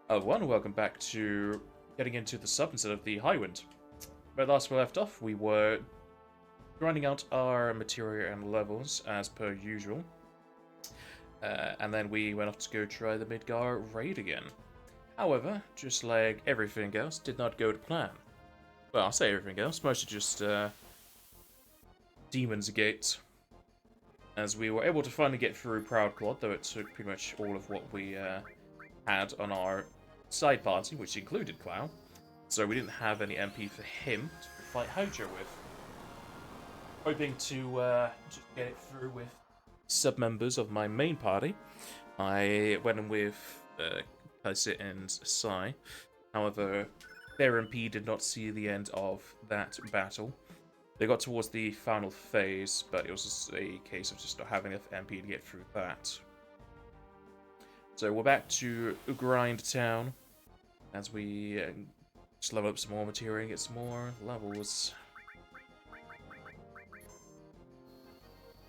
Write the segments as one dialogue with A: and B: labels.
A: Everyone, welcome back to getting into the sub instead of the high wind. Where last we left off, we were grinding out our materia and levels as per usual. And then we went off to go try the Midgar raid again. However, just like everything else, did not go to plan. Well, I'll say everything else, mostly just Demon's Gate. As we were able to finally get through Proud Clod, though it took pretty much all of what we had on our side party, which included Clow. So we didn't have any MP for him to fight Hojo with. Hoping to just get it through with sub-members of my main party. I went in with Kaisit and Sai. However, their MP did not see the end of that battle. They got towards the final phase, but it was just a case of just not having enough MP to get through that. So we're back to Grind Town as we just level up some more material and get some more levels.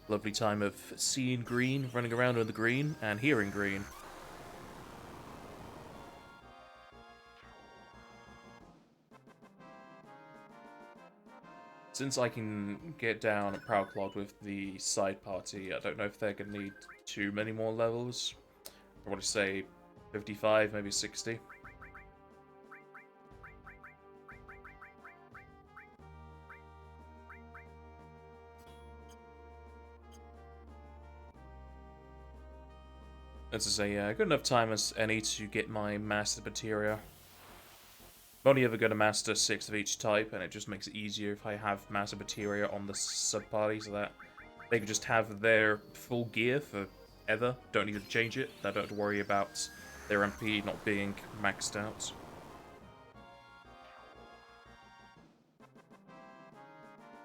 A: Lovely time of seeing green, running around on the green, and hearing green. Since I can get down at Proud Clod with the side party, I don't know if they're going to need too many more levels. I want to say 55, maybe 60. This is a good enough time as any to get my mastered materia. I'm only ever going to master 6 of each type, and it just makes it easier if I have mastered materia on the sub-party, so that they can just have their full gear forever. Don't need to change it. They don't have to worry about their MP not being maxed out.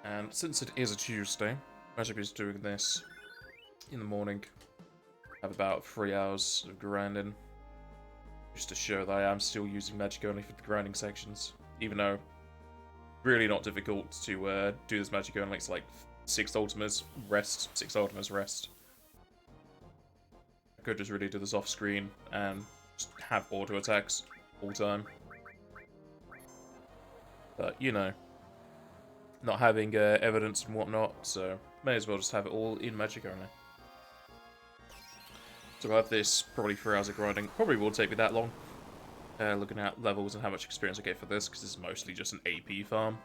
A: And since it is a Tuesday, I should be doing this in the morning. Have about 3 hours of grinding, just to show that I am still using magic only for the grinding sections, even though really not difficult to do this magic only. It's like 6 ultimas, rest, 6 ultimas, rest. I could just really do this off screen and just have auto attacks all time, but you know, not having evidence and whatnot, so may as well just have it all in magic only. So I have this probably 3 hours of grinding. Probably will take me that long. Looking at levels and how much experience I get for this, because this is mostly just an AP farm.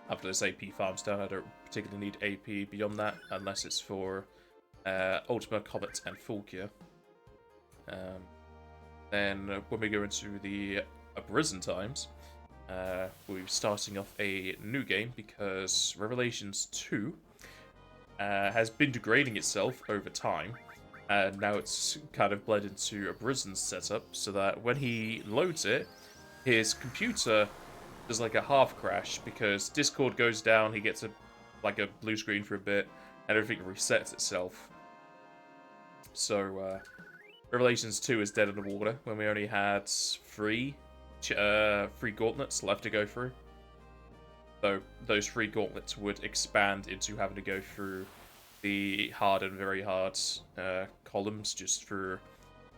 A: After this AP farm's done, I don't particularly need AP beyond that, unless it's for Ultima, Comet, and Full Gear. Then when we go into the Arisen times, we're starting off a new game, because Revelations 2 has been degrading itself over time. And now it's kind of bled into a Brisen's setup, so that when he loads it, his computer does like a half crash, because Discord goes down, he gets a blue screen for a bit, and everything resets itself. So Revelations 2 is dead in the water, when we only had three gauntlets left to go through. So those 3 gauntlets would expand into having to go through the hard and very hard columns, just for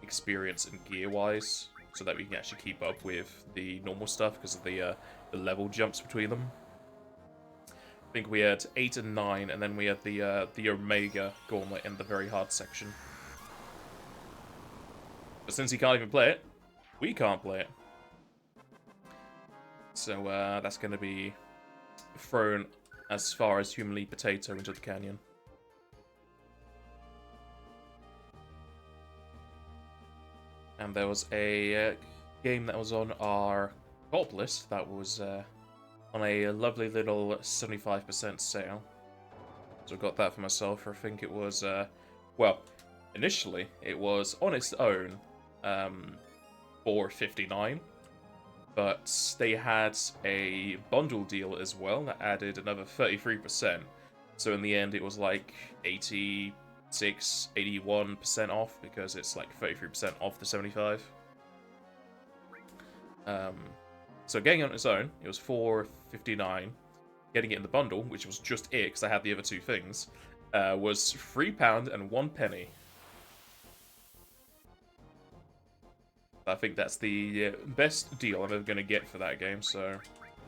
A: experience and gear-wise, so that we can actually keep up with the normal stuff because of the level jumps between them. I think we had 8 and 9, and then we had the Omega Gauntlet in the very hard section. But since he can't even play it, we can't play it. So that's going to be thrown as far as humanly potato into the canyon. And there was a game that was on our top list that was on a lovely little 75% sale. So I got that for myself for, I think it was, well, initially it was on its own for $59, but they had a bundle deal as well that added another 33%. So in the end it was like 81% off, because it's like 33% off the 75. So getting it on its own, it was $4.59. Getting it in the bundle, which was just it, because I had the other 2 things, was £3 and 1 penny. I think that's the best deal I'm ever going to get for that game, so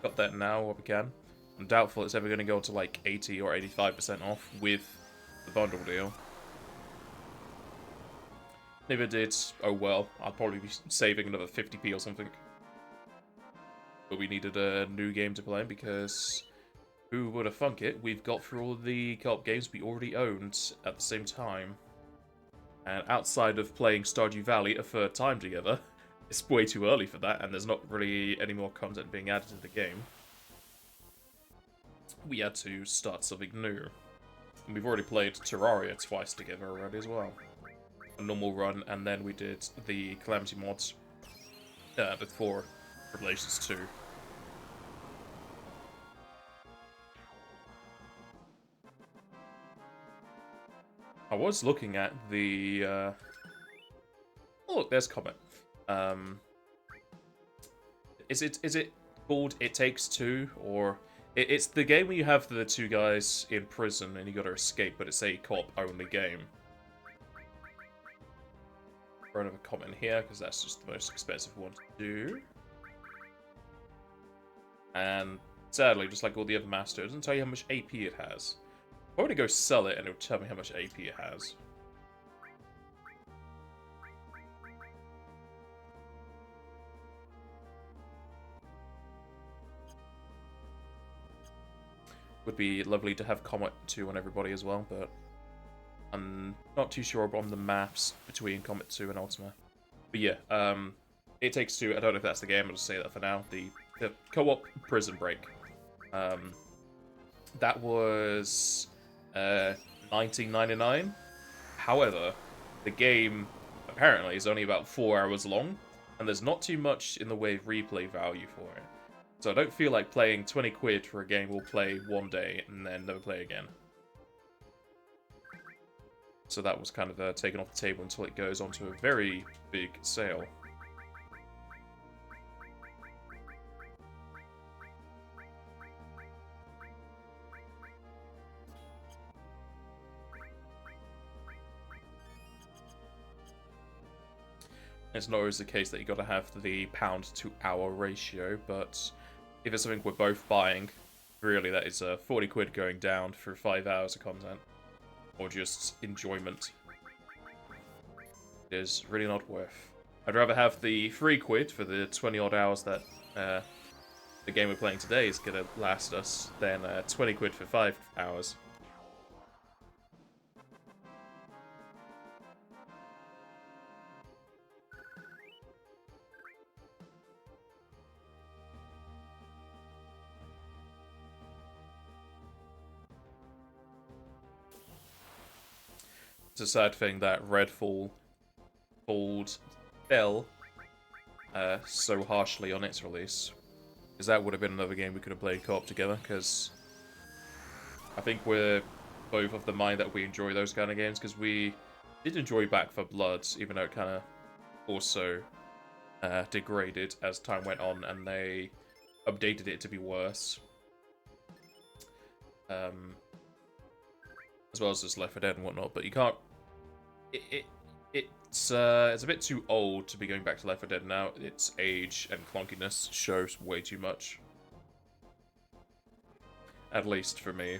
A: got that now while we can. I'm doubtful it's ever going to go to like 80 or 85% off with the bundle deal. If it did, oh well, I'll probably be saving another 50p or something. But we needed a new game to play because who would have thunk it? We've got through all the co-op games we already owned at the same time. And outside of playing Stardew Valley a third time together, it's way too early for that, and there's not really any more content being added to the game. We had to start something new. And we've already played Terraria twice together already as well. A normal run, and then we did the Calamity mods before Revelations 2. I was looking at the... Oh, look, there's Comet. Is it called It Takes Two? Or... It's the game where you have the two guys in prison and you gotta escape, but it's a co-op-only game. Throw another comment here, because that's just the most expensive one to do. And sadly, just like all the other masters, it doesn't tell you how much AP it has. I'm going to go sell it and it'll tell me how much AP it has. Would be lovely to have Comet 2 on everybody as well, but I'm not too sure on the maps between Comet 2 and Ultima. But yeah, It Takes Two, I don't know if that's the game, I'll just say that for now. The co-op Prison Break. That was 1999. However, the game apparently is only about 4 hours long, and there's not too much in the way of replay value for it. So I don't feel like playing 20 quid for a game we'll play one day and then never play again. So that was kind of taken off the table until it goes onto a very big sale. It's not always the case that you got to have the pound to hour ratio, but if it's something we're both buying, really that is 40 quid going down for 5 hours of content. Or just enjoyment. It is really not worth. I'd rather have the 3 quid for the 20 odd hours that the game we're playing today is going to last us than 20 quid for 5 hours. It's a sad thing that Redfall fell so harshly on its release. Because that would have been another game we could have played co-op together, because I think we're both of the mind that we enjoy those kind of games, because we did enjoy Back 4 Blood, even though it kind of also degraded as time went on, and they updated it to be worse. As well as just Left 4 Dead and whatnot, but you can't... It's a bit too old to be going back to Left 4 Dead now. Its age and clunkiness shows way too much. At least for me.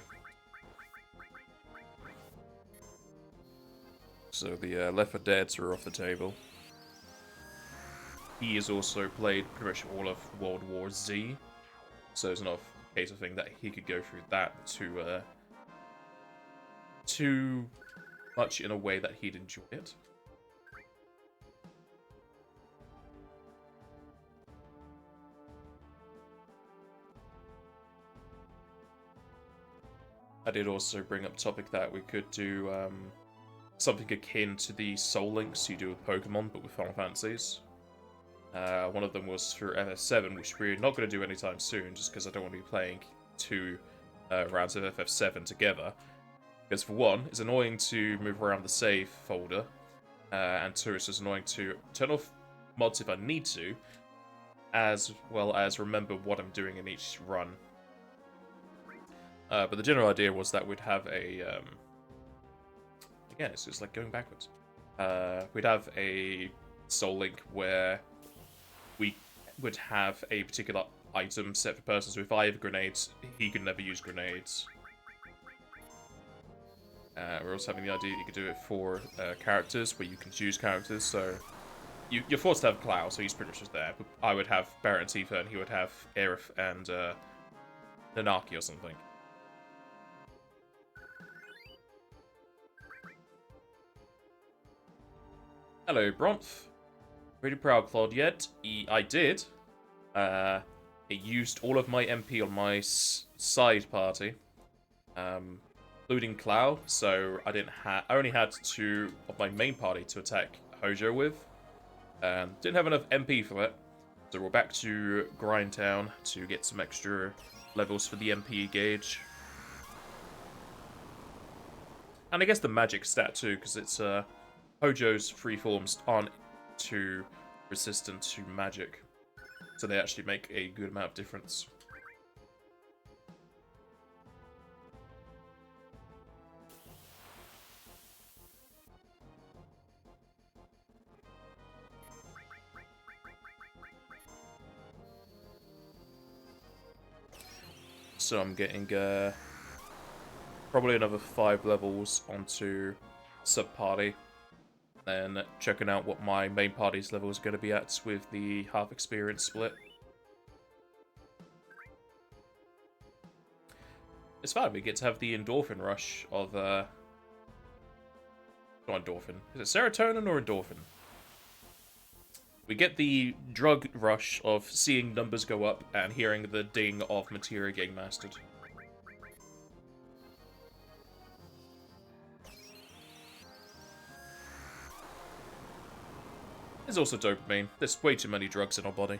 A: So the Left 4 Deads are off the table. He has also played pretty much all of World War Z, so it's not a case of thing that he could go through that too much in a way that he'd enjoy it. I did also bring up topic that we could do something akin to the Soul Links you do with Pokemon, but with Final Fantasies. One of them was for FF7, which we're not going to do anytime soon, just because I don't want to be playing 2 rounds of FF7 together. Because for one, it's annoying to move around the save folder, and 2, it's just annoying to turn off mods if I need to, as well as remember what I'm doing in each run. But the general idea was that we'd have a... again, it's just like going backwards. We'd have a Soul Link where we would have a particular item set for person. So if I have grenades, he could never use grenades. We're also having the idea that you could do it for characters, where you can choose characters. So you're forced to have Clow, so he's pretty much just there. But I would have Barret and Tifa, and he would have Aerith and Nanaki or something. Hello, Bronth. Pretty proud, Claude, yet? I did. It used all of my MP on my side party. Including Clow, so I only had 2 of my main party to attack Hojo with. Didn't have enough MP for it. So we're back to Grindtown to get some extra levels for the MP gauge. And I guess the magic stat too, because it's Hojo's free forms aren't too resistant to magic. So they actually make a good amount of difference. So I'm getting probably another 5 levels onto sub-party. Then checking out what my main party's level is going to be at with the half experience split. It's fun, we get to have the endorphin rush of, not endorphin, is it serotonin or endorphin? We get the drug rush of seeing numbers go up and hearing the ding of materia getting mastered. There's also dopamine. There's way too many drugs in our body.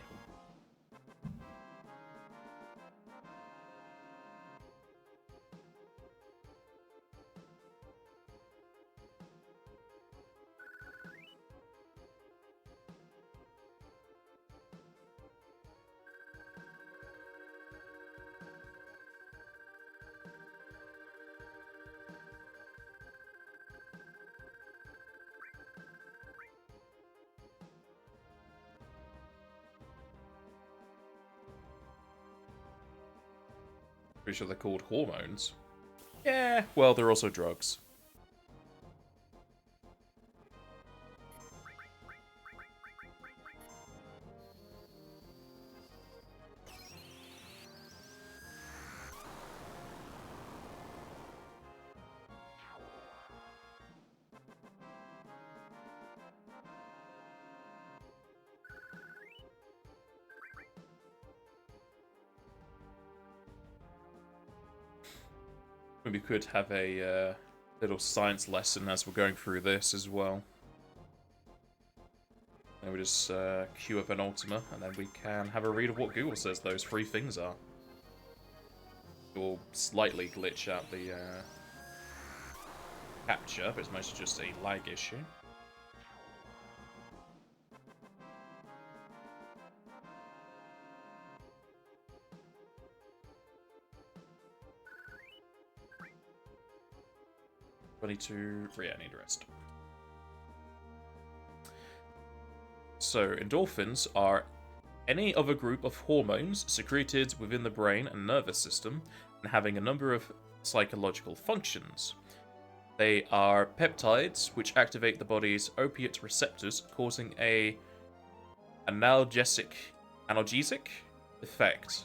A: Pretty sure they're called hormones. Yeah, well, they're also drugs. We could have a little science lesson as we're going through this as well. And we just queue up an Ultima, and then we can have a read of what Google says those 3 things are. We'll slightly glitch out the capture, but it's mostly just a lag issue. Yeah, I need rest. So, endorphins are any other group of hormones secreted within the brain and nervous system and having a number of psychological functions. They are peptides which activate the body's opiate receptors, causing a analgesic effect.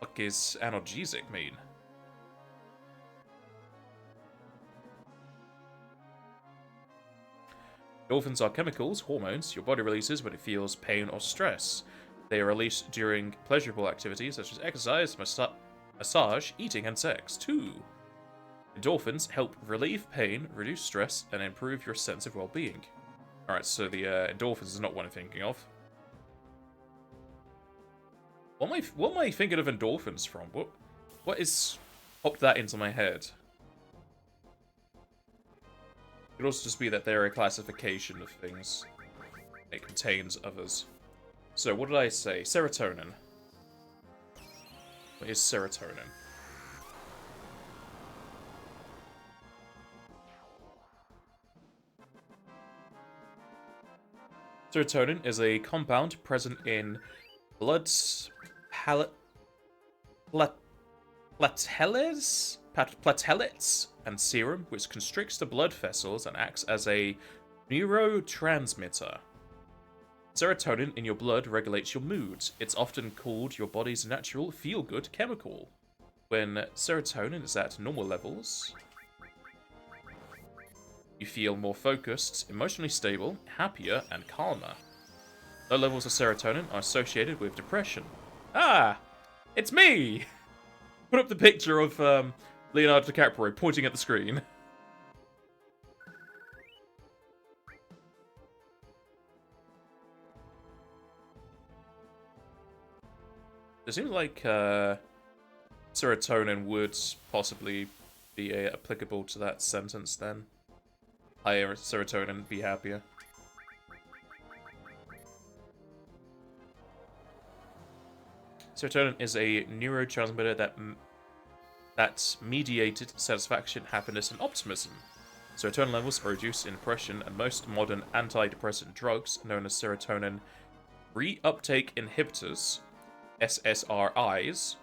A: What does analgesic mean? Endorphins are chemicals, hormones, your body releases when it feels pain or stress. They are released during pleasurable activities such as exercise, massage, eating, and sex. 2. Endorphins help relieve pain, reduce stress, and improve your sense of well-being. Alright, so the endorphins is not what I'm thinking of. What am I thinking of endorphins from? What is popped that into my head? It could also just be that they're a classification of things. It contains others. So, what did I say? Serotonin. What is serotonin? Serotonin is a compound present in blood's pal- plat- platelets and serum, which constricts the blood vessels and acts as a neurotransmitter. Serotonin in your blood regulates your mood. It's often called your body's natural feel-good chemical. When serotonin is at normal levels, you feel more focused, emotionally stable, happier, and calmer. Low levels of serotonin are associated with depression. Ah! It's me! Put up the picture of Leonardo DiCaprio pointing at the screen. It seems like serotonin would possibly be applicable to that sentence then. Higher serotonin, be happier. Serotonin is a neurotransmitter that mediated satisfaction, happiness, and optimism. Serotonin levels are reduced in depression, and most modern antidepressant drugs, known as serotonin reuptake inhibitors, SSRIs,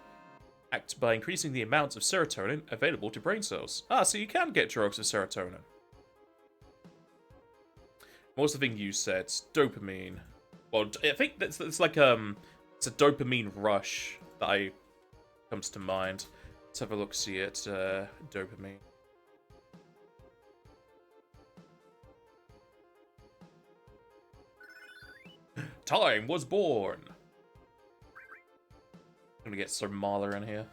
A: act by increasing the amount of serotonin available to brain cells. Ah, so you can get drugs with serotonin. What was the thing you said? Dopamine. Well, I think it's like it's a dopamine rush that comes to mind. Let's have a look, see it. Dopamine. Time was born. I'm gonna get some Mahler in here.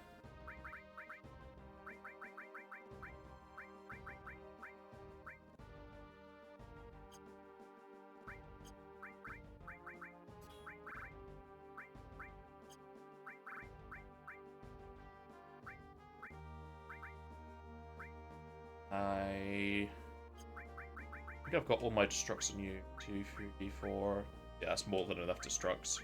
A: I think I've got all my destructs on you. 2, 3, 4. Yeah, that's more than enough destructs.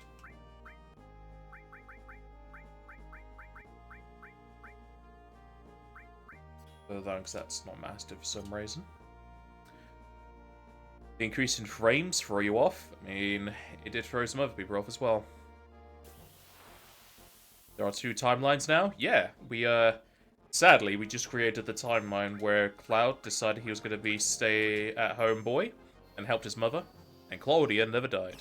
A: Other than because that's not massive for some reason. The increase in frames throw you off. I mean, it did throw some other people off as well. There are 2 timelines now. Yeah, we sadly we just created the timeline where Cloud decided he was going to be stay-at-home boy and helped his mother, and Claudia never died.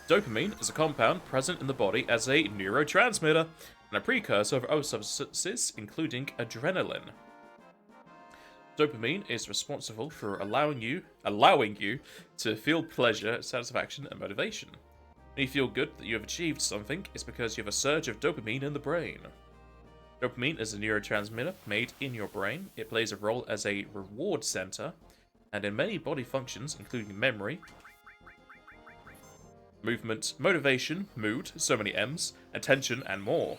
A: Dopamine is a compound present in the body as a neurotransmitter and a precursor of other substances, including adrenaline. Dopamine is responsible for allowing you to feel pleasure, satisfaction, and motivation. When you feel good that you have achieved something, it's because you have a surge of dopamine in the brain. Dopamine is a neurotransmitter made in your brain. It plays a role as a reward center, and in many body functions, including memory, movement, motivation, mood, so many M's, attention, and more.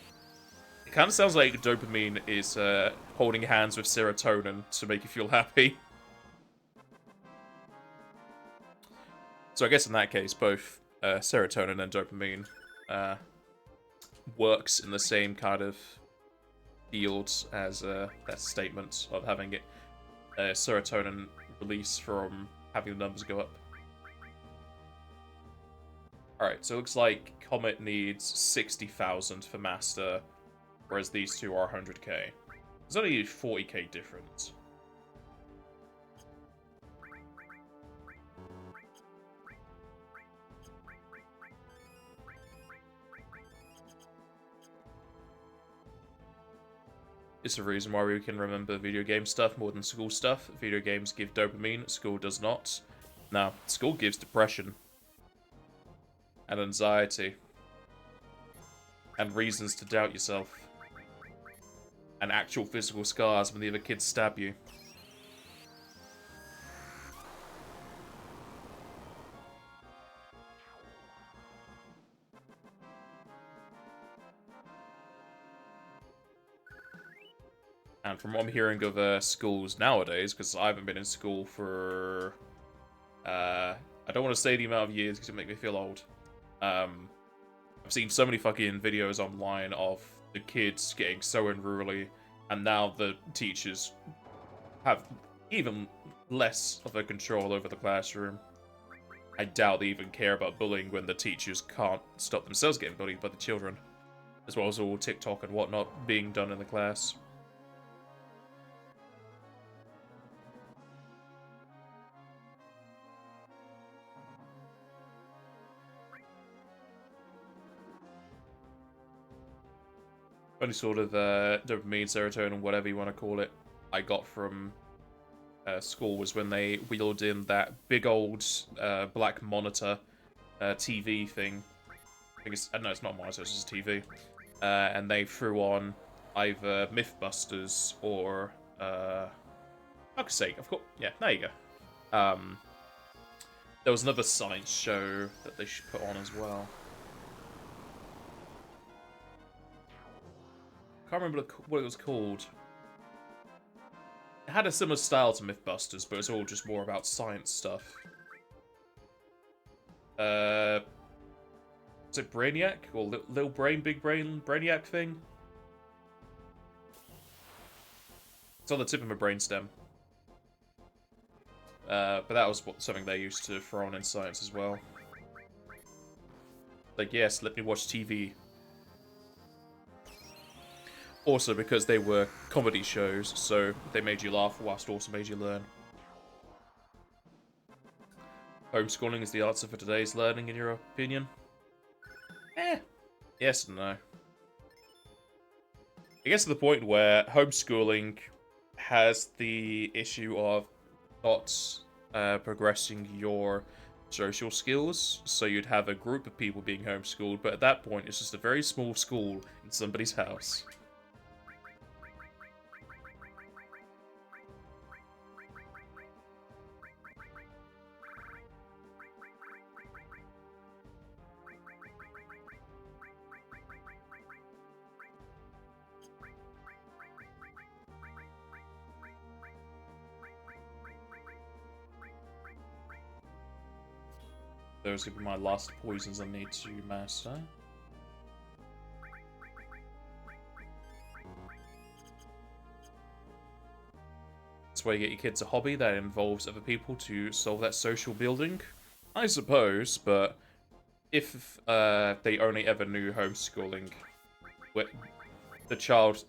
A: It kind of sounds like dopamine is holding hands with serotonin to make you feel happy. So I guess in that case, both serotonin and dopamine works in the same kind of fields as that statement of having serotonin release from having the numbers go up. Alright, so it looks like Comet needs 60,000 for Master, whereas these two are 100k. There's only a 40k difference. It's the reason why we can remember video game stuff more than school stuff. Video games give dopamine, school does not. No, school gives depression. And anxiety. And reasons to doubt yourself. And actual physical scars when the other kids stab you. And from what I'm hearing of schools nowadays, because I haven't been in school for... I don't want to say the amount of years because it'll make me feel old. I've seen so many fucking videos online of the kids getting so unruly, and now the teachers have even less of a control over the classroom. I doubt they even care about bullying when the teachers can't stop themselves getting bullied by the children, as well as all TikTok and whatnot being done in the class. Only sort of dopamine, serotonin, whatever you want to call it, I got from school was when they wheeled in that big old black monitor TV thing. I think it's no, it's not a monitor, it's just a TV. And they threw on either Mythbusters or fuck's sake, of course. Yeah, there you go. There was another science show that they should put on as well. I can't remember what it was called. It had a similar style to Mythbusters, but it's all just more about science stuff. Is it Brainiac? Or Little Brain, Big Brain, Brainiac thing? It's on the tip of my brainstem. But that was something they used to throw on in science as well. Like, yes, let me watch TV. Also, because they were comedy shows, so they made you laugh whilst also made you learn. Homeschooling is the answer for today's learning, in your opinion? Yes and no. It gets to the point where homeschooling has the issue of not progressing your social skills, so you'd have a group of people being homeschooled, but at that point it's just a very small school in somebody's house. Those will be my last poisons I need to master. That's where you get your kids a hobby that involves other people to solve that social building. I suppose, but if they only ever knew homeschooling, the child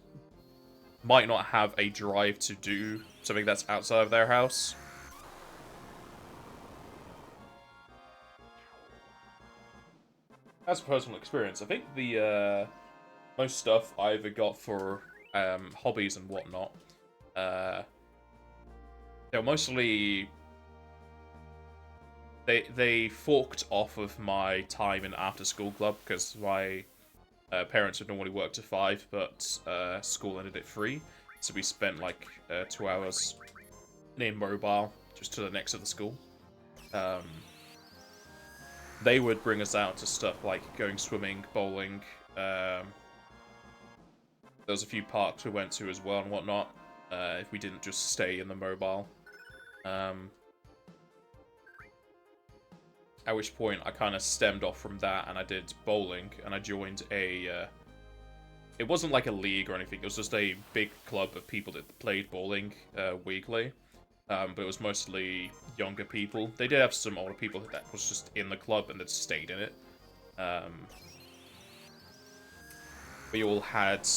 A: might not have a drive to do something that's outside of their house. As a personal experience, I think the most stuff I ever got for hobbies and whatnot, they were mostly they forked off of my time in after school club because my parents would normally work to 5, but school ended at 3, so we spent like 2 hours in mobile just to the next of the school. They would bring us out to stuff like going swimming, bowling. There was a few parks we went to as well and whatnot, if we didn't just stay in the mobile. At which point I kind of stemmed off from that and I did bowling, and I joined a... it wasn't like a league or anything, it was just a big club of people that played bowling weekly. But it was mostly younger people. They did have some older people that was just in the club and that stayed in it. We all had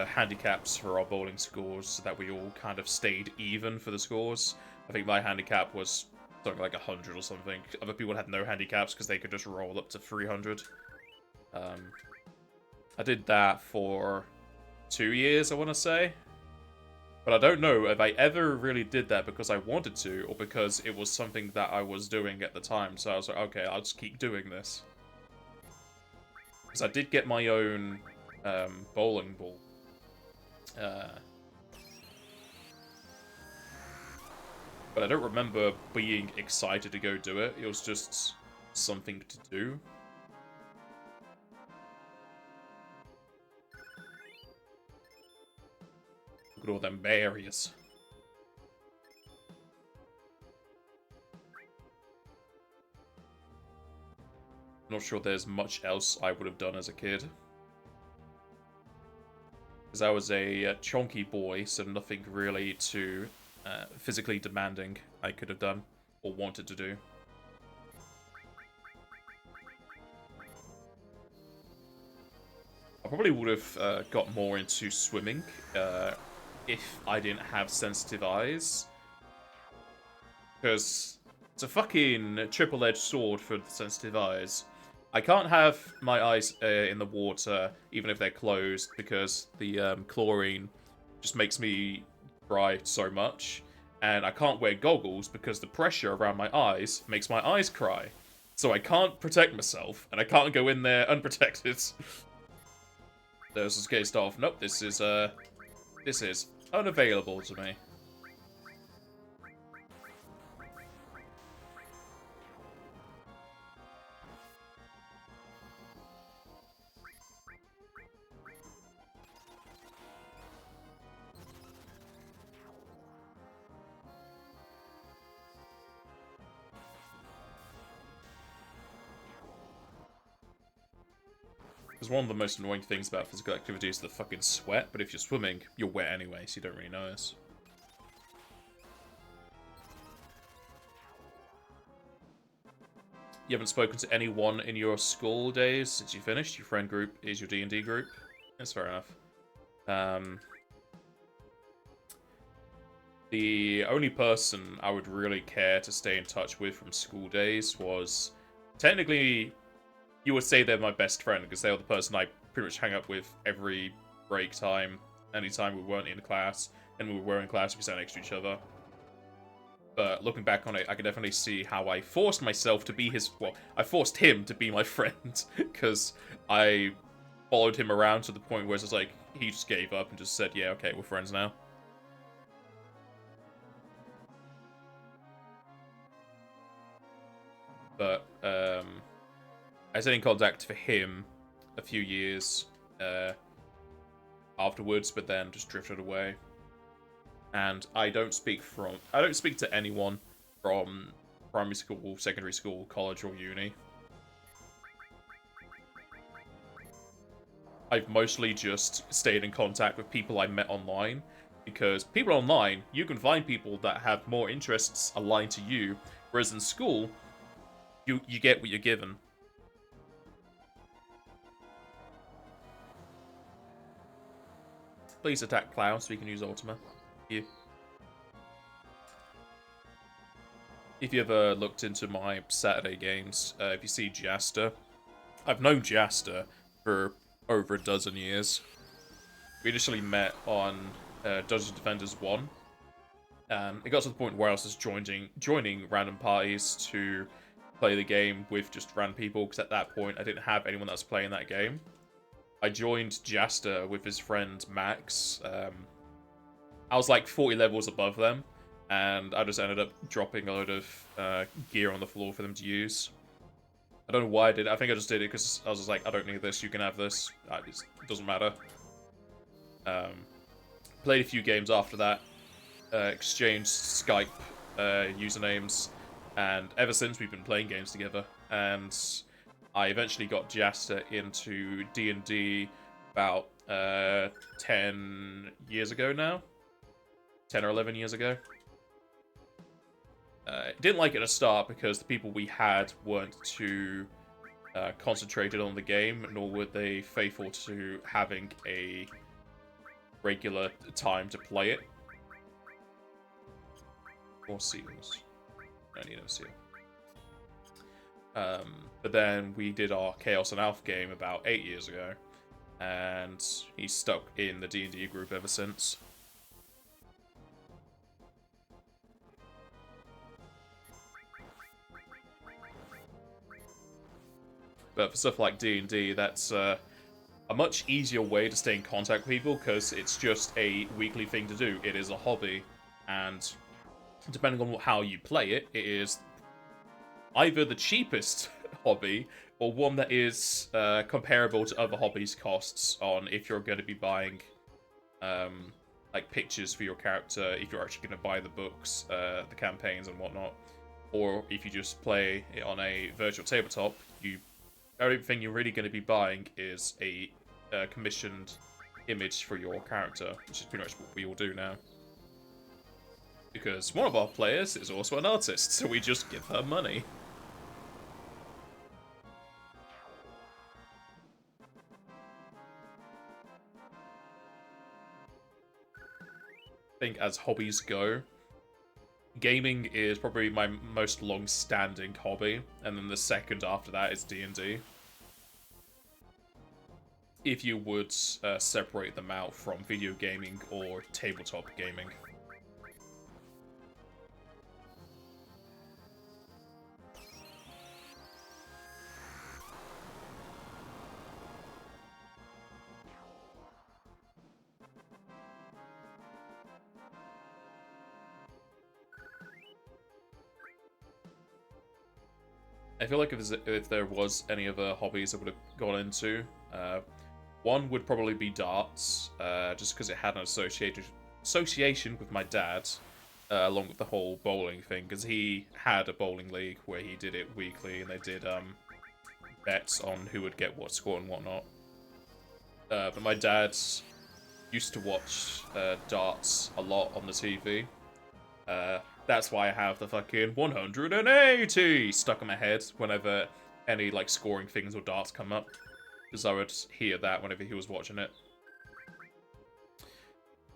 A: handicaps for our bowling scores, so that we all kind of stayed even for the scores. I think my handicap was something like 100 or something. Other people had no handicaps because they could just roll up to 300. I did that for 2 years, I want to say. But I don't know if I ever really did that because I wanted to, or because it was something that I was doing at the time. So I was like, okay, I'll just keep doing this. Because I did get my own bowling ball. But I don't remember being excited to go do it. It was just something to do. Look at all them berries. Not sure there's much else I would have done as a kid. Because I was a chonky boy, so nothing really too physically demanding I could have done or wanted to do. probably would have got more into swimming if I didn't have sensitive eyes. Because it's a fucking triple-edged sword for the sensitive eyes. I can't have my eyes in the water, even if they're closed, because the chlorine just makes me cry so much. And I can't wear goggles because the pressure around my eyes makes my eyes cry. So I can't protect myself, and I can't go in there unprotected. There's this case of, nope, this is unavailable to me. Because one of the most annoying things about physical activity is the fucking sweat, but if you're swimming, you're wet anyway, so you don't really notice. You haven't spoken to anyone in your school days since you finished? Your friend group is your D&D group? That's fair enough. The only person I would really care to stay in touch with from school days was... Technically, you would say they're my best friend, because they were the person I pretty much hang up with every break time, anytime we weren't in class, and when we were in class, we sat next to each other. But looking back on it, I can definitely see how I forced myself to be his... Well, I forced him to be my friend, because I followed him around to the point where it's just like, he just gave up and just said, yeah, okay, we're friends now. But, I stayed in contact for him a few years afterwards, but then just drifted away. And I don't speak to anyone from primary school, secondary school, college, or uni. I've mostly just stayed in contact with people I met online, because people online, you can find people that have more interests aligned to you, whereas in school, you get what you're given. Please attack Cloud so we can use Ultima. Thank you. If you ever looked into my Saturday games, if you see Jasta, I've known Jasta for over a dozen years. We initially met on Dungeons Defenders 1. It got to the point where I was just joining random parties to play the game with just random people, because at that point I didn't have anyone that was playing that game. I joined Jasta with his friend Max. I was like 40 levels above them, and I just ended up dropping a load of gear on the floor for them to use. I don't know why I did it. I think I just did it because I was just like, I don't need this, you can have this. It doesn't matter. Played a few games after that, exchanged Skype usernames, and ever since we've been playing games together. And I eventually got Jasta into D&D about 10 years ago now. 10 or 11 years ago. Didn't like it at the start because the people we had weren't too concentrated on the game, nor were they faithful to having a regular time to play it. More seals. I need a seal. But then we did our Chaos and Alpha game about 8 years ago, and he's stuck in the D&D group ever since. But for stuff like D&D, that's a much easier way to stay in contact with people, because it's just a weekly thing to do. It is a hobby, and depending on how you play it, it is either the cheapest hobby or one that is comparable to other hobbies' costs on if you're going to be buying like pictures for your character, if you're actually going to buy the books, the campaigns and whatnot, or if you just play it on a virtual tabletop, the only thing you're really going to be buying is a commissioned image for your character, which is pretty much what we all do now. Because one of our players is also an artist, so we just give her money. think as hobbies go, gaming is probably my most long-standing hobby, and then the second after that is D&D. If you would separate them out from video gaming or tabletop gaming. I feel like if there was any other hobbies I would have gone into, one would probably be darts, just because it had an association with my dad, along with the whole bowling thing, because he had a bowling league where he did it weekly, and they did bets on who would get what score and whatnot. But my dad used to watch darts a lot on the TV. That's why I have the fucking 180 stuck in my head whenever any like scoring things or darts come up, because I would hear that whenever he was watching it.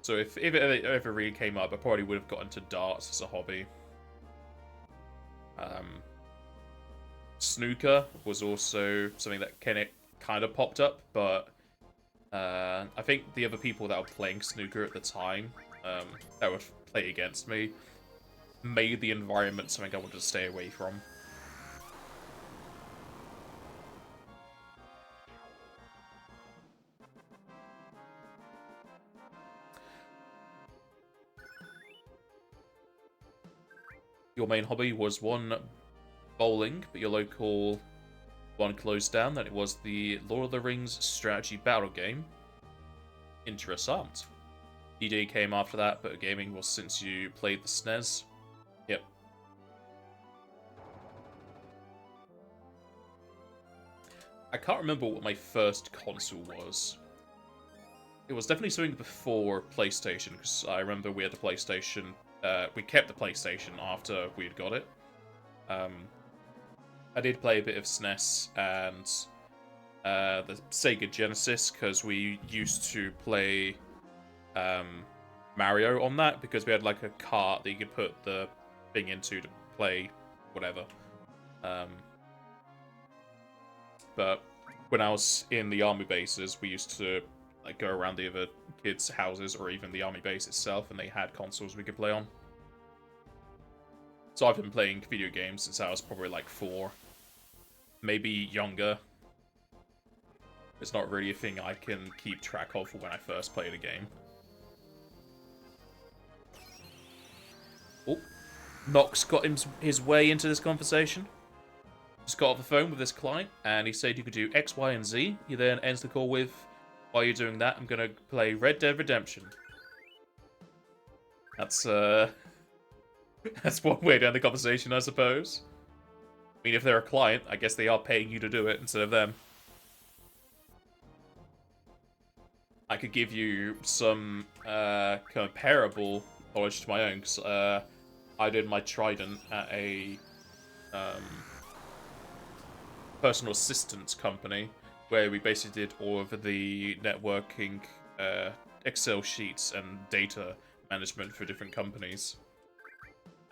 A: So if it ever really came up, I probably would have got into darts as a hobby. Snooker was also something that kind of popped up, but I think the other people that were playing snooker at the time, that would play against me, made the environment something I wanted to stay away from. Your main hobby was one, bowling, but your local one closed down, then it was the Lord of the Rings strategy battle game. Interessant. D&D came after that, but gaming was since you played the SNES. Yep. I can't remember what my first console was. It was definitely something before PlayStation, because I remember we had the PlayStation. We kept the PlayStation after we had got it. I did play a bit of SNES and the Sega Genesis, because we used to play Mario on that, because we had like a cart that you could put the thing into to play whatever. But when I was in the army bases, we used to like go around the other kids' houses, or even the army base itself, and they had consoles we could play on. So I've been playing video games since I was probably like 4, maybe younger. It's not really a thing I can keep track of when I first played a game. Oh, Nox got his way into this conversation. Just got off the phone with this client, and he said you could do X, Y, and Z. He then ends the call with, while you're doing that, I'm gonna play Red Dead Redemption. That's that's one way to end the conversation, I suppose. I mean, if they're a client, I guess they are paying you to do it instead of them. I could give you some comparable knowledge to my own, because I did my Trident at a personal assistance company, where we basically did all of the networking, Excel sheets, and data management for different companies.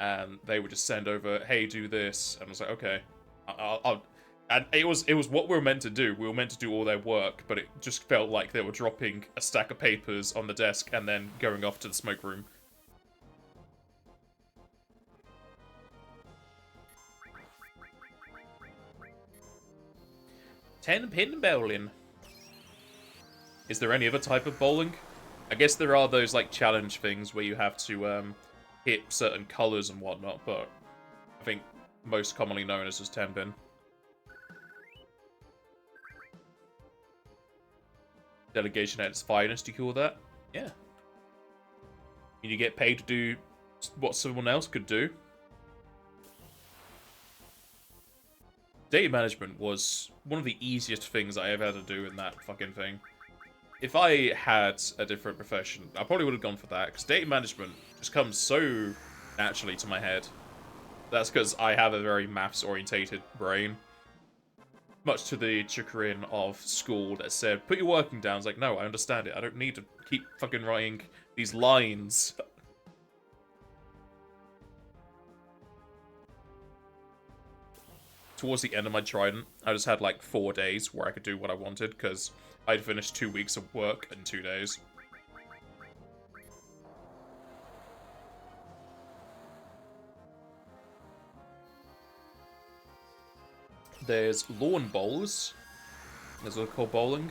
A: And they would just send over, hey, do this, and I was like, okay, I'll and it was what we were meant to do. We were meant to do all their work, but it just felt like they were dropping a stack of papers on the desk and then going off to the smoke room. Ten-pin bowling. Is there any other type of bowling? I guess there are those like challenge things where you have to hit certain colors and whatnot, but I think most commonly known as just 10-pin. Delegation at its finest, you call that? Yeah. And you get paid to do what someone else could do. Data management was one of the easiest things I ever had to do in that fucking thing. If I had a different profession, I probably would have gone for that, because data management just comes so naturally to my head. That's because I have a very maths-orientated brain. Much to the chagrin of school that said, put your working down. It's like, no, I understand it. I don't need to keep fucking writing these lines. towards the end of my trident, I just had like 4 days where I could do what I wanted because I'd finished 2 weeks of work in 2 days. There's lawn bowls. There's what called bowling.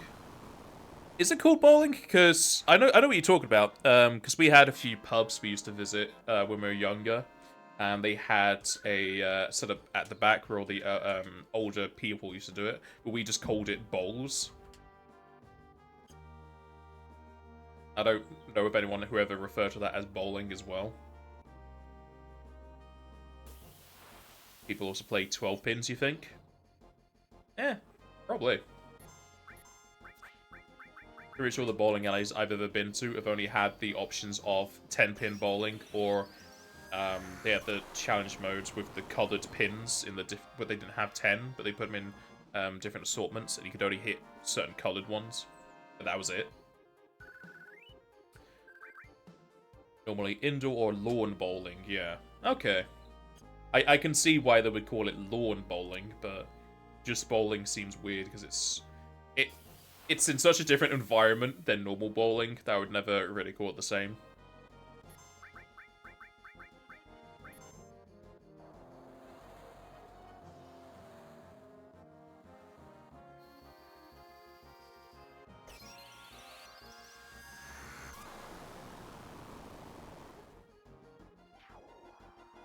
A: Is it called bowling? Because I know what you're talking about. Because we had a few pubs we used to visit when we were younger, and they had a setup at the back where all the older people used to do it, but we just called it bowls. I don't know if anyone who ever referred to that as bowling as well. People also play 12 pins, you think? Eh, probably. Pretty sure the bowling alleys I've ever been to have only had the options of 10-pin bowling, or they had the challenge modes with the coloured pins in the but they didn't have 10, but they put them in different assortments, and you could only hit certain coloured ones. But that was it. Normally indoor or lawn bowling, yeah. Okay. I can see why they would call it lawn bowling, but just bowling seems weird because it's in such a different environment than normal bowling that I would never really call it the same.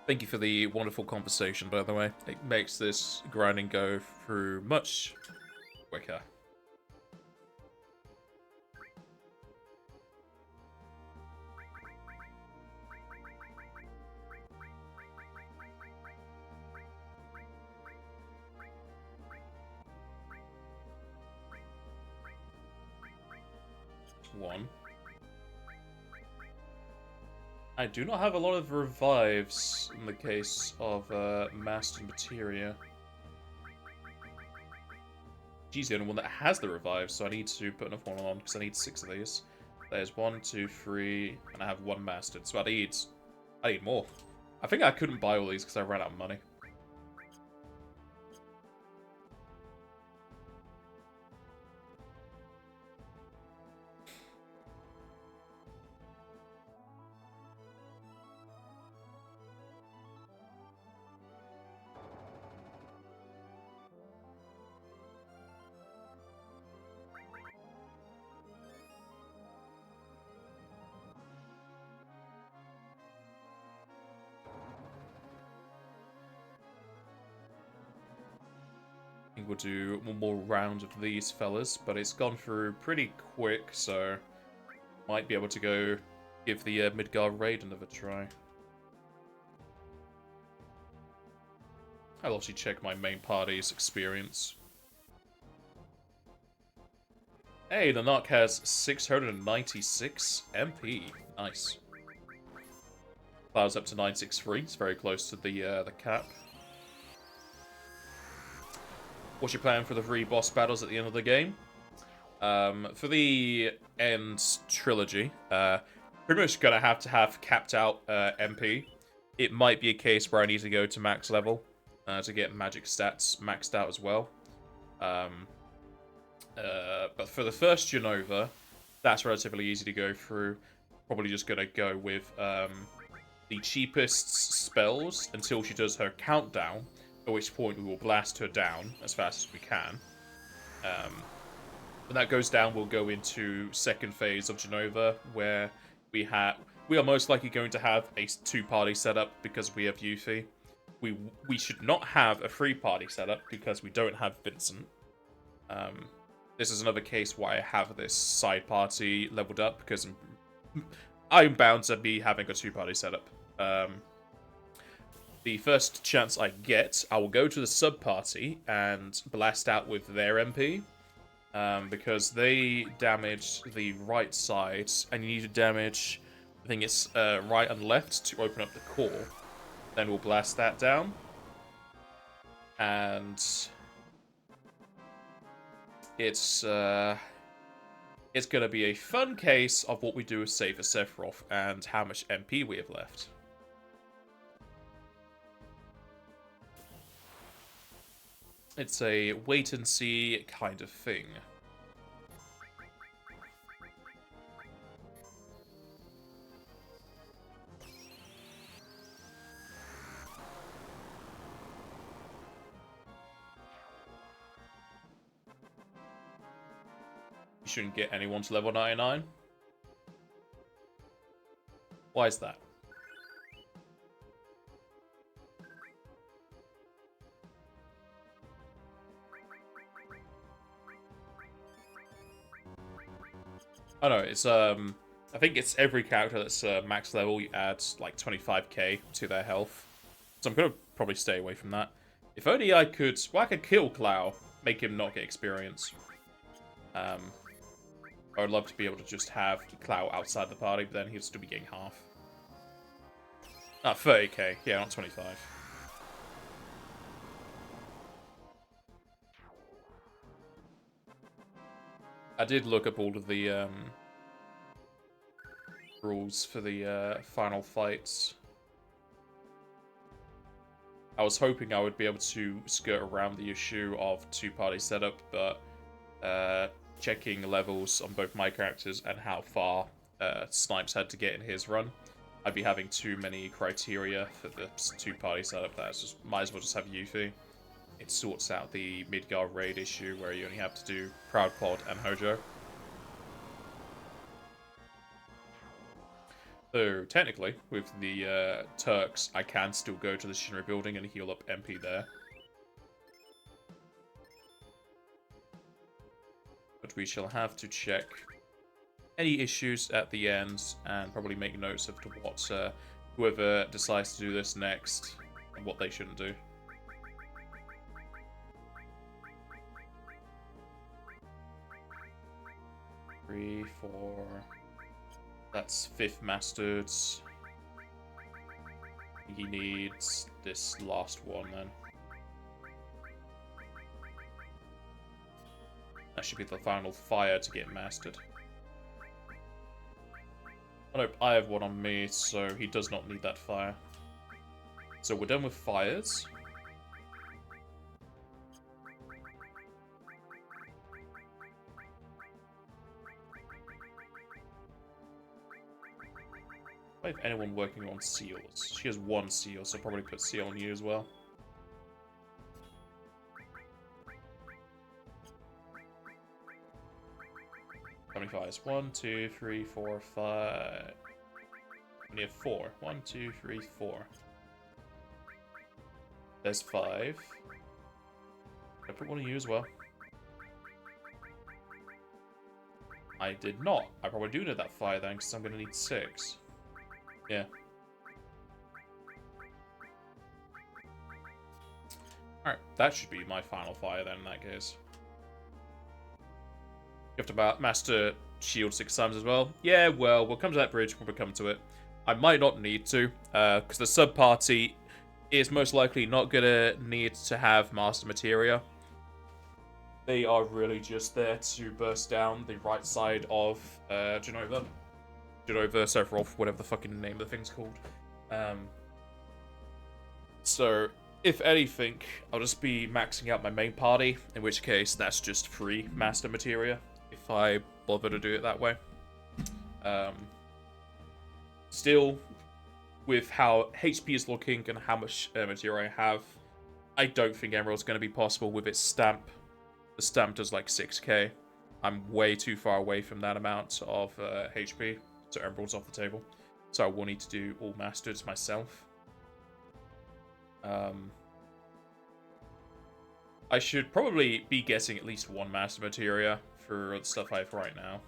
A: Thank you for the wonderful conversation, by the way. It makes this grinding go through much quicker. One. I do not have a lot of revives in the case of Master Materia. She's the only one that has the revives, so I need to put another one on because I need 6 of these. There's 1, 2, 3, and I have 1 mastered, so I need more. I think I couldn't buy all these because I ran out of money. I think we'll do one more round of these fellas, but it's gone through pretty quick, so might be able to go give the Midgard raid another try. I'll also check my main party's experience. Hey, the Narc has 696 MP. Nice. Cloud's up to 963. It's very close to the cap. What's your plan for the 3 boss battles at the end of the game? For the end trilogy, pretty much gonna have to have capped out MP. It might be a case where I need to go to max level to get magic stats maxed out as well. But for the first Genova, that's relatively easy to go through. Probably just gonna go with the cheapest spells until she does her countdown, at which point we will blast her down as fast as we can. When that goes down, we'll go into second phase of Genova, where we are most likely going to have a 2-party setup because we have Yuffie. We should not have a 3-party setup because we don't have Vincent. This is another case why I have this side party leveled up, because I'm bound to be having a 2-party setup. The first chance I get, I will go to the sub-party and blast out with their MP, because they damaged the right side, and you need to damage, I think it's right and left to open up the core. Then we'll blast that down. And it's gonna be a fun case of what we do with Save for Sephiroth and how much MP we have left. It's a wait-and-see kind of thing. You shouldn't get anyone to level 99. Why is that? I know, it's, I think it's every character that's max level, you add, like, 25k to their health. So I'm gonna probably stay away from that. If only I could, well, I could kill Clow, make him not get experience. I would love to be able to just have Clow outside the party, but then he'd still be getting half. Ah, 30k, yeah, not 25. I did look up all of the, rules for the, final fights. I was hoping I would be able to skirt around the issue of two-party setup, but checking levels on both my characters and how far Snipes had to get in his run, I'd be having too many criteria for the two-party setup. That's just might as well just have Yuffie. It sorts out the Midgard raid issue where you only have to do Proud Pod and Hojo. So, technically, with the Turks, I can still go to the Shinra building and heal up MP there. But we shall have to check any issues at the end and probably make notes of to what whoever decides to do this next and what they shouldn't do. Three, 4... That's 5th mastered. He needs this last one then. That should be the final fire to get mastered. Oh no, I have one on me, so he does not need that fire. So we're done with fires. I have anyone working on seals. She has 1 seal, so I'll probably put seal on you as well. How many fires? 1, 2, 3, 4, 5. We have 4. 1, 2, 3, 4. There's 5. I put one on you as well. I did not. I probably do need that fire then, because I'm going to need 6. Yeah. Alright, that should be my final fire then in that case. You have to master shield 6 times as well. Yeah, well, we'll come to that bridge when we come to it. I might not need to, because the sub-party is most likely not going to need to have master materia. They are really just there to burst down the right side of Genova. Genova, Sephiroth, whatever the fucking name of the thing's called. So, if anything, I'll just be maxing out my main party, in which case that's just free master materia, if I bother to do it that way. Still, with how HP is looking and how much materia I have, I don't think Emerald's going to be possible with its stamp. The stamp does like 6k. I'm way too far away from that amount of HP. So Emerald's off the table. So I will need to do all masters myself. I should probably be getting at least 1 master materia for the stuff I have right now.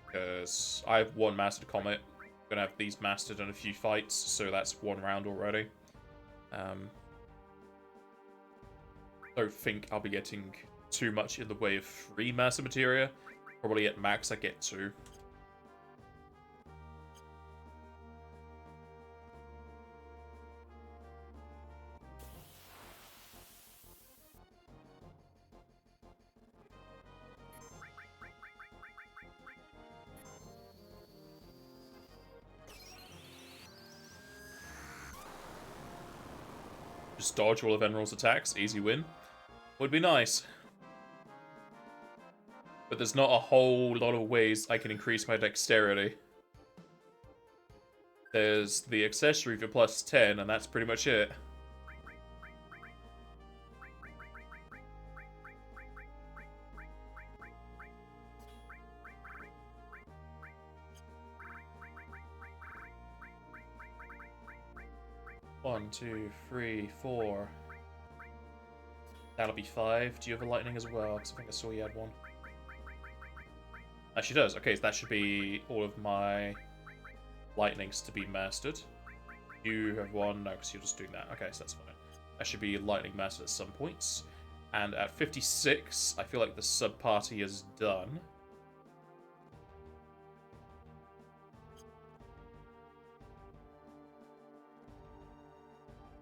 A: Because I have 1 mastered comet. I'm gonna have these mastered in a few fights, so that's 1 round already. Don't think I'll be getting too much in the way of free master materia. Probably at max I get 2. Just dodge all of Enrol's attacks, easy win. Would be nice. But there's not a whole lot of ways I can increase my dexterity. There's the accessory for plus 10, and that's pretty much it. One, two, three, four. That'll be 5. Do you have a lightning as well? Because I think I saw you had one. She does. Okay, so that should be all of my lightnings to be mastered. You have one. No, because you're just doing that. Okay, so that's fine. That should be lightning mastered at some points. And at 56, I feel like the sub-party is done.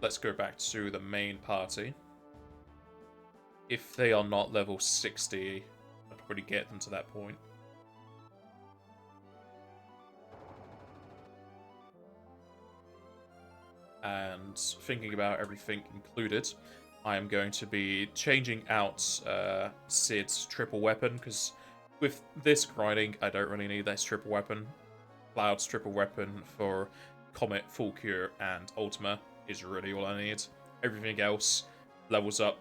A: Let's go back to the main party. If they are not level 60, I'd probably get them to that point. And thinking about everything included, I am going to be changing out Sid's triple weapon, because with this grinding, I don't really need this triple weapon. Cloud's triple weapon for Comet, Full Cure, and Ultima is really all I need. Everything else levels up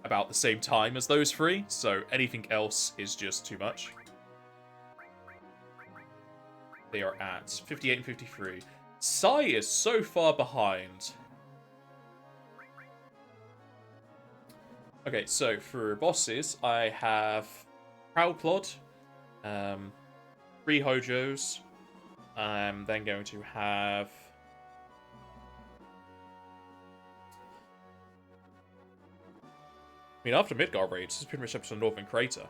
A: about the same time as those three, so anything else is just too much. They are at 58 and 53. Sai is so far behind. Okay, so for bosses, I have Proudclod, 3 Hojos. I'm then going to have... I mean, after Midgar raids, it's pretty much up to Northern Crater.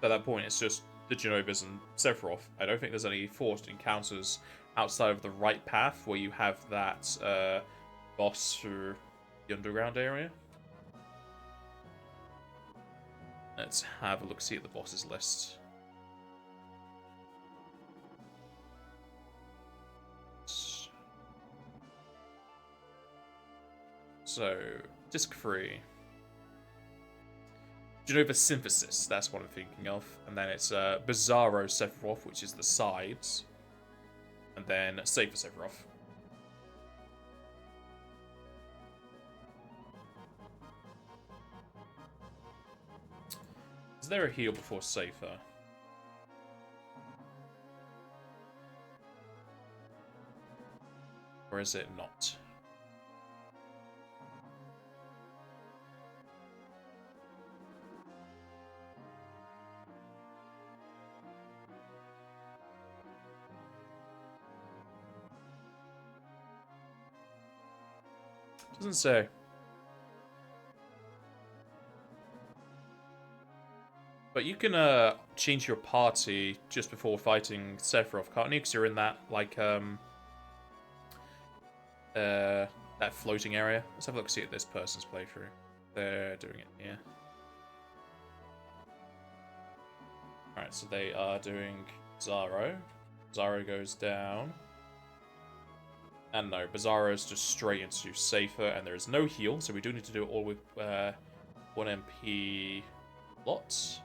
A: At that point, it's just the Genovas and Sephiroth. I don't think there's any forced encounters outside of the right path where you have that boss through the underground area. Let's have a look-see at the bosses list. So, Disc 3. Genova Synthesis, that's what I'm thinking of. And then it's Bizarro Sephiroth, which is the sides. And then Safer Sephiroth. Is there a heal before Safer? Or is it not? Doesn't say. But you can change your party just before fighting Sephiroth, can't you? Because you're in that, like, that floating area. Let's have a look, see at this person's playthrough. They're doing it here. Alright, so they are doing Bizarro. Bizarro goes down. And no, Bizarro is just straight into Safer, and there is no heal, so we do need to do it all with 1 MP lots.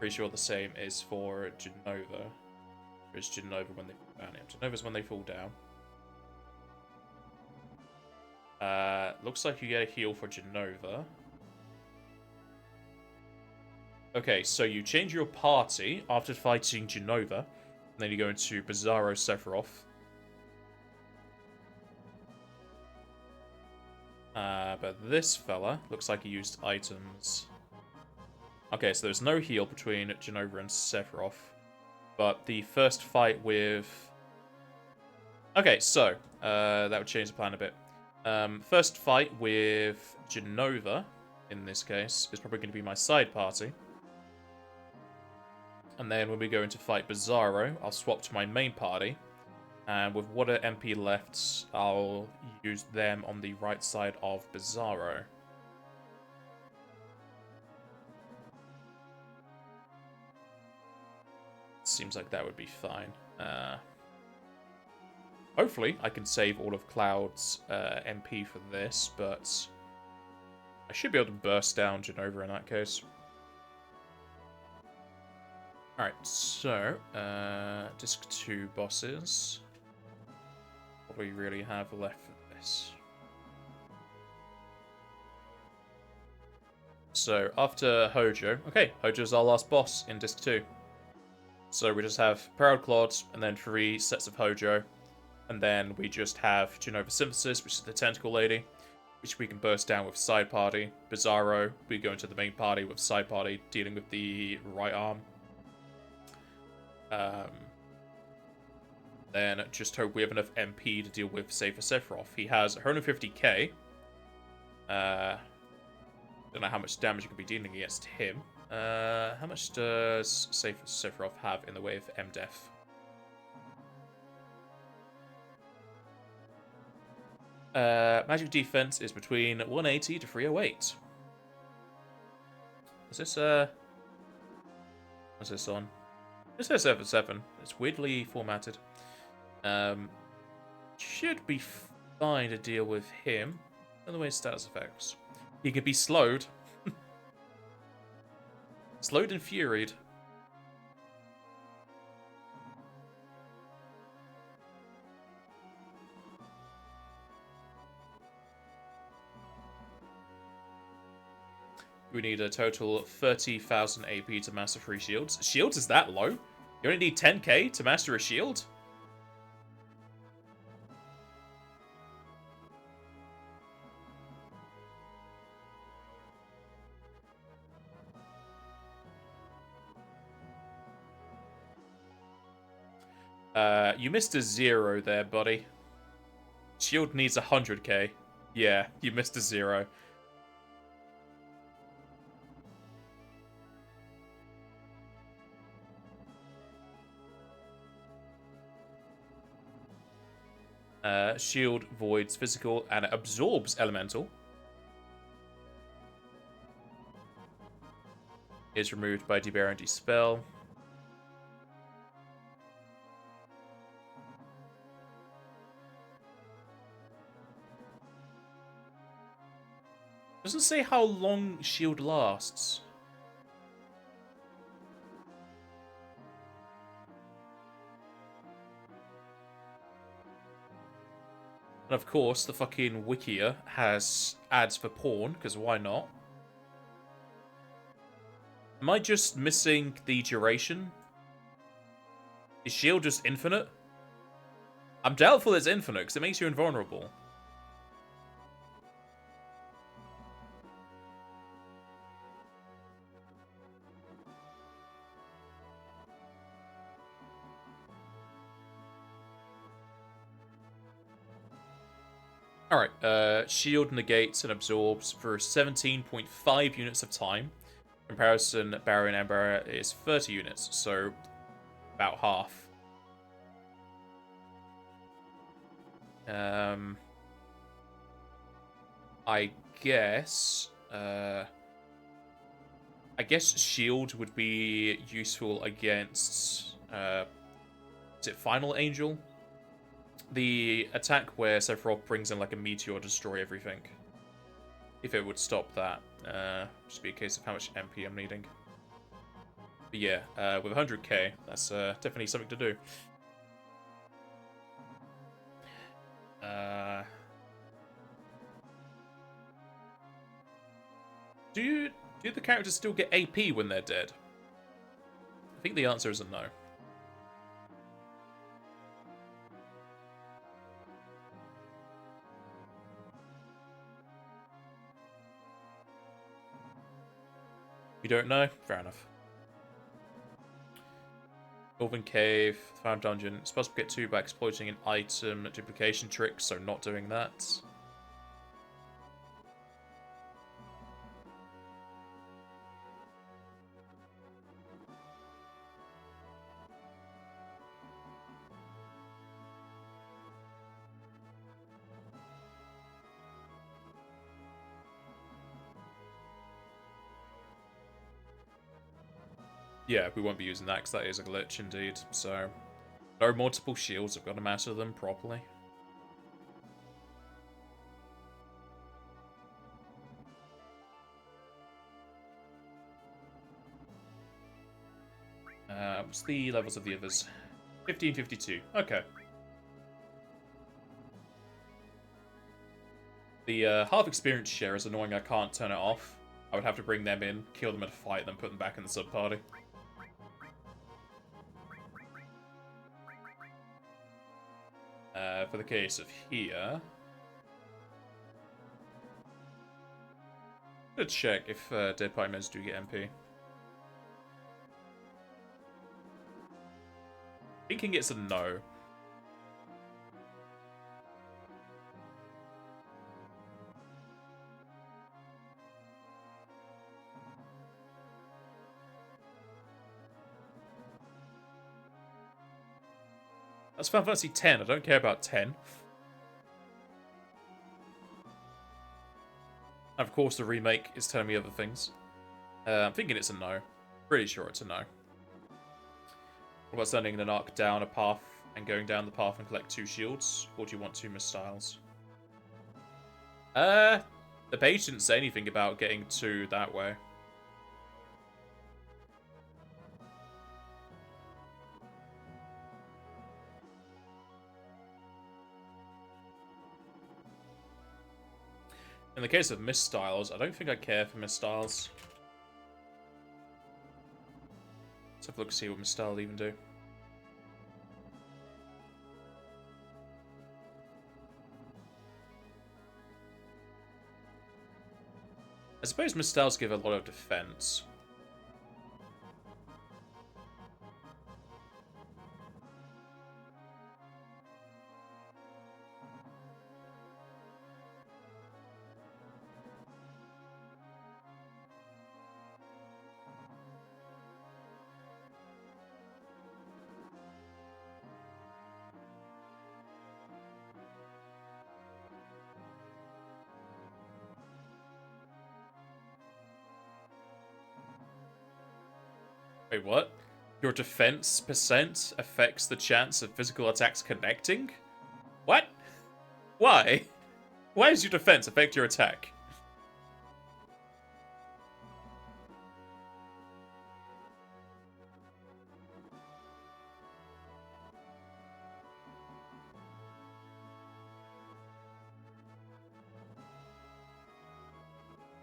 A: Pretty sure the same is for Genova. Or is Genova when they fall down? Yeah, Genova's when they fall down. Looks like you get a heal for Genova. Okay, so you change your party after fighting Genova, and then you go into Bizarro Sephiroth. But this fella looks like he used items. Okay, so there's no heal between Genova and Sephiroth. But the first fight with... Okay, so, that would change the plan a bit. First fight with Genova, in this case, is probably going to be my side party. And then when we go into fight Bizarro, I'll swap to my main party. And with what MP left, I'll use them on the right side of Bizarro. Seems like that would be fine. Hopefully, I can save all of Cloud's MP for this, but I should be able to burst down Genova in that case. Alright, so, Disc 2 bosses. What do we really have left for this? So, after Hojo... Okay, Hojo's our last boss in Disc 2. So we just have Proud Clod, and then 3 sets of Hojo. And then we just have Genova Synthesis, which is the Tentacle Lady, which we can burst down with Side Party. Bizarro, we go into the main party with Side Party, dealing with the right arm. Then just hope we have enough MP to deal with Safer Sephiroth. He has 150k. Don't know how much damage you could be dealing against him. How much does Safer Sephiroth have in the way of MDef? Magic defense is between 180 to 308. Is this, what's this on? This says FF7. It's weirdly formatted. Should be fine to deal with him. And the way status effects. He can be slowed. Slowed and furied. We need a total of 30,000 AP to master 3 shields. Shields is that low? You only need 10k to master a shield? You missed a 0 there, buddy. Shield needs 100k. Yeah, you missed a 0. Shield voids physical and it absorbs elemental. Is removed by debar and dispel. Doesn't say how long shield lasts. And of course, the fucking Wikia has ads for porn, because why not? Am I just missing the duration? Is shield just infinite? I'm doubtful it's infinite, because it makes you invulnerable. Alright, shield negates and absorbs for 17.5 units of time. Comparison, barrier and embarrier is 30 units, so about half. I guess shield would be useful against is it Final Angel? The attack where Sephiroth brings in like a meteor to destroy everything. If it would stop that. Just be a case of how much MP I'm needing. But yeah, with 100k, that's definitely something to do. Do the characters still get AP when they're dead? I think the answer is a no. You don't know? Fair enough. Elven Cave, Found Dungeon. It's possible to get 2 by exploiting an item duplication trick, so not doing that. Yeah, we won't be using that because that is a glitch indeed. So, no multiple shields. I've got to master them properly. What's the levels of the others? 1552. Okay. The half experience share is annoying. I can't turn it off. I would have to bring them in, kill them in a fight, then put them back in the sub-party. For the case of here... I'm gonna check if dead party members do get MP. Thinking it's a no. That's Final Fantasy 10. I don't care about 10. And of course, the remake is telling me other things. I'm thinking it's a no. Pretty sure it's a no. What about sending an arc down a path and going down the path and collect 2 shields? Or do you want 2 missiles? The page didn't say anything about getting 2 that way. In the case of misstyles, I don't think I care for misstyles. Let's have a look and see what misstyle even do. I suppose misstyles give a lot of defense. Wait, what? Your defense percent affects the chance of physical attacks connecting? What? Why? Why does your defense affect your attack?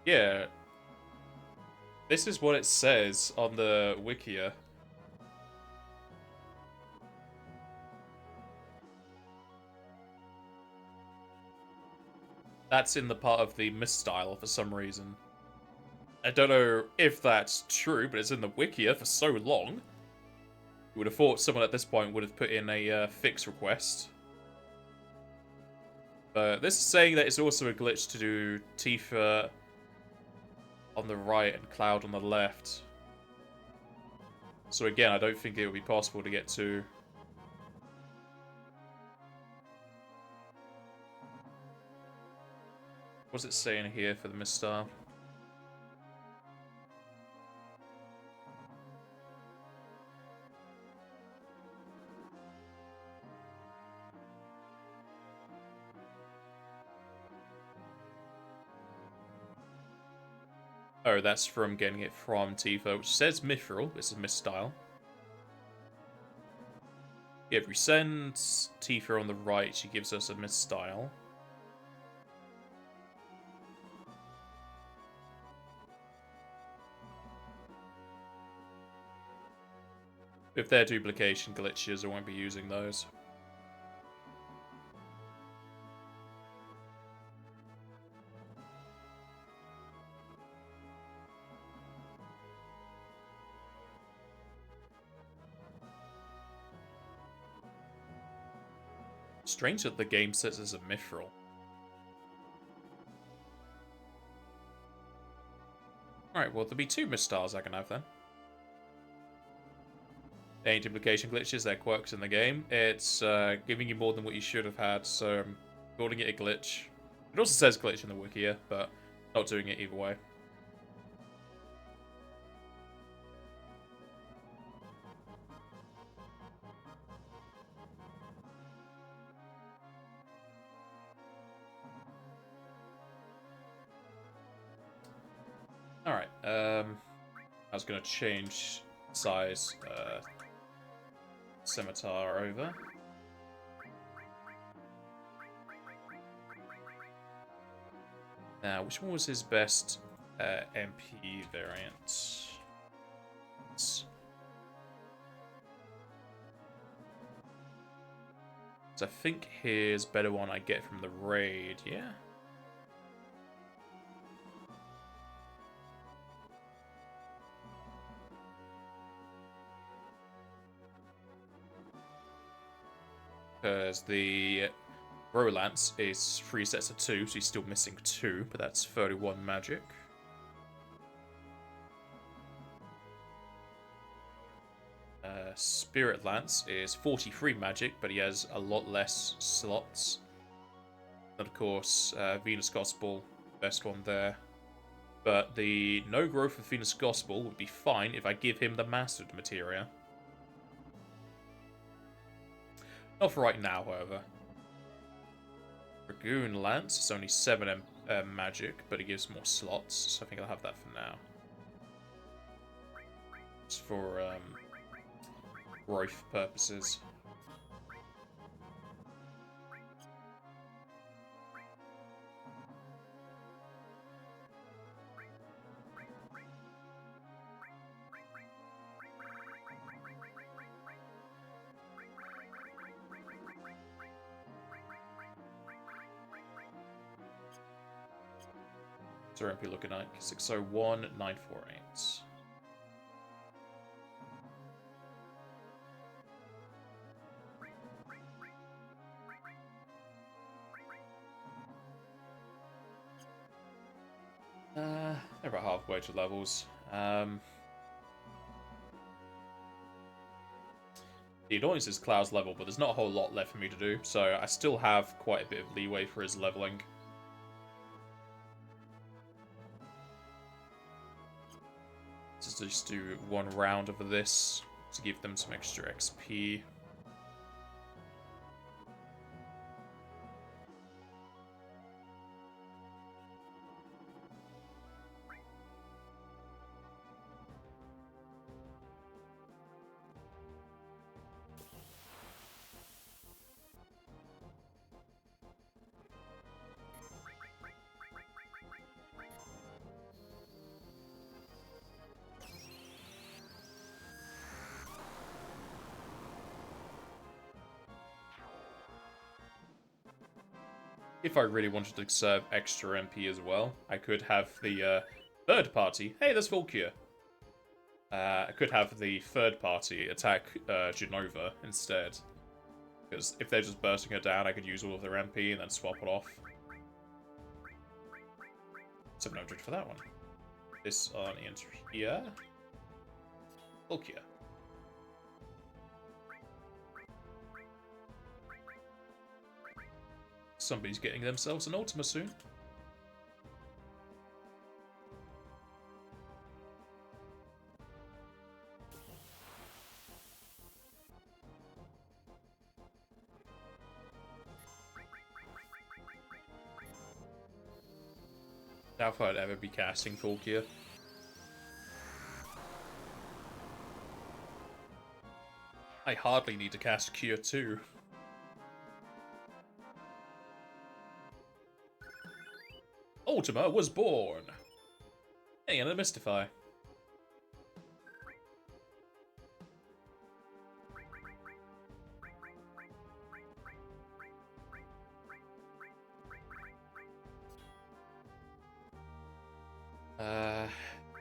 A: Yeah. This is what it says on the Wikia. That's in the part of the misstyle for some reason. I don't know if that's true, but it's in the Wikia for so long. You would have thought someone at this point would have put in a fix request. But this is saying that it's also a glitch to do Tifa on the right and Cloud on the left. So again, I don't think it would be possible to get to. What's it saying here for the misstyle? Oh, that's from getting it from Tifa, which says Mithril. This is misstyle. Yeah, if we send Tifa on the right, she gives us a misstyle. If they're duplication glitches, I won't be using those. Strange that the game says it's a mithril. Alright, well, there'll be 2 misstyles I can have then. They ain't duplication glitches, they're quirks in the game. It's giving you more than what you should have had, so I'm calling it a glitch. It also says glitch in the wiki here, but not doing it either way. Alright, I was going to change size scimitar over. Now, which one was his best MP variant? So I think his better one I get from the raid, yeah? Because the Rolance is 3 sets of 2, so he's still missing 2, but that's 31 magic. Spirit Lance is 43 magic, but he has a lot less slots. And of course, Venus Gospel, best one there. But the no growth of Venus Gospel would be fine if I give him the Mastered Materia. Not for right now, however. Dragoon Lance is only 7 magic, but it gives more slots, so I think I'll have that for now. Just for growth purposes. So MP looking like 601 948. They're about halfway to levels. The annoyance is Cloud's level, but there's not a whole lot left for me to do, so I still have quite a bit of leeway for his leveling. Just do 1 round of this to give them some extra XP. If I really wanted to conserve extra MP as well, I could have the third party. Hey, there's Volkia. I could have the third party attack Genova instead. Because if they're just bursting her down, I could use all of their MP and then swap it off. 700 for that one. This on into here. Volkia. Somebody's getting themselves an Ultima soon. Doubt if I'd ever be casting Volkia. I hardly need to cast Cure too. Ultima was born! Hey, and a Mystify.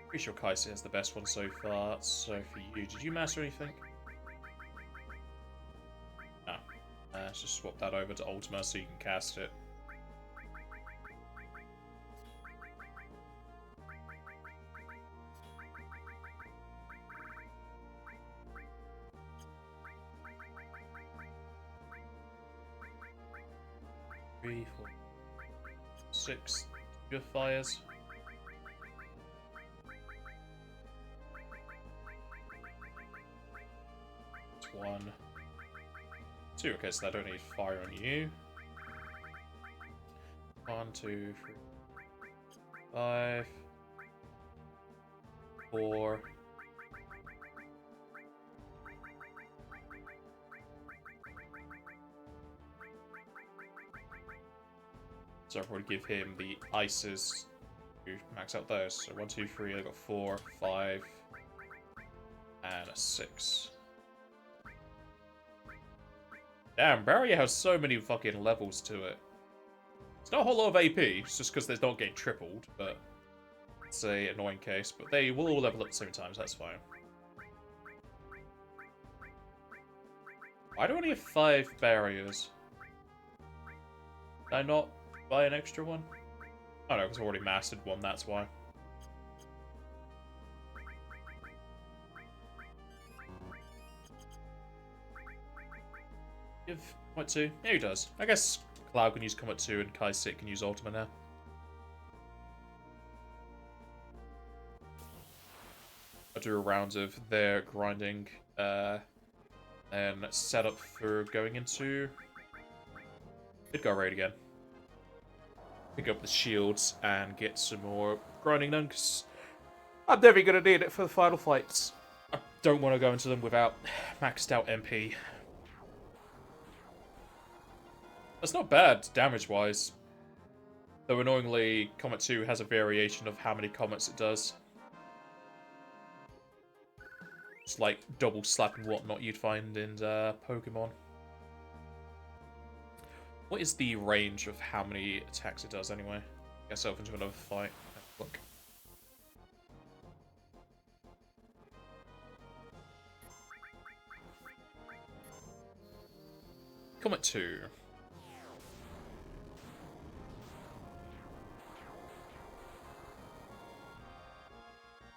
A: Pretty sure Kaisi has the best one so far. So for you, did you master anything? No. Let's just swap that over to Ultima so you can cast it. Three, 4, 6 purifiers. It's 1, 2. Okay, so I don't need fire on you. 1, 2, 3, 5, 4, So I'll probably give him the ices to max out those. So 1, 2, 3, I got 4, 5, and a 6. Damn, Barrier has so many fucking levels to it. It's not a whole lot of AP, it's just because they're not getting tripled, but it's a annoying case. But they will all level up at the same time, so that's fine. Why do I only have 5 barriers? Did I not buy an extra one? Oh no, because I already mastered one, that's why. Give Comet 2? Yeah, he does. I guess Cloud can use Comet 2 and Kai Sit can use Ultima now. I'll do a round of their grinding, and set up for going into Midgar raid again. Pick up the shields and get some more grinding done, because I'm definitely going to need it for the final fights. I don't want to go into them without maxed out MP. That's not bad, damage-wise. Though annoyingly, Comet 2 has a variation of how many comets it does. It's like double slap and whatnot you'd find in Pokemon. What is the range of how many attacks it does anyway? Get myself into another fight. Look. Comet 2.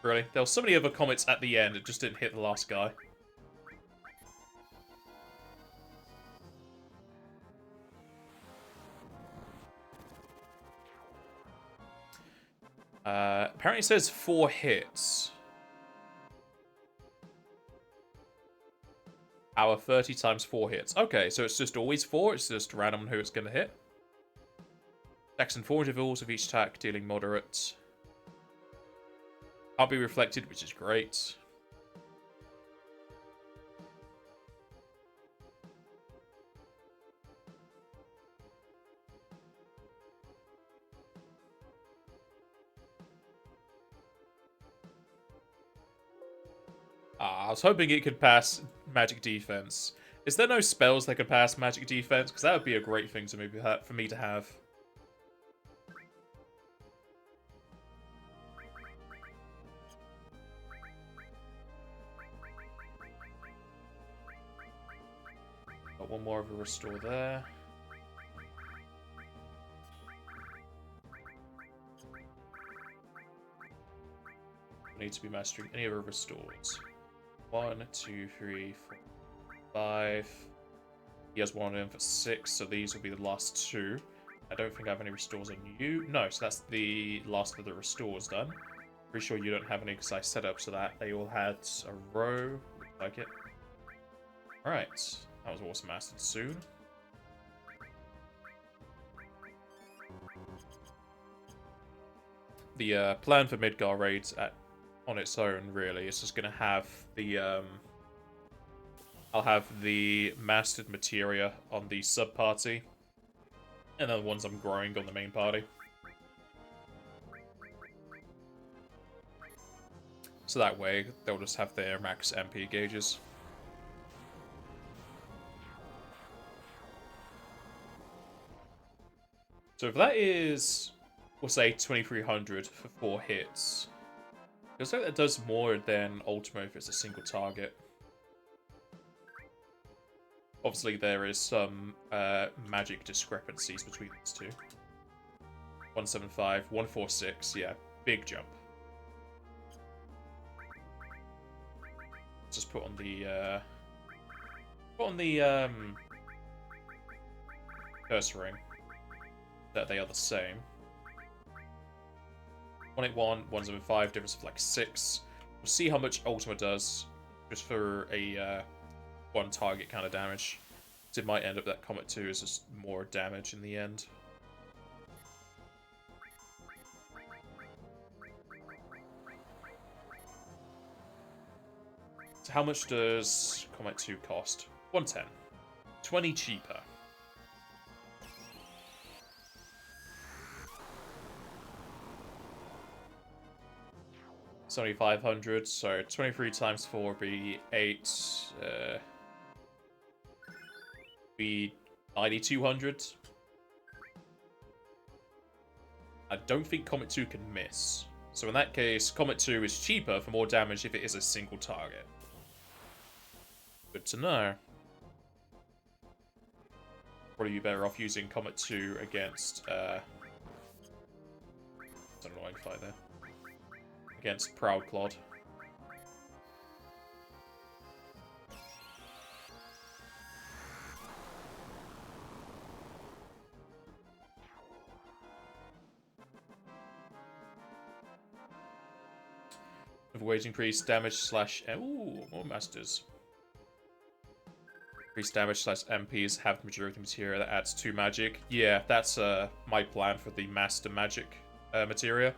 A: Really? There were so many other comets at the end, it just didn't hit the last guy. Apparently it says 4 hits. Our 30 times 4 hits. Okay, so it's just always 4, it's just random on who it's going to hit. Attacks in 4 intervals of each attack, dealing moderate. Can't be reflected, which is great. I was hoping it could pass magic defense. Is there no spells that could pass magic defense? Because that would be a great thing for me to have. Got one more of a restore there. Need to be mastering any of our restores. 1, 2, 3, 4, 5. He has one of them for 6, so these will be the last 2. I don't think I have any restores on you. No, so that's the last of the restores done. Pretty sure you don't have any because I set up so that they all had a row. Looks like it. Alright. That was also mastered soon. The plan for Midgar raids on its own, really, it's just going to have the I'll have the mastered materia on the sub party, and then the ones I'm growing on the main party. So that way they'll just have their max MP gauges. So if that is, we'll say 2300 for 4 hits. It looks like that does more than Ultima if it's a single target. Obviously, there is some magic discrepancies between these two. 175, 146, yeah, big jump. Just put on the curse ring that they are the same. 181, 175, difference of like 6. We'll see how much Ultima does, just for a one target kind of damage. So it might end up that Comet 2 is just more damage in the end. So how much does Comet 2 cost? 110. 20 cheaper. 7,500, so 23 times 4 would be 8. Be 9,200. I don't think Comet 2 can miss. So in that case, Comet 2 is cheaper for more damage if it is a single target. Good to know. Probably be better off using Comet 2 against, I don't know why I can fight there. Against Proud Clod. Wage increase damage slash... Ooh, more masters. Increase damage slash MPs have majority materia that adds 2 magic. Yeah, that's my plan for the master magic materia.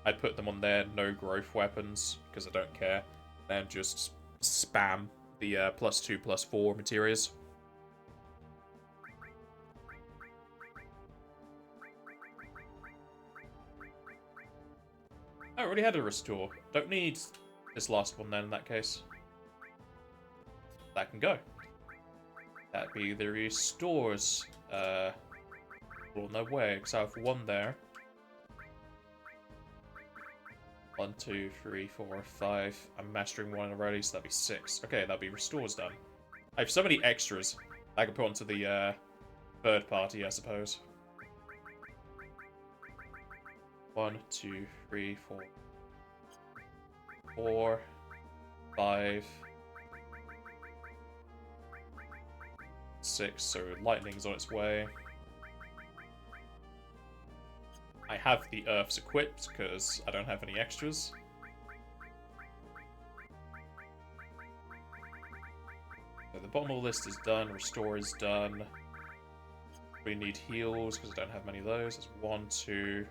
A: I'd put them on there, no growth weapons, because I don't care. Then just spam the +2/+4 materias. I already had a restore. Don't need this last one then in that case. That can go. That'd be the restores. Well, no way, because I have 1 there. 1, 2, 3, 4, 5. I'm mastering 1 already, so that'd be 6. Okay, that'd be restores done. I have so many extras I can put onto the third party, I suppose. 1, 2, 3, 4, 4, 5, 6. So lightning's on its way. I have the earths equipped because I don't have any extras. So the bottom of the list is done. Restore is done. We need heals because I don't have many of those. There's 1, 2.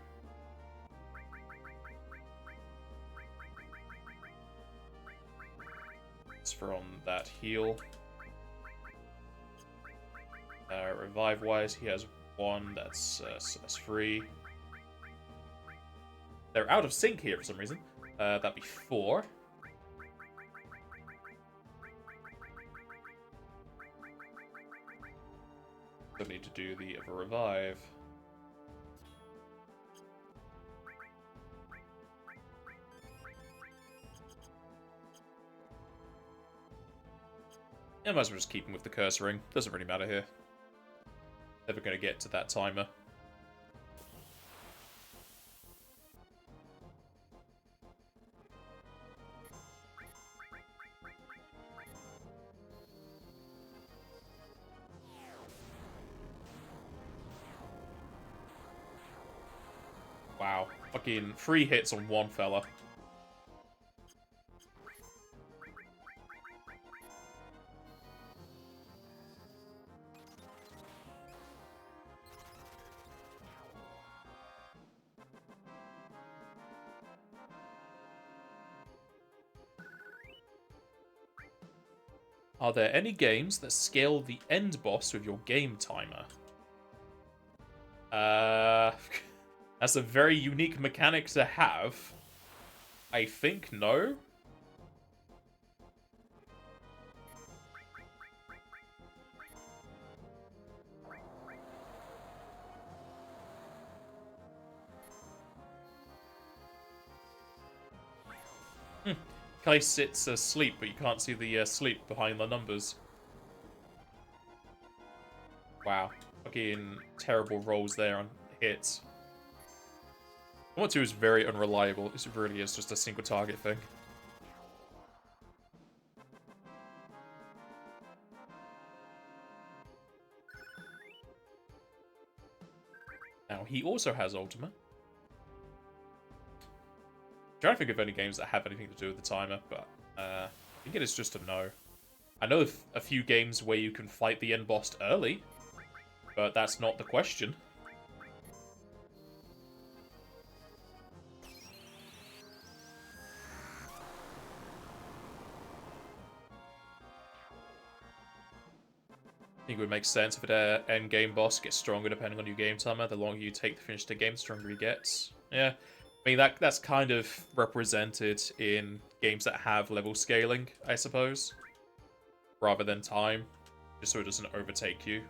A: From that heal. Revive wise, he has 1 so that's 3. They're out of sync here for some reason. That'd be 4. Still need to do the revive. I might as well just keep him with the curse ring. Doesn't really matter here. Never going to get to that timer. Wow. Fucking 3 hits on 1 fella. Are there any games that scale the end boss with your game timer? That's a very unique mechanic to have. I think no. Kai sits asleep, but you can't see the sleep behind the numbers. Wow. Fucking terrible rolls there on hits. Comet 2 is very unreliable. This really is just a single target thing. Now, he also has Ultima. I'm trying to think of any games that have anything to do with the timer, but I think it is just a no. I know a few games where you can fight the end boss early, but that's not the question. I think it would make sense if the end game boss gets stronger depending on your game timer. The longer you take to finish the game, the stronger he gets. Yeah, I mean, that's kind of represented in games that have level scaling, I suppose, rather than time, just so it doesn't overtake you.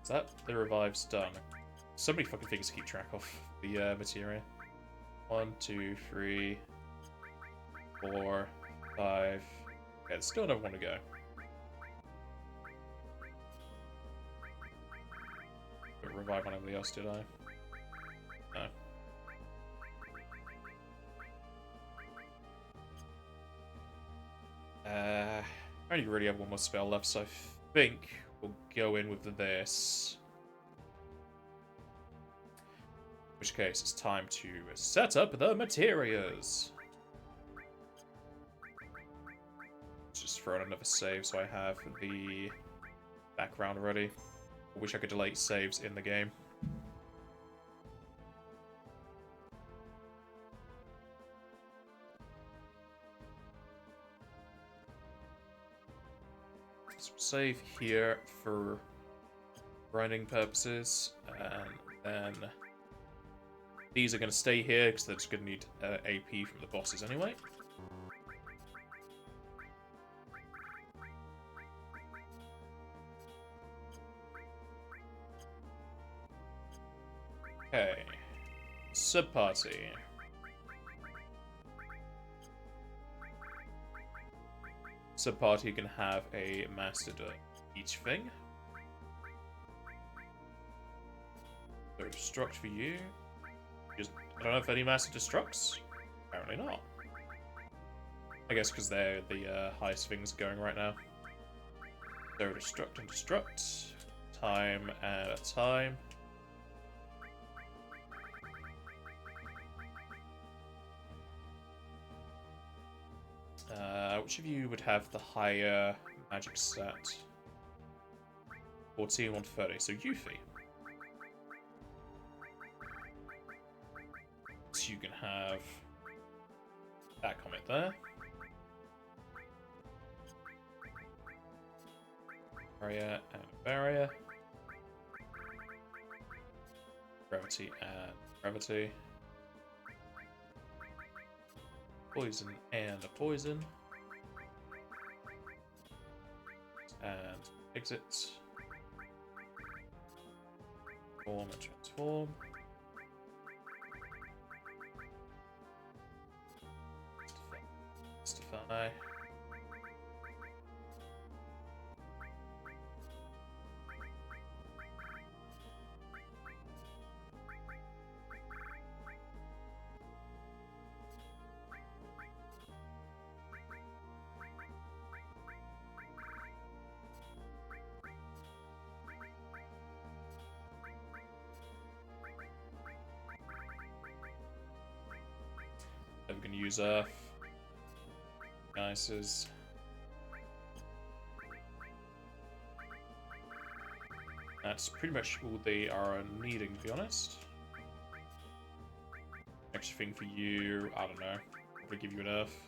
A: Is that the revive's done? So many fucking things to keep track of. The materia. 1, 2, 3, 4, 5. Okay, there's still another one to go. Didn't revive on anybody else, did I? No. I only really have one more spell left, so I think we'll go in with this. In which case, it's time to set up the materias. Just throw in another save so I have the background ready. I wish I could delete saves in the game. So save here for grinding purposes, and then these are going to stay here because they're just going to need AP from the bosses anyway. Okay, sub-party. Sub-party can have a master to each thing. So destruct for you. Just, I don't know if any master destructs. Apparently not. I guess because they're the highest things going right now. So destruct and destruct. Time at a time. Which of you would have the higher magic stat? 14, 130. So Yuffie. So you can have that comet there. Barrier and barrier. Gravity and gravity. Poison and a poison. And exit. Form and transform. Justify. Then we can use Earth. Nices. That's pretty much all they are needing, to be honest. Extra thing for you, I don't know. Probably give you an Earth.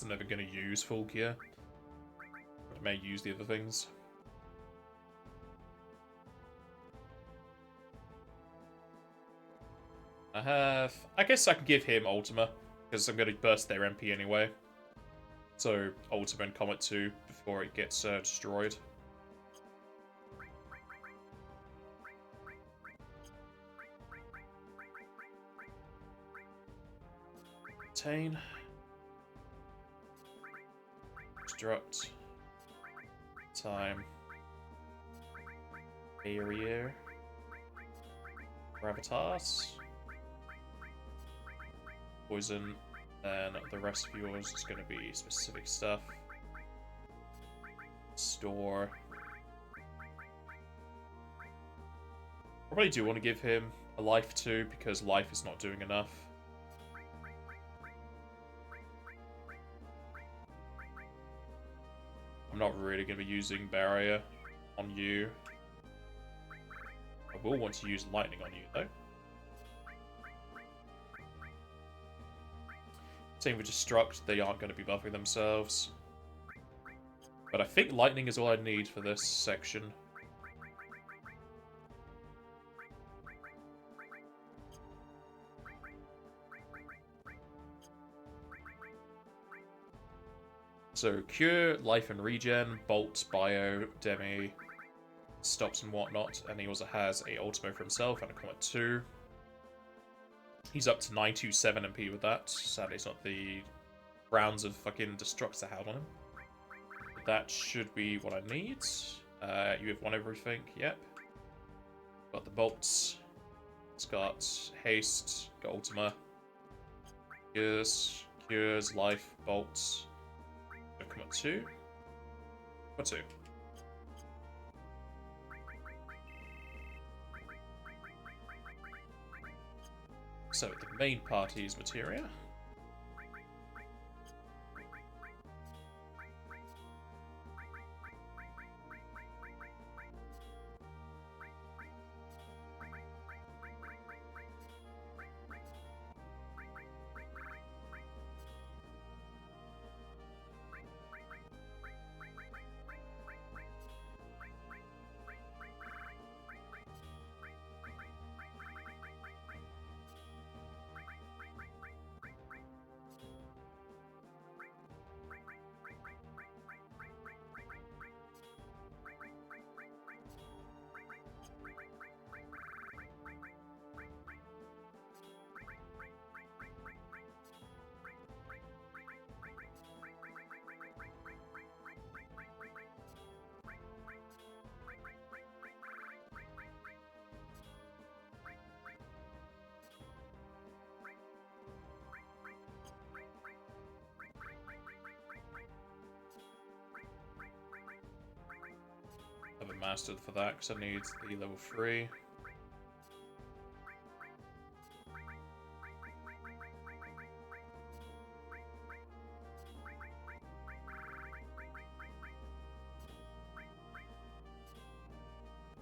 A: I'm never going to use full gear. But I may use the other things. I guess I can give him Ultima, because I'm going to burst their MP anyway. So, Ultima and Comet 2 before it gets destroyed. Obtain. Destruct. Time. Barrier. Gravitas. Poison, and the rest of yours is going to be specific stuff. Store. Probably do want to give him a life too, because life is not doing enough. I'm not really going to be using barrier on you. I will want to use lightning on you though. Same with Destruct, they aren't going to be buffing themselves. But I think Lightning is all I need for this section. So Cure, Life and Regen, Bolt, Bio, Demi, Stops and whatnot, and he also has a Ultimo for himself and a Comet 2. He's up to 927 MP with that. Sadly, it's not the rounds of fucking Destructs I had on him. But that should be what I need. You have won everything, yep. Got the Bolts. It's got Haste, got Ultima. Cures, Life, Bolts. Come on, 2. What 2? So, the main party's materia. I haven't mastered for that because I need the level 3.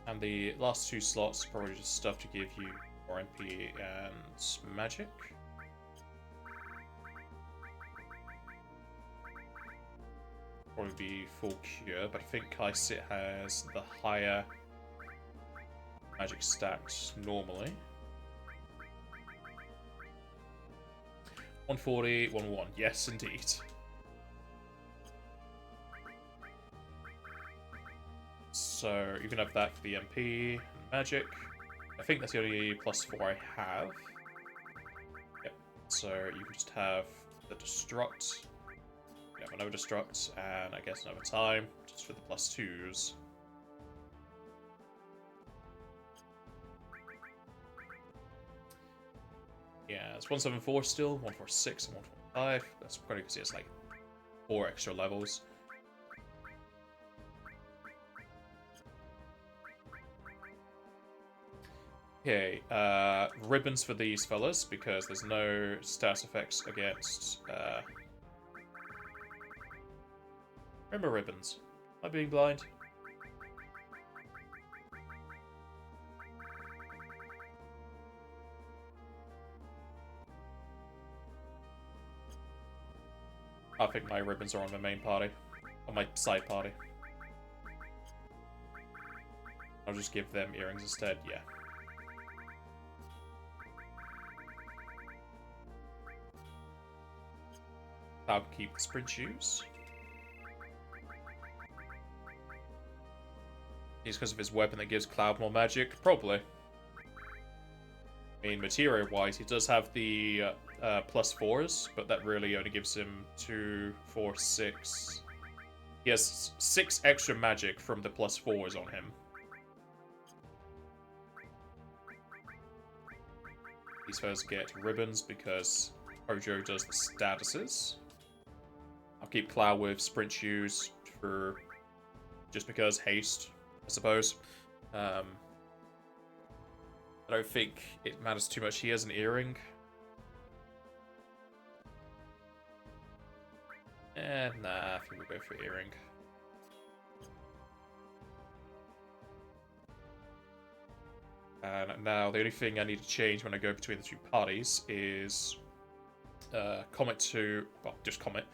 A: And the last 2 slots are probably just stuff to give you more MP and magic. Probably be full cure, but I think Kaisit has the higher magic stacks normally. 140, 101. Yes, indeed. So you can have that for the MP and magic. I think that's the only +4 I have. Yep. So you can just have the Destruct. You have another Destruct, and I guess another time, just for the +2s. Yeah, it's 174 still, 146 and 125. That's probably because it's like 4 extra levels. Okay, ribbons for these fellas, because there's no status effects against, Remember ribbons. Am I being blind? I think my ribbons are on my main party. On my side party. I'll just give them earrings instead, yeah. I'll keep the sprint shoes. It's because of his weapon that gives Cloud more magic? Probably. I mean, materia-wise, he does have the +4s, but that really only gives him 2, 4, 6. He has 6 extra magic from the +4s on him. These fellas get ribbons because Hojo does the statuses. I'll keep Cloud with sprint shoes for just because haste, I suppose. I don't think it matters too much. He has an earring. Nah, I think we'll go for earring. And now the only thing I need to change when I go between the two parties is Comet to, well, just Comet.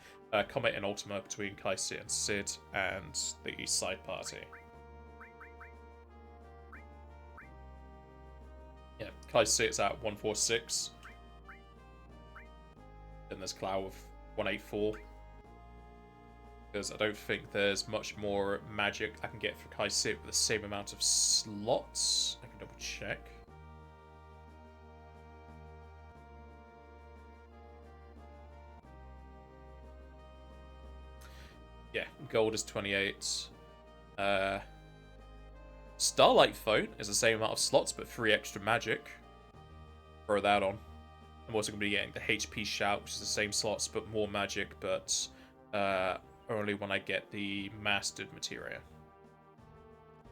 A: Comet and Ultima between Kai Sit and Sid and the East Side Party. Yeah, Kai Sit's at 146. Then there's Clow with 184. Because I don't think there's much more magic I can get for Kai Sit with the same amount of slots. I can double check. Yeah, gold is 28. Starlight Phone is the same amount of slots, but 3 extra magic. Throw that on. I'm also going to be getting the HP Shout, which is the same slots, but more magic, but only when I get the Mastered Materia.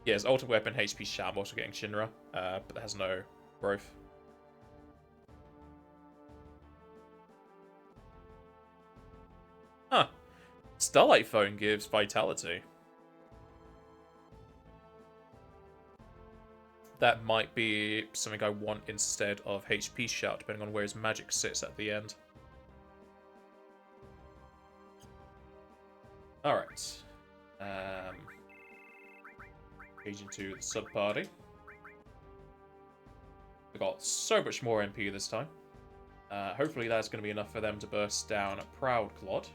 A: Yes, Ultimate Weapon, HP Shout. I'm also getting Shinra, but that has no growth. Huh. Starlight Phone gives Vitality. That might be something I want instead of HP Shout, depending on where his magic sits at the end. Alright. Page into the sub-party. We've got so much more MP this time. Hopefully that's going to be enough for them to burst down a Proud Clod.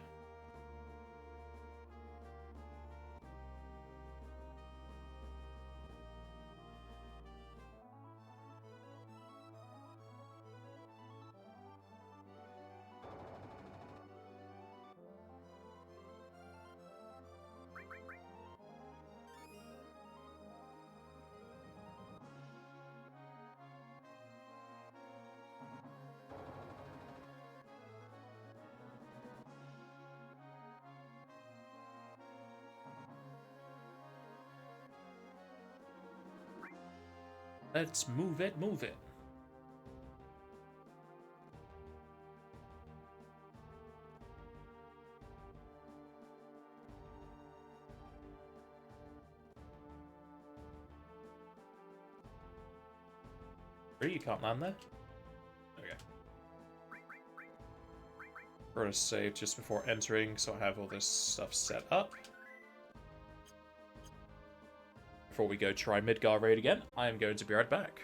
A: Let's move it, move it. Really? You can't land there? Okay. We're gonna save just before entering, so I have all this stuff set up. Before we go try Midgar raid again, I am going to be right back.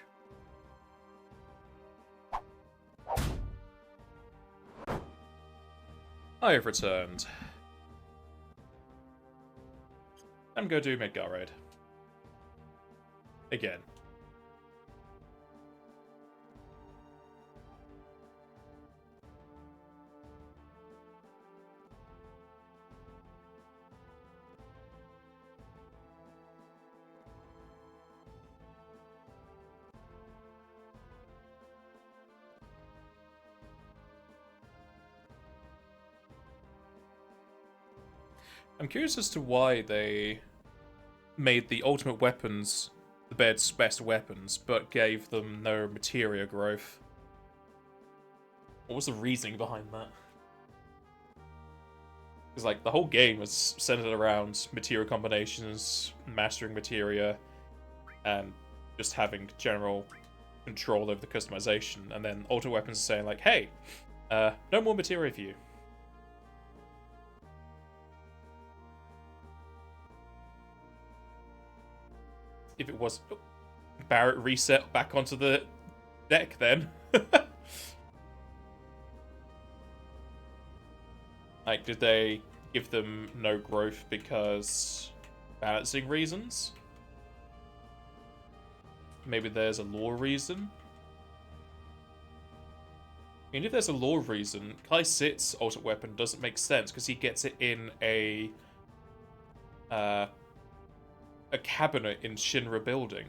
A: I have returned. I'm going to do Midgar raid. Again. I'm curious as to why they made the ultimate weapons the bed's best weapons, but gave them no materia growth. What was the reasoning behind that? Because, like, the whole game was centered around materia combinations, mastering materia, and just having general control over the customization. And then ultimate weapons are saying, like, hey, no more materia for you. If it was Barrett reset back onto the deck, then. Like, did they give them no growth because balancing reasons? Maybe there's a lore reason? I mean, if there's a lore reason, Kai Sit's ultimate weapon doesn't make sense because he gets it in a cabinet in Shinra building.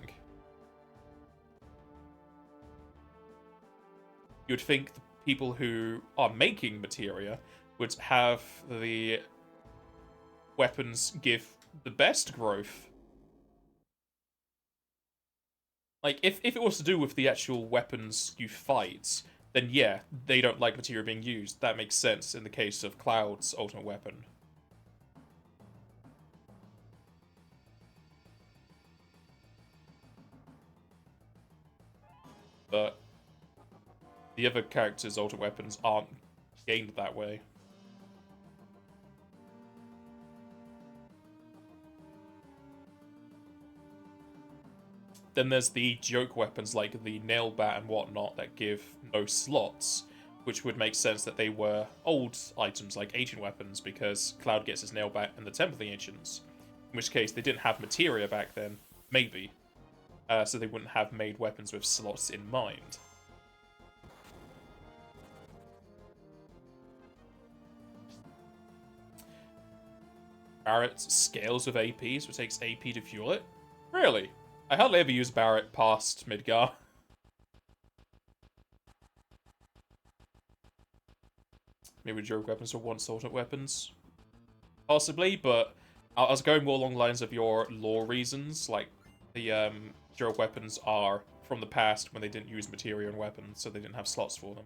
A: You'd think the people who are making materia would have the weapons give the best growth. Like, if it was to do with the actual weapons you fight, then yeah, they don't like materia being used. That makes sense in the case of Cloud's ultimate weapon. But the other characters' ultimate weapons aren't gained that way. Then there's the joke weapons like the nail bat and whatnot that give no slots, which would make sense that they were old items like ancient weapons because Cloud gets his nail bat in the Temple of the Ancients. In which case they didn't have materia back then, maybe. So they wouldn't have made weapons with slots in mind. Barret scales with AP, so it takes AP to fuel it. Really? I hardly ever use Barret past Midgar. Maybe joke weapons or once alternate weapons. Possibly, but I was going more along the lines of your lore reasons. Like, the joke weapons are from the past when they didn't use materia and weapons, so they didn't have slots for them.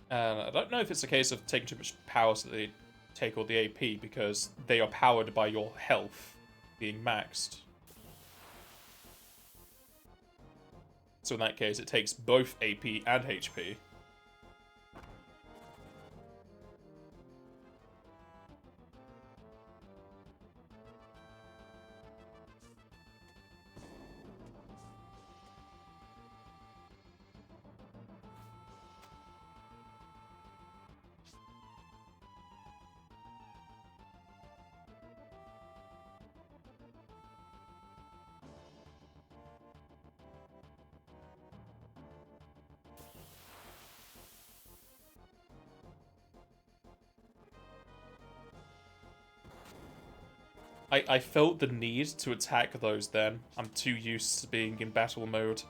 A: And I don't know if it's a case of taking too much power so they take all the AP, because they are powered by your health being maxed. So in that case, it takes both AP and HP. I felt the need to attack those then. I'm too used to being in battle mode.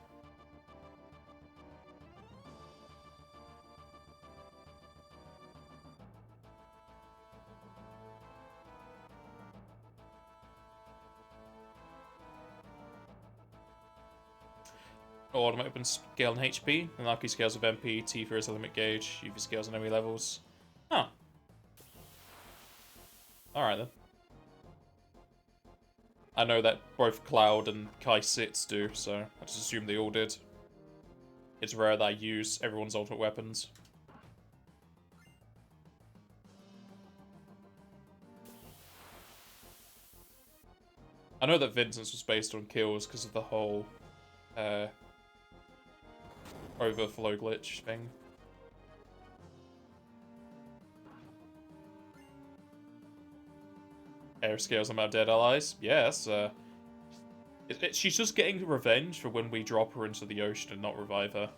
A: Automatic weapons scale in HP, Anarchy scales with MP, Tifa is a limit gauge, UV scales on enemy levels. Huh. Alright then. I know that both Cloud and Kai Sits do, so I just assume they all did. It's rare that I use everyone's ultimate weapons. I know that Vincent's was based on kills because of the whole overflow glitch thing. Air scales on our dead allies. Yes. She's just getting revenge for when we drop her into the ocean and not revive her.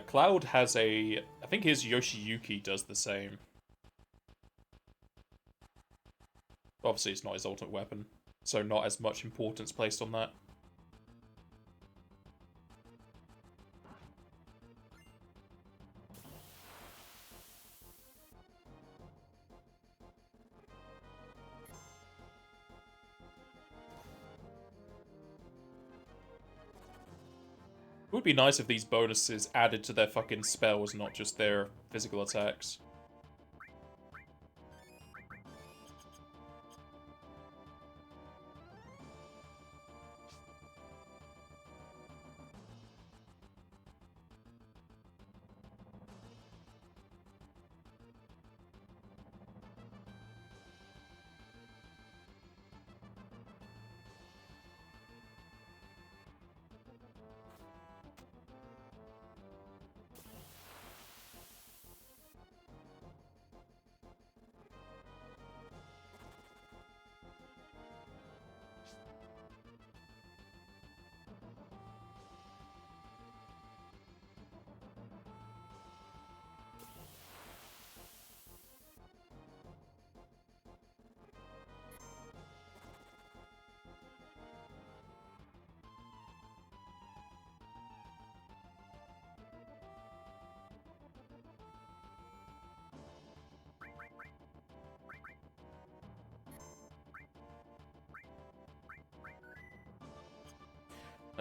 A: Cloud has a... I think his Yoshiyuki does the same. Obviously, it's not his ultimate weapon, so not as much importance placed on that. It would be nice if these bonuses added to their fucking spells, not just their physical attacks.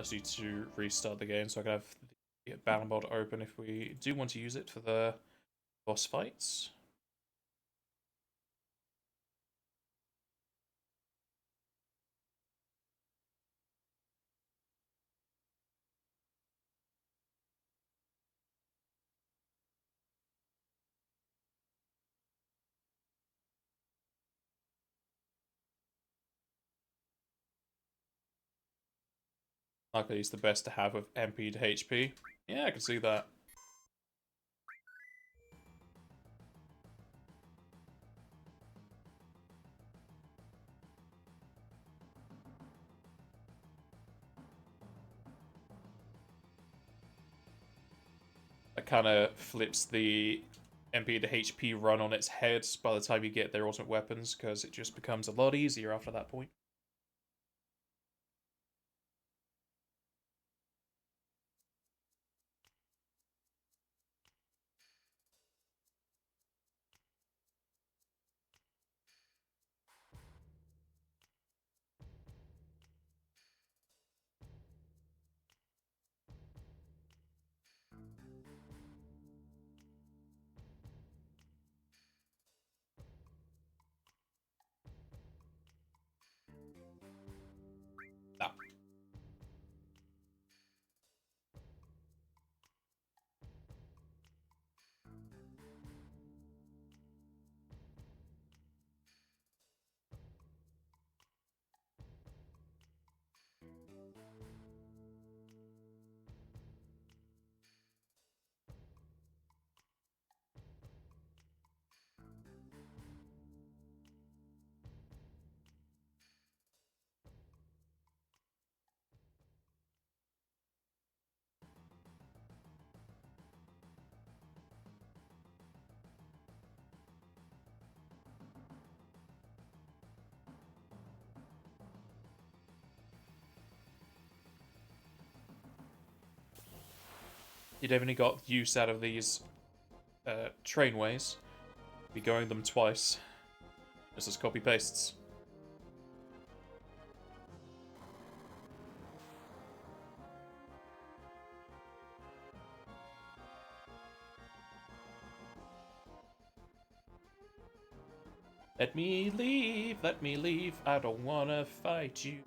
A: I just need to restart the game so I can have the battle mod open if we do want to use it for the boss fights. Luckily, it's the best to have with MP to HP. Yeah, I can see that. That kind of flips the MP to HP run on its head by the time you get their ultimate weapons, because it just becomes a lot easier after that point. Ah. You definitely got use out of these trainways. Be going them twice. This is copy pastes. Let me leave, I don't wanna fight you.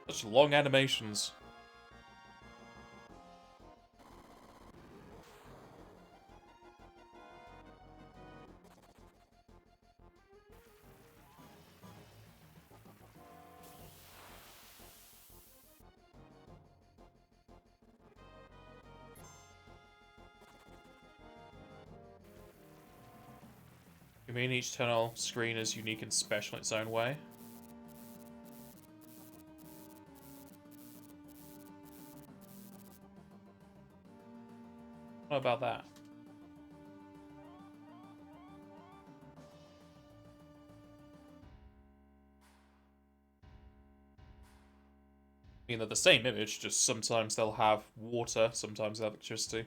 A: Such long animations. You mean each tunnel screen is unique and special in its own way? What about that? I mean, they're the same image, just sometimes they'll have water, sometimes electricity.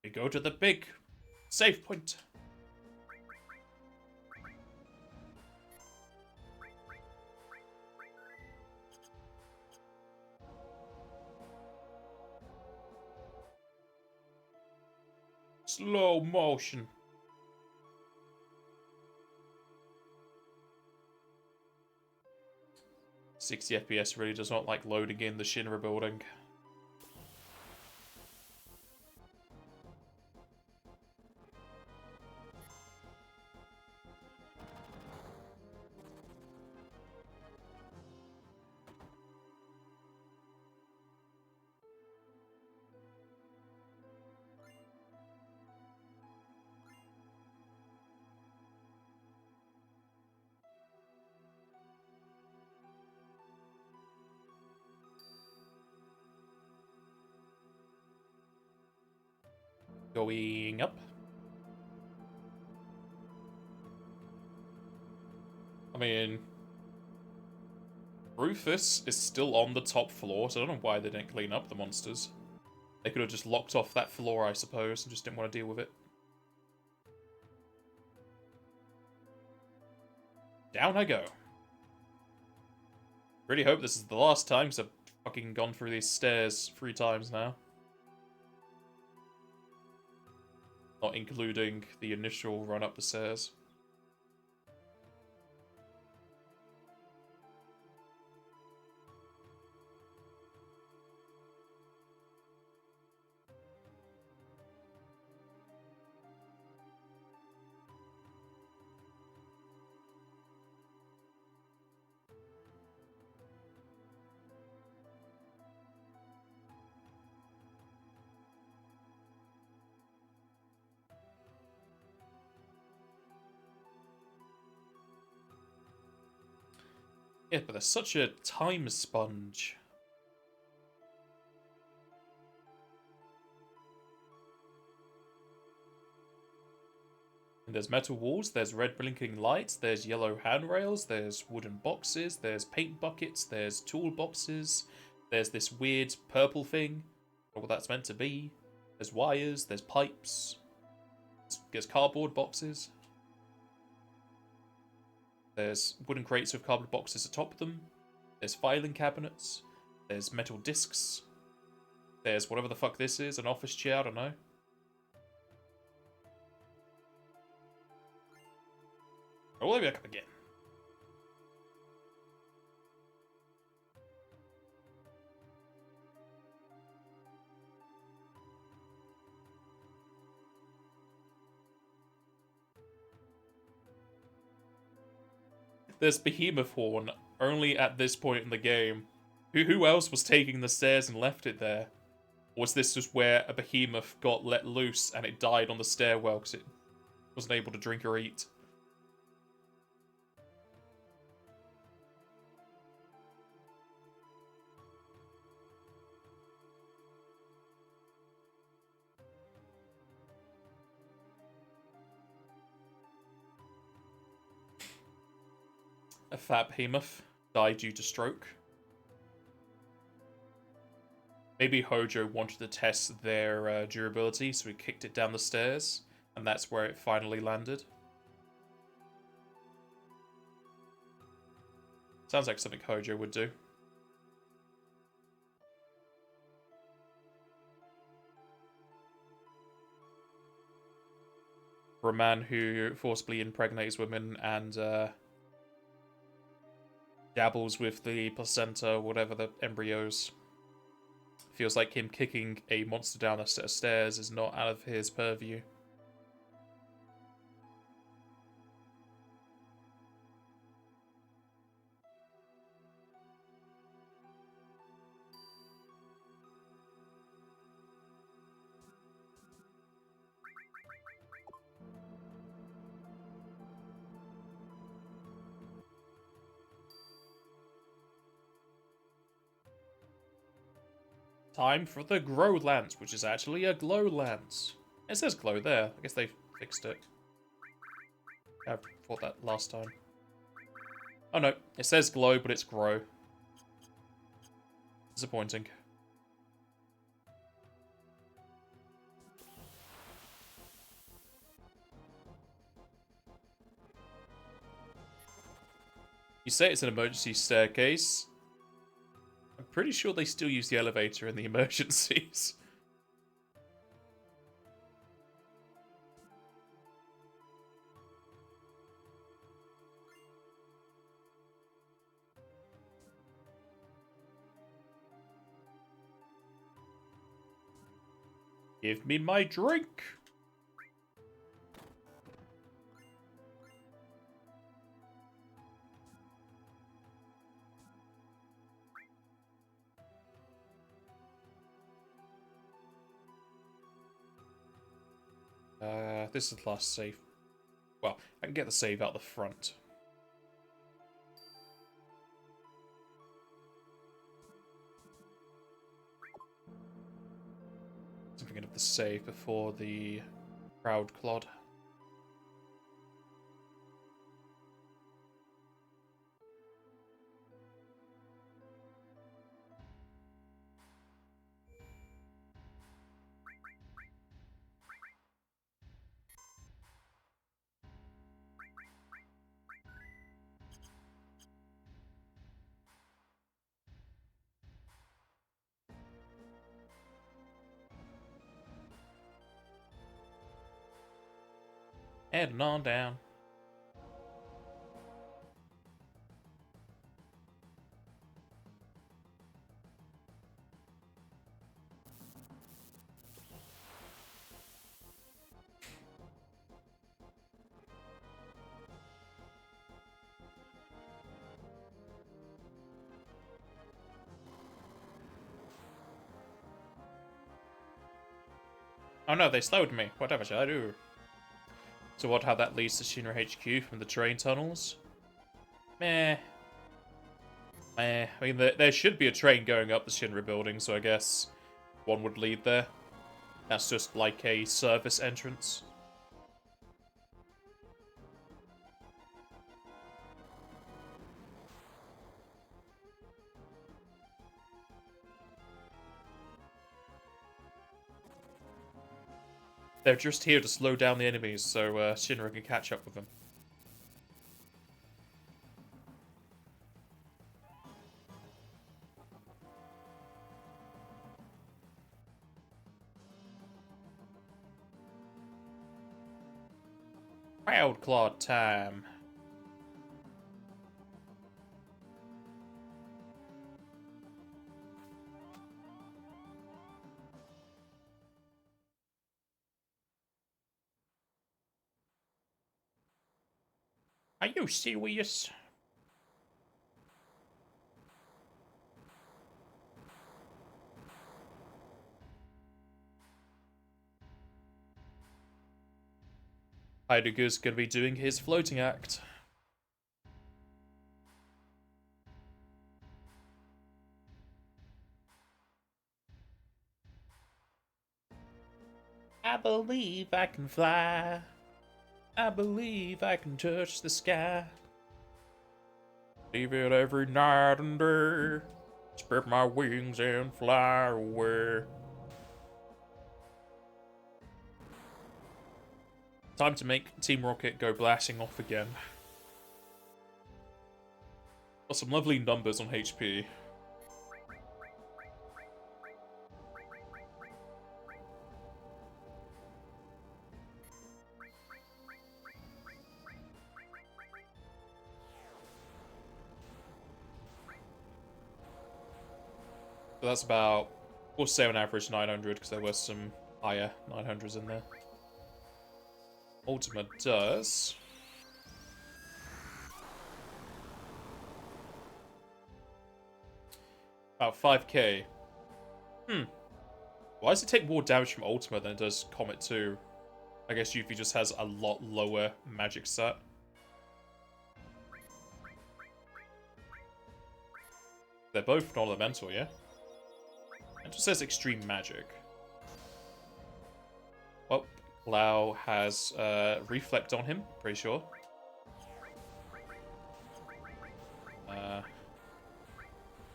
A: We go to the big save point. Slow motion. '60 FPS really does not like loading in the Shinra building. Going up. I mean, Rufus is still on the top floor, so I don't know why they didn't clean up the monsters. They could have just locked off that floor, I suppose, and just didn't want to deal with it. Down I go. Really hope this is the last time, because I've fucking gone through these stairs 3 times now. Not including the initial run up the stairs. Yeah, but there's such a time sponge. And there's metal walls, there's red blinking lights, there's yellow handrails, there's wooden boxes, there's paint buckets, there's toolboxes, there's this weird purple thing. I don't know what that's meant to be. There's wires, there's pipes, there's cardboard boxes. There's wooden crates with cardboard boxes atop them. There's filing cabinets. There's metal discs. There's whatever the fuck this is, an office chair, I don't know. Oh, let me back up again. There's Behemoth Horn, only at this point in the game. Who else was taking the stairs and left it there? Or was this just where a behemoth got let loose and it died on the stairwell because it wasn't able to drink or eat? A fat behemoth died due to stroke. Maybe Hojo wanted to test their durability, so he kicked it down the stairs, and that's where it finally landed. Sounds like something Hojo would do. For a man who forcibly impregnates women and dabbles with the placenta, whatever the embryos. Feels like him kicking a monster down a set of stairs is not out of his purview. Time for the Grow Lance, which is actually a Glow Lance. It says Glow there. I guess they fixed it. I thought that last time. Oh no, it says Glow, but it's Grow. Disappointing. You say it's an emergency staircase. I'm pretty sure they still use the elevator in the emergencies. Give me my drink! This is the last save. Well, I can get the save out the front. Something of the save before the Proud Clod. Heading on down. Oh no, they slowed me. Whatever shall I do? So what, how that leads to Shinra HQ from the train tunnels? Meh. Meh. I mean, there should be a train going up the Shinra building, so I guess one would lead there. That's just like a service entrance. They're just here to slow down the enemies so Shinra can catch up with them. Proud Claw time. Are you serious? Heidegger's gonna be doing his floating act. I believe I can fly. I believe I can touch the sky. Leave it every night and day. Spread my wings and fly away. Time to make Team Rocket go blasting off again. Got some lovely numbers on HP. So that's about, we'll say on average 900, because there were some higher 900s in there. Ultima does. About 5k. Why does it take more damage from Ultima than it does Comet 2? I guess Yuffie just has a lot lower magic set. They're both non-elemental, yeah? It just says extreme magic. Well, Lao has reflect on him, pretty sure.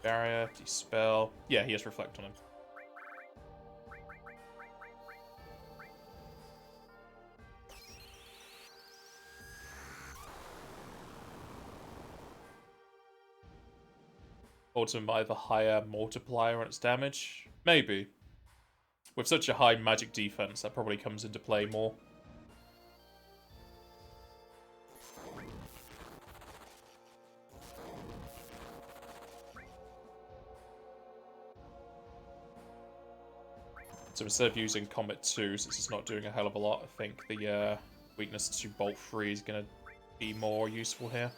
A: Barrier, dispel. Yeah, he has reflect on him. Ultimate might have a higher multiplier on its damage. Maybe. With such a high magic defense, that probably comes into play more. So instead of using Comet 2, since it's not doing a hell of a lot, I think the weakness to Bolt 3 is going to be more useful here.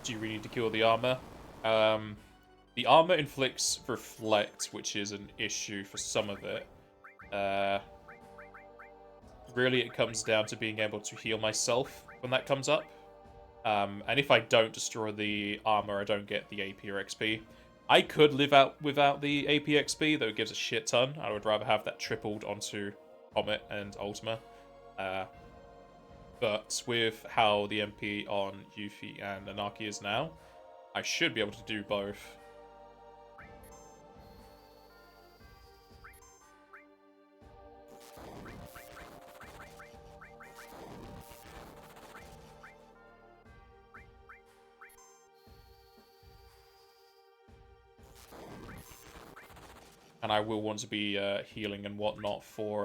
A: Do you really need to kill the armor? The armor inflicts reflect, which is an issue for some of it. Really, it comes down to being able to heal myself when that comes up. And if I don't destroy the armor, I don't get the AP or XP. I could live out without the AP XP, though it gives a shit ton. I would rather have that tripled onto Comet and Ultima. But with how the MP on Yuffie and Anaki is now, I should be able to do both. And I will want to be healing and whatnot for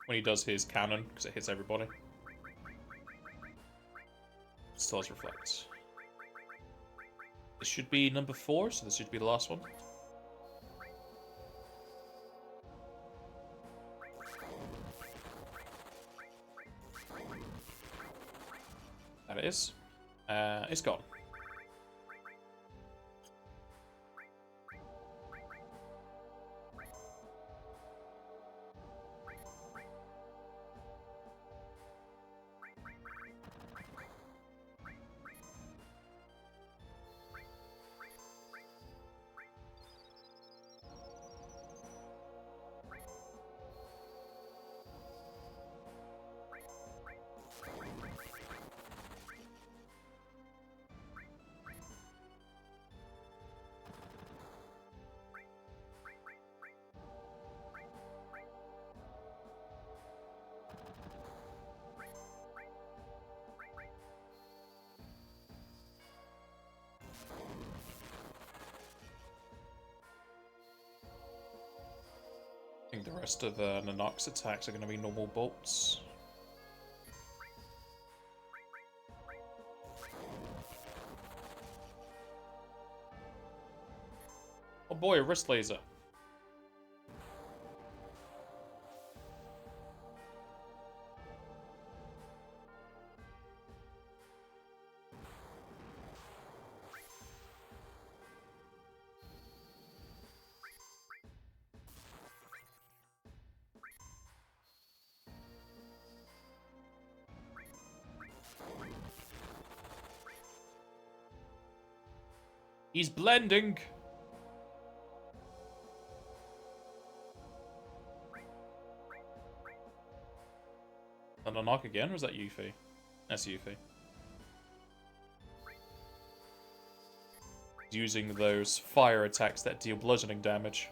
A: when he does his cannon, because it hits everybody. Still has reflect. This should be number 4, so this should be the last one. That it is. It's gone. I think the rest of the Nanox attacks are going to be normal bolts. Oh boy, a wrist laser. He's blending. And a knock again, or was that Yuffie? That's Yuffie. Using those fire attacks that deal bludgeoning damage.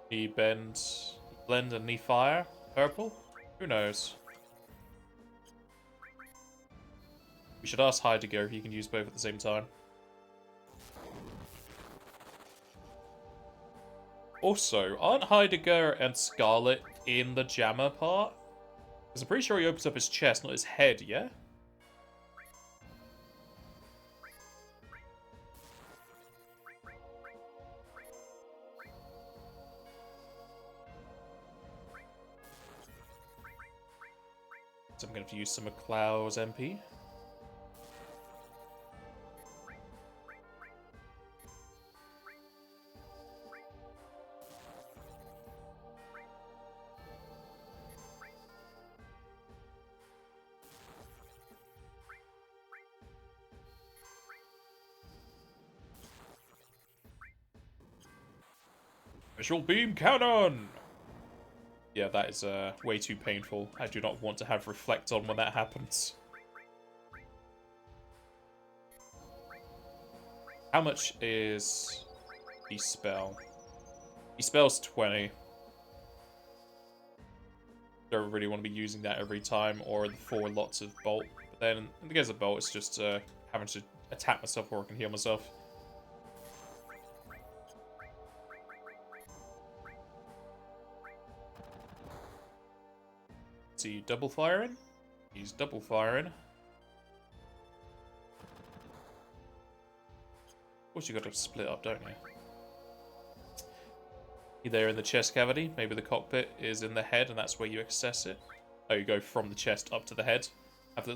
A: He bends, blend and knee fire? Purple? Who knows? We should ask Heidegger if he can use both at the same time. Also, aren't Heidegger and Scarlet in the jammer part? Because I'm pretty sure he opens up his chest, not his head, yeah? So I'm going to have to use some of Cloud's MP. Special beam cannon! Yeah, that is way too painful. I do not want to have reflect on when that happens. How much is the spell? The spell's 20. Don't really want to be using that every time, or the 4 lots of bolt. But then, in the case of bolt, it's just having to attack myself or I can heal myself. Is he double firing? He's double firing. Of course you got to split up, don't you? You're there in the chest cavity. Maybe the cockpit is in the head and that's where you access it. Oh, you go from the chest up to the head. Have a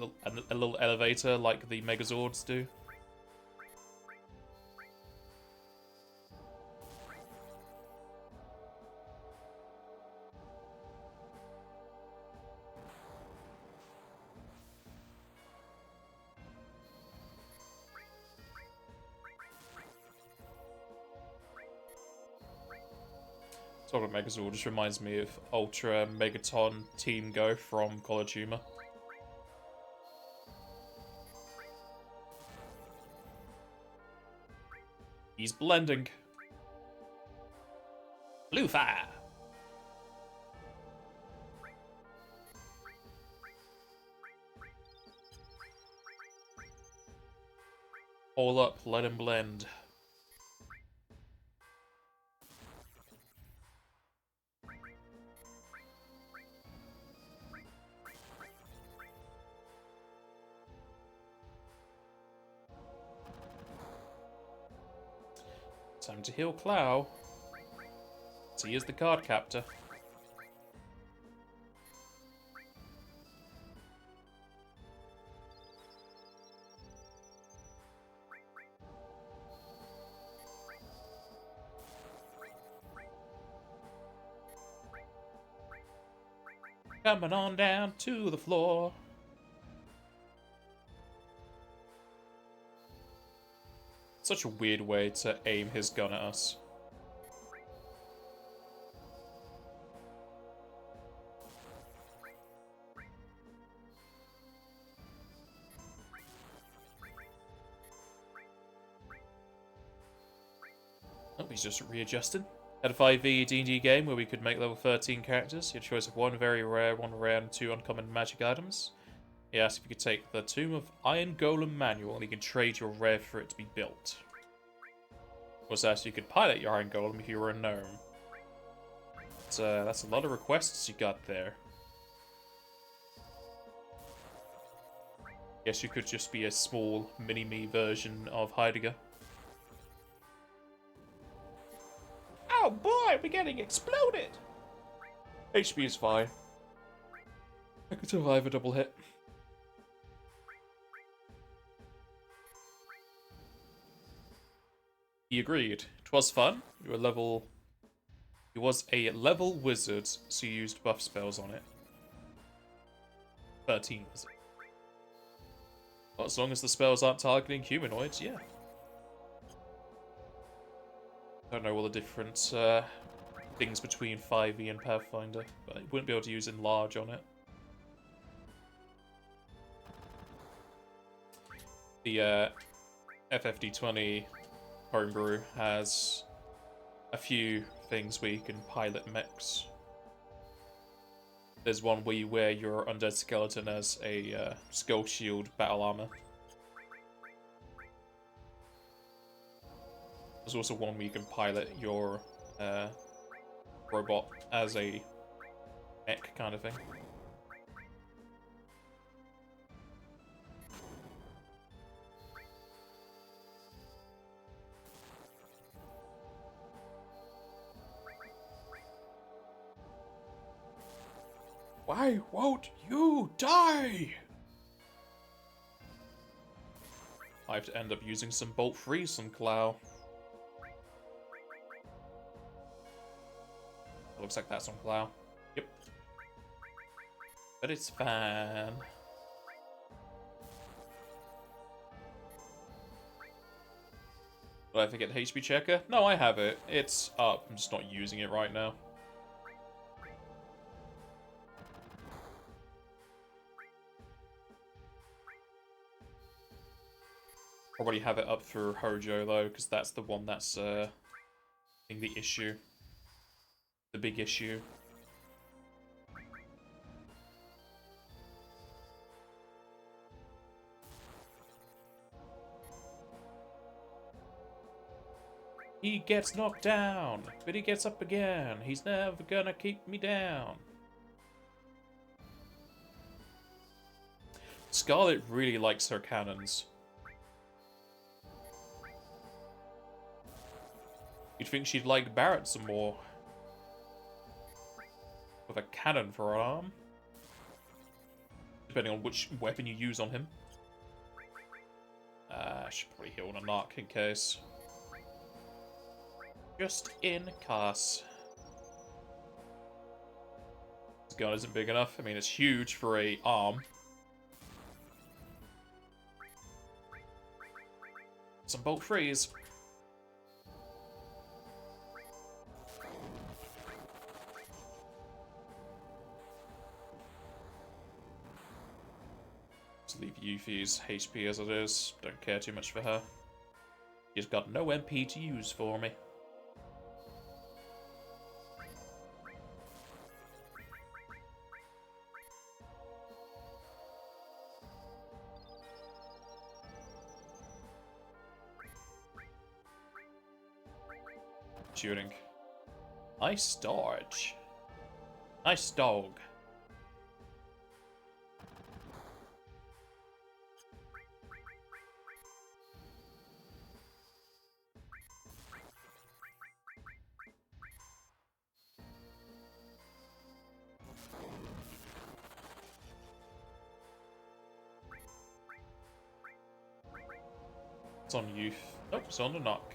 A: little elevator like the Megazords do. Ultra Megazord just reminds me of Ultra Megaton Team Go from College Humor. He's blending. Blue fire. All up, let him blend. Time to heal Clow. So he is the card captor. Coming on down to the floor. Such a weird way to aim his gun at us. Oh, he's just readjusting. Had a 5e D&D game where we could make level 13 characters. You had a choice of one very rare, and 2 uncommon magic items. He asked if you could take the Tomb of Iron Golem manual and you can trade your rare for it to be built. Was asked if you could pilot your Iron Golem if you were a gnome. That's a lot of requests you got there. Guess you could just be a small mini-me version of Heidegger. Oh boy, we're getting exploded! HP is fine. I could survive a double hit. He agreed. 'Twas fun. You were level... He was a level wizard, so you used buff spells on it. 13 wizard. Well, as long as the spells aren't targeting humanoids, yeah. Don't know all the different things between 5e and Pathfinder, but you wouldn't be able to use Enlarge on it. The FFD20 homebrew has a few things where you can pilot mechs. There's one where you wear your undead skeleton as a skull shield battle armor. There's also one where you can pilot your robot as a mech kind of thing. Why won't you die? I have to end up using some Bolt Freeze on Clow. Looks like that's on Clow. Yep. But it's fine. Did I forget HP checker? No, I have it. It's up. I'm just not using it right now. Probably have it up through Hojo though, because that's the one that's I think the issue. The big issue. He gets knocked down, but he gets up again. He's never gonna keep me down. Scarlet really likes her cannons. You'd think she'd like Barrett some more. With a cannon for an arm. Depending on which weapon you use on him. I should probably heal on a narc in case. Just in case. This gun isn't big enough. I mean, it's huge for a arm. Some Bolt Freeze. to leave Yuffie's HP as it is. Don't care too much for her. She's got no MP to use for me. Shooting. Nice dodge. Nice dog. It's on youth. Nope, it's on the knock.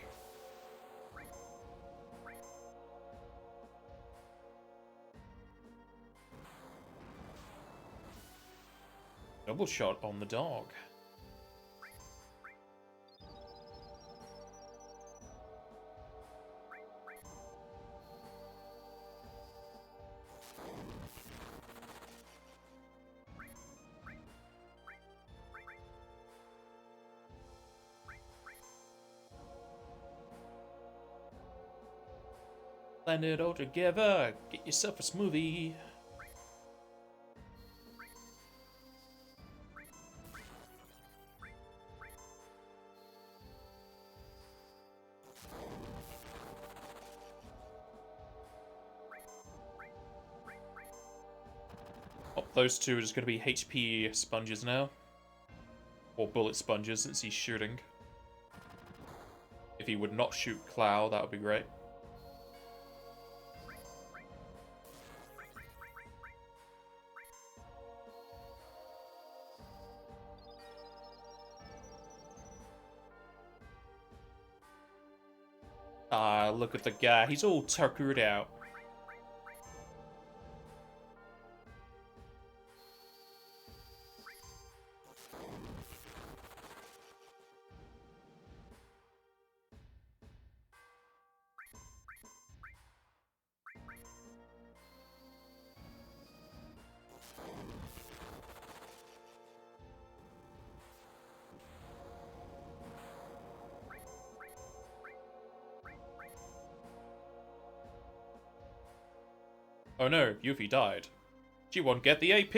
A: Double shot on the dog. Blend it all together. Get yourself a smoothie. Oh, those two are just going to be HP sponges now. Or bullet sponges since he's shooting. If he would not shoot Clow, that would be great. Ah, look at the guy. He's all tuckered out. Oh no, Yuffie died. She won't get the AP!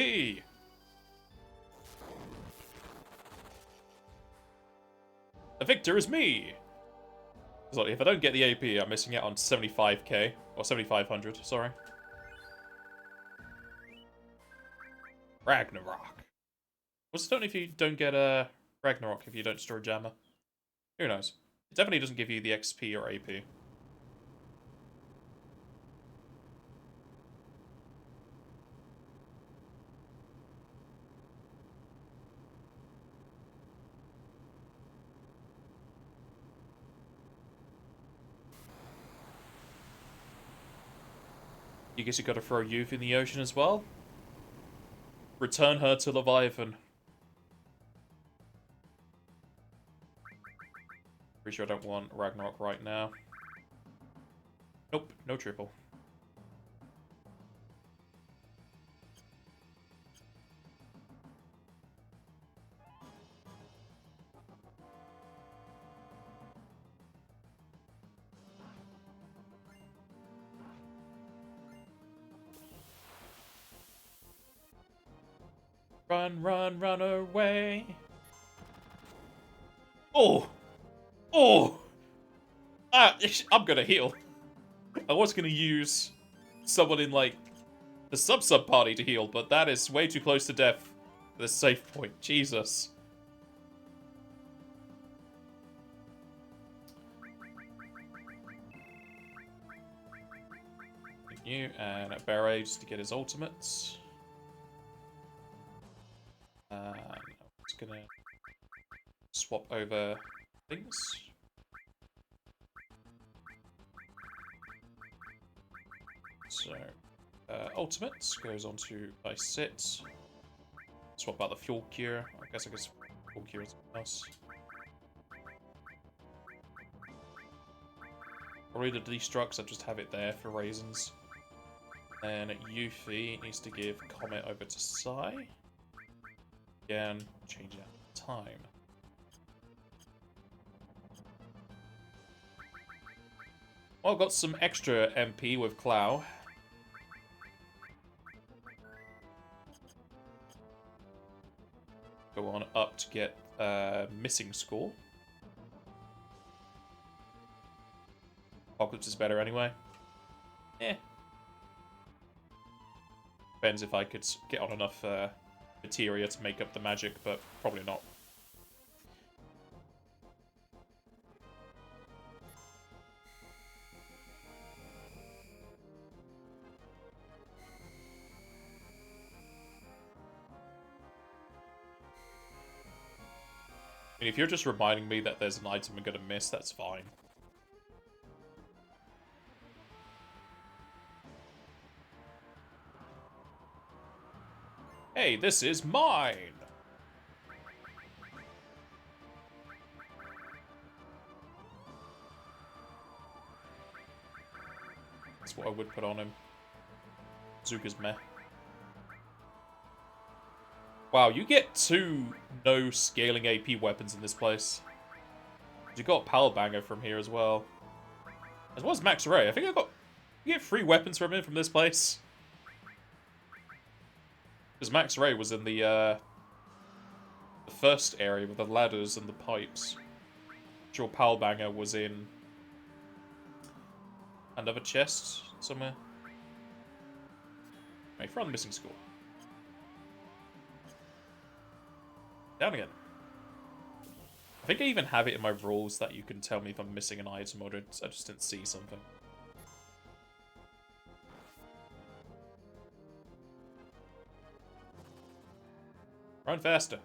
A: The victor is me! So if I don't get the AP, I'm missing out on 75k. Or 7,500, sorry. Ragnarok. What's the don't if you don't get a Ragnarok if you don't store a jammer? Who knows? It definitely doesn't give you the XP or AP. You guess you gotta throw Youth in the ocean as well? Return her to Leviathan. Pretty sure I don't want Ragnarok right now. Nope, no triple. Run, run, run away. Oh! Oh! Ah, I'm gonna heal. I was gonna use someone in, like, the sub-sub party to heal, but that is way too close to death for the safe point. Jesus. Continue, and at Barrage to get his ultimates. I'm just gonna swap over things. So, ultimates goes on to I sit. Swap out the fuel cure. I guess fuel cure is something else. Probably the destructs, I just have it there for reasons. And Yuffie needs to give Comet over to Sai. Again, change out time. Well, I've got some extra MP with Clow. Go on up to get missing score. Apocalypse is better anyway. Eh. Depends if I could get on enough materia to make up the magic, but probably not. I mean, if you're just reminding me that there's an item I'm gonna miss, that's fine. Hey, this is mine! That's what I would put on him. Zuka's meh. Wow, you get 2 no scaling AP weapons in this place. You got Power Banger from here as well. As well as Max Ray. I think I got... You get 3 weapons from him from this place. Because Max Ray was in the first area with the ladders and the pipes. I'm sure Power Banger was in another chest somewhere. Okay, from the missing score. Down again. I think I even have it in my rules that you can tell me if I'm missing an item or I just didn't see something. Run faster.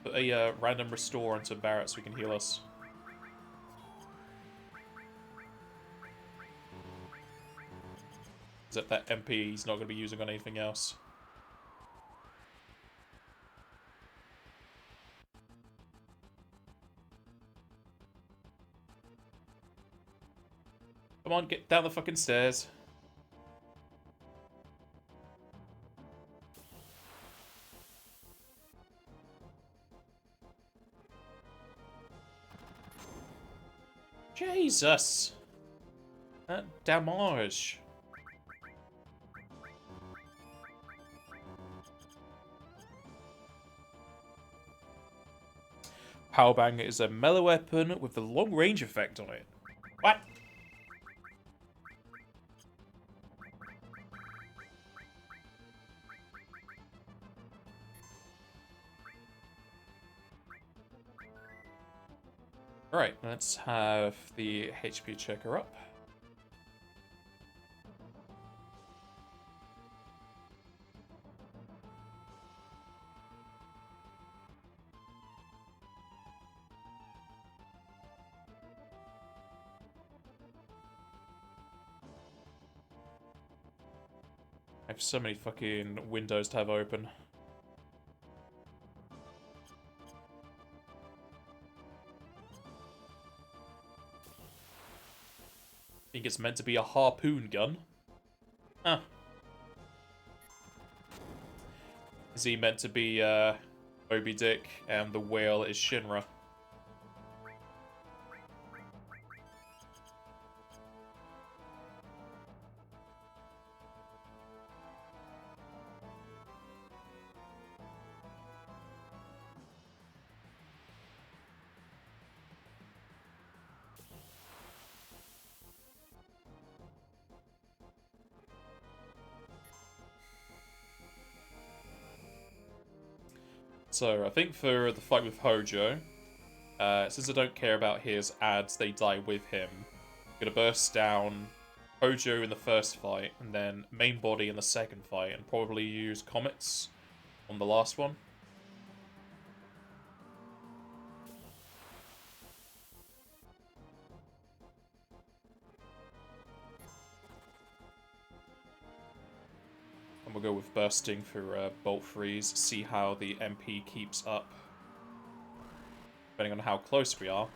A: Put a random restore into Barrett so we can heal us. Is that MP he's not going to be using on anything else? Come on, get down the fucking stairs. Jesus! That damage. Power Banger is a melee weapon with the long range effect on it. What? Alright, let's have the HP checker up. I have so many fucking windows to have open. I think it's meant to be a harpoon gun. Huh. Is he meant to be Moby Dick and the whale is Shinra? So, I think for the fight with Hojo, since I don't care about his ads, they die with him. I'm gonna burst down Hojo in the first fight, and then main body in the second fight, and probably use Comets on the last one. And we'll go with Bursting for Bolt Freeze, see how the MP keeps up. Depending on how close we are.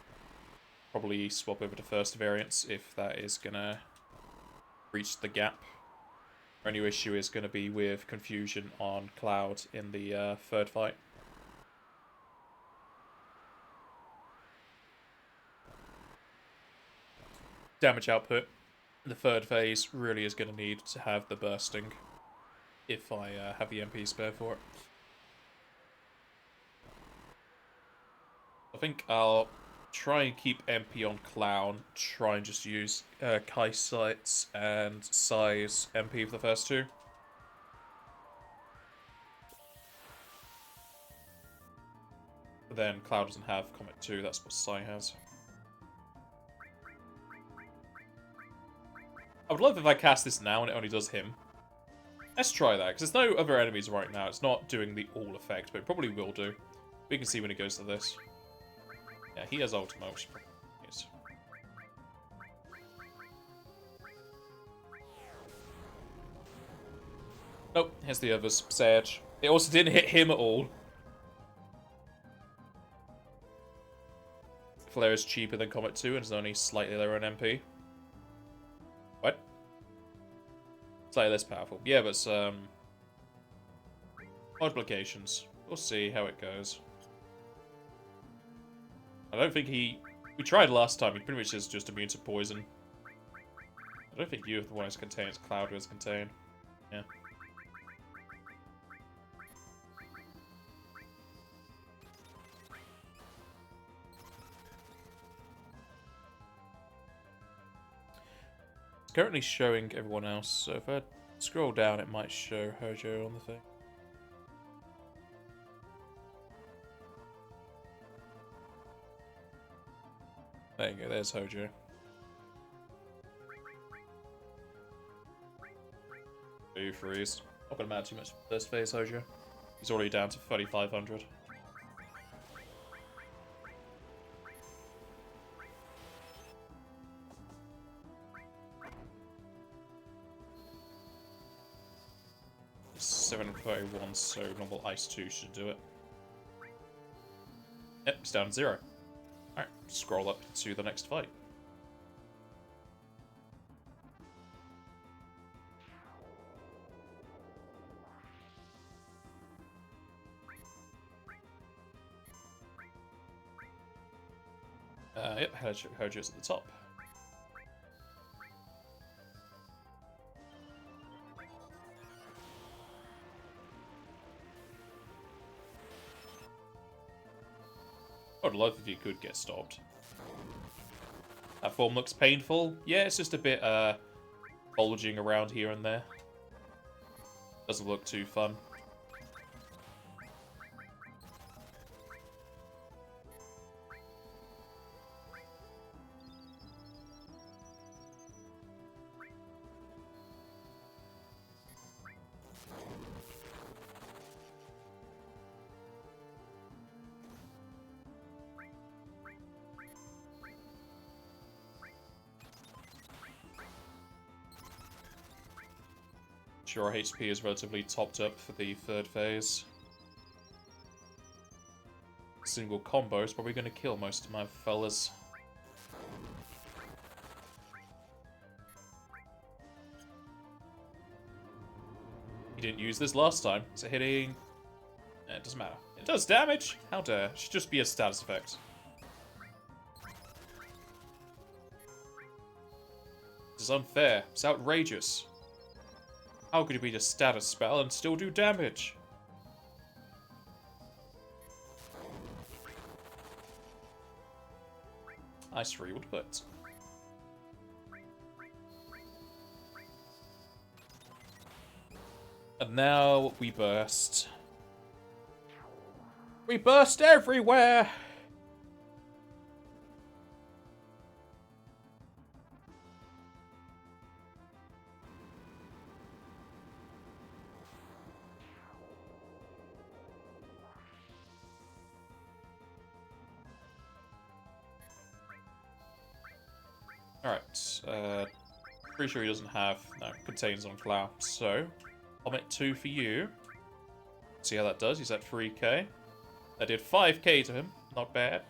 A: Probably swap over to first variants if that is gonna reach the gap. Our only issue is going to be with confusion on Cloud in the third fight. Damage output in the third phase really is going to need to have the bursting if I have the MP spare for it. I think I'll try and keep MP on Clown, try and just use Kai Sights and Size MP for the first two. But then Cloud doesn't have Comet 2, that's what Sai has. I would love if I cast this now and it only does him. Let's try that, because there's no other enemies right now. It's not doing the all effect, but it probably will do. We can see when it goes to this. Yeah, he has ultimate, which probably is. Nope, here's the others. Sage. It also didn't hit him at all. Flare is cheaper than Comet 2 and is only slightly lower on MP. What? Slightly less powerful. Yeah, but multiplications. We'll see how it goes. I don't think he... We tried last time, he pretty much is just immune to poison. I don't think you have the one who's contained, it's Cloud who is contained. Yeah. It's currently showing everyone else, so if I scroll down it might show Hojo on the thing. There you go, there's Hojo. You freeze. Not gonna matter too much for this phase, Hojo. He's already down to 3,500. It's 731, so normal Ice 2 should do it. Yep, it's down to 0. Alright, scroll up to the next fight. Yep, Hojo's at the top. I'd love if you could get stopped. That form looks painful. Yeah, it's just a bit bulging around here and there. Doesn't look too fun. Sure, our HP is relatively topped up for the third phase. Single combo is probably going to kill most of my fellas. He didn't use this last time. Is it hitting? It doesn't matter. It does damage! How dare. It should just be a status effect. This is unfair. It's outrageous. How could it be a status spell and still do damage? Ice 3 would put. And now we burst. We burst everywhere! Alright, pretty sure he doesn't have, no, contains on Cloud, so, Comet 2 for you. See how that does, he's at 3k. That did 5k to him, not bad.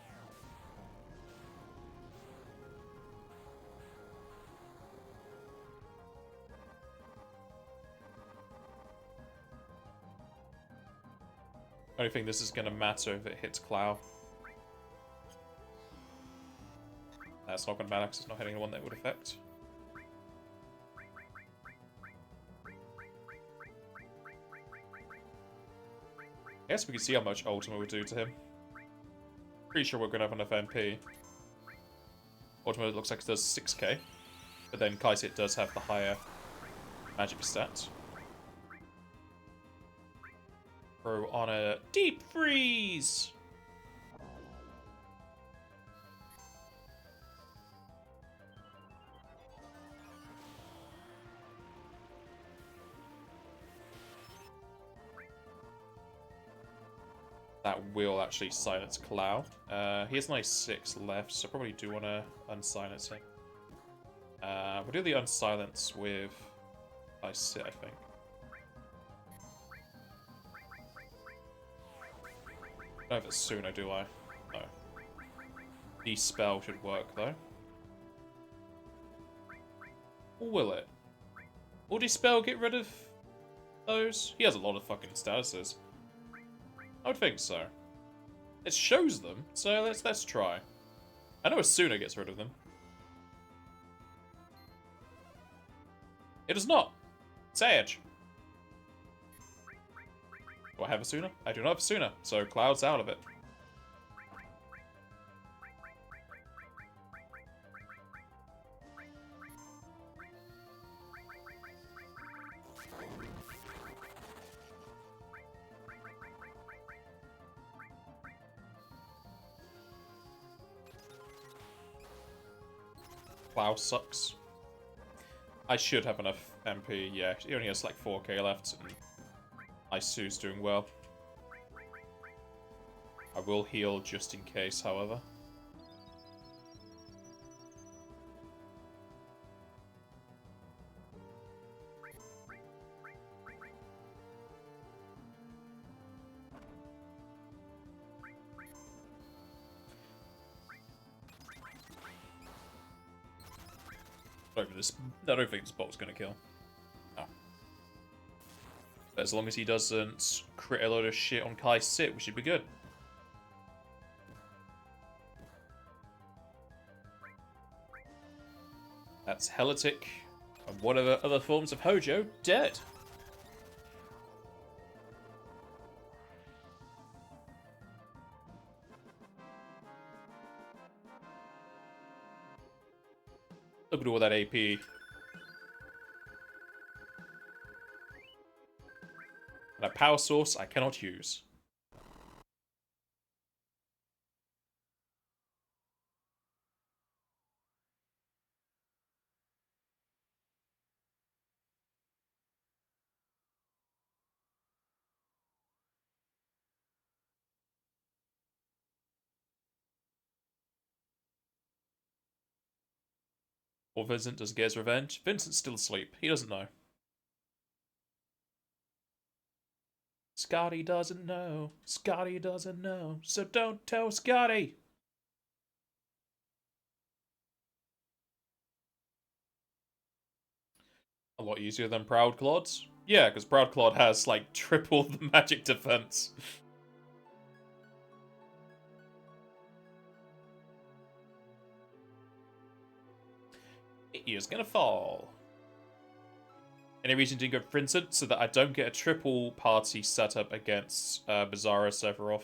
A: I don't think this is going to matter if it hits Clow. That's not going to matter because it's not hitting the one that would affect. I guess we can see how much Ultima would do to him. Pretty sure we're going to have enough MP. Ultima looks like it does 6k. But then Kai'Sit does have the higher magic stat. Throw on a deep freeze! That will actually silence Clow. He has only 6 left, so I probably do want to unsilence him. We'll do the unsilence with Kai'Sit, I think. I don't know if it's sooner, do I? No. The spell should work, though. Or will it? Will the spell get rid of those? He has a lot of fucking statuses. I would think so. It shows them, so let's try. I know Asuna gets rid of them. It does not. It's Edge. Do I have Asuna? I do not have Asuna, so Cloud's out of it. Cloud sucks. I should have enough MP, yeah. He only has like 4k left, and Isu's doing well. I will heal just in case, however. I don't think this bolt's gonna kill. No. But as long as he doesn't crit a load of shit on Kai'Sit, we should be good. That's Helitic, and whatever other forms of Hojo, dead. Look at all that AP. And a power source I cannot use. Or Vincent does get his revenge. Vincent's still asleep. He doesn't know. Scotty doesn't know. Scotty doesn't know. So don't tell Scotty. A lot easier than Proud Claude's. Yeah, because Proud Claude has like triple the magic defense. He is gonna fall. Any reason to go Vincent so that I don't get a triple party setup against Bizarro Sephiroth?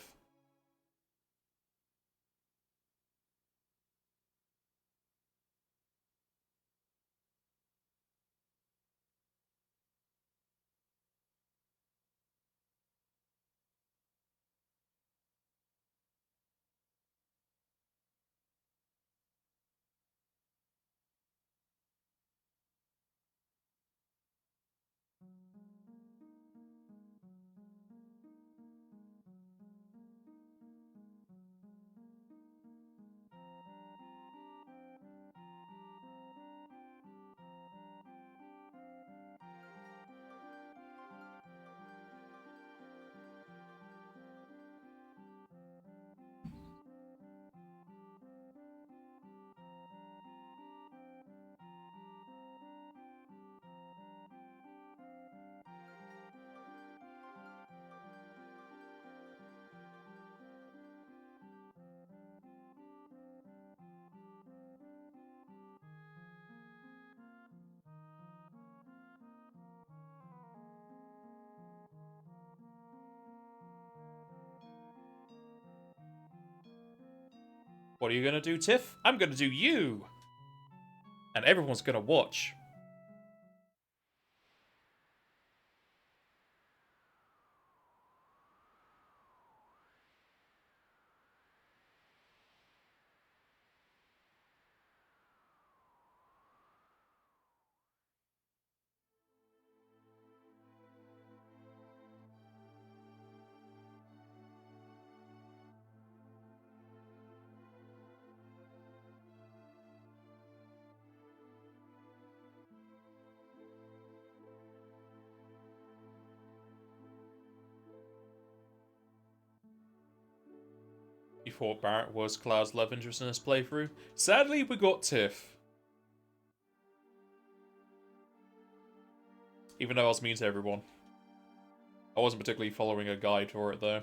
A: What are you gonna do, Tiff? I'm gonna do you! And everyone's gonna watch. You thought Barrett was Cloud's love interest in this playthrough? Sadly, we got Tiff. Even though I was mean to everyone. I wasn't particularly following a guide for it, though.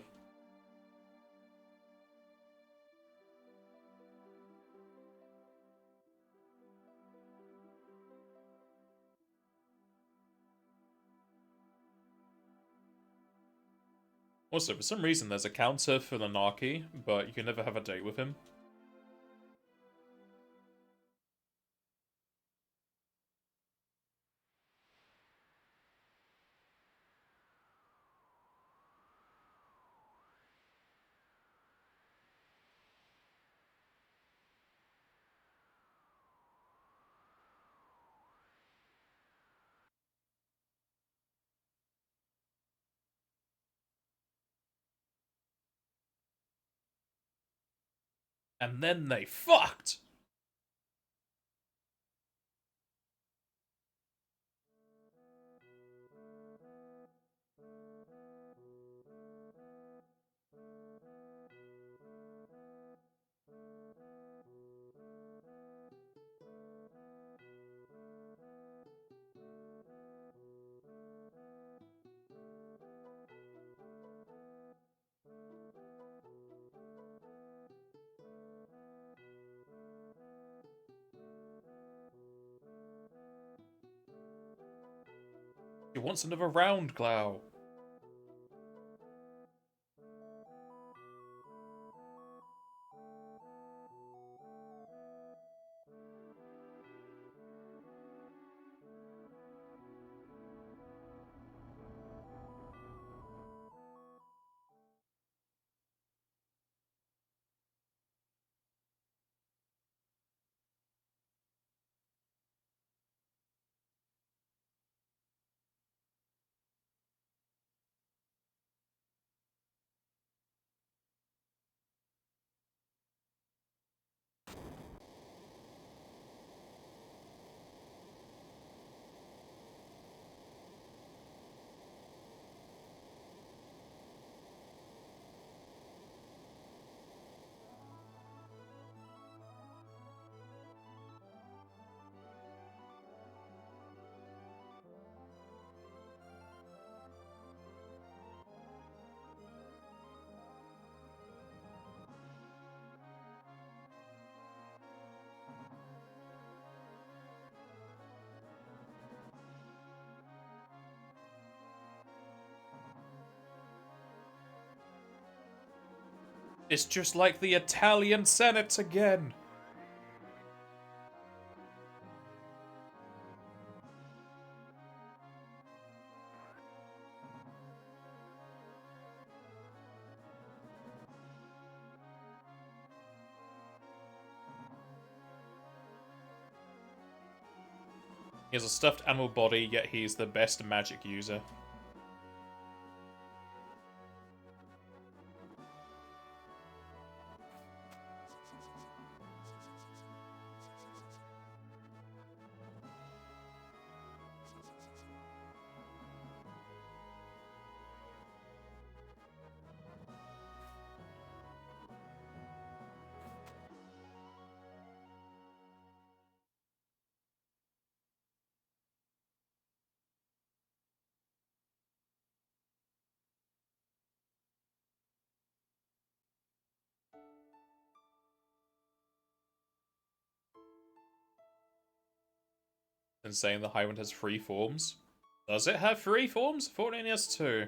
A: Also, for some reason, there's a counter for Nanaki, but you can never have a date with him. And then they fucked! He wants another round, Cloud. It's just like the Italian Senate again. He has a stuffed animal body, yet he's the best magic user. And saying the Highwind has 3 forms. Does it have 3 forms? I thought it only has 2.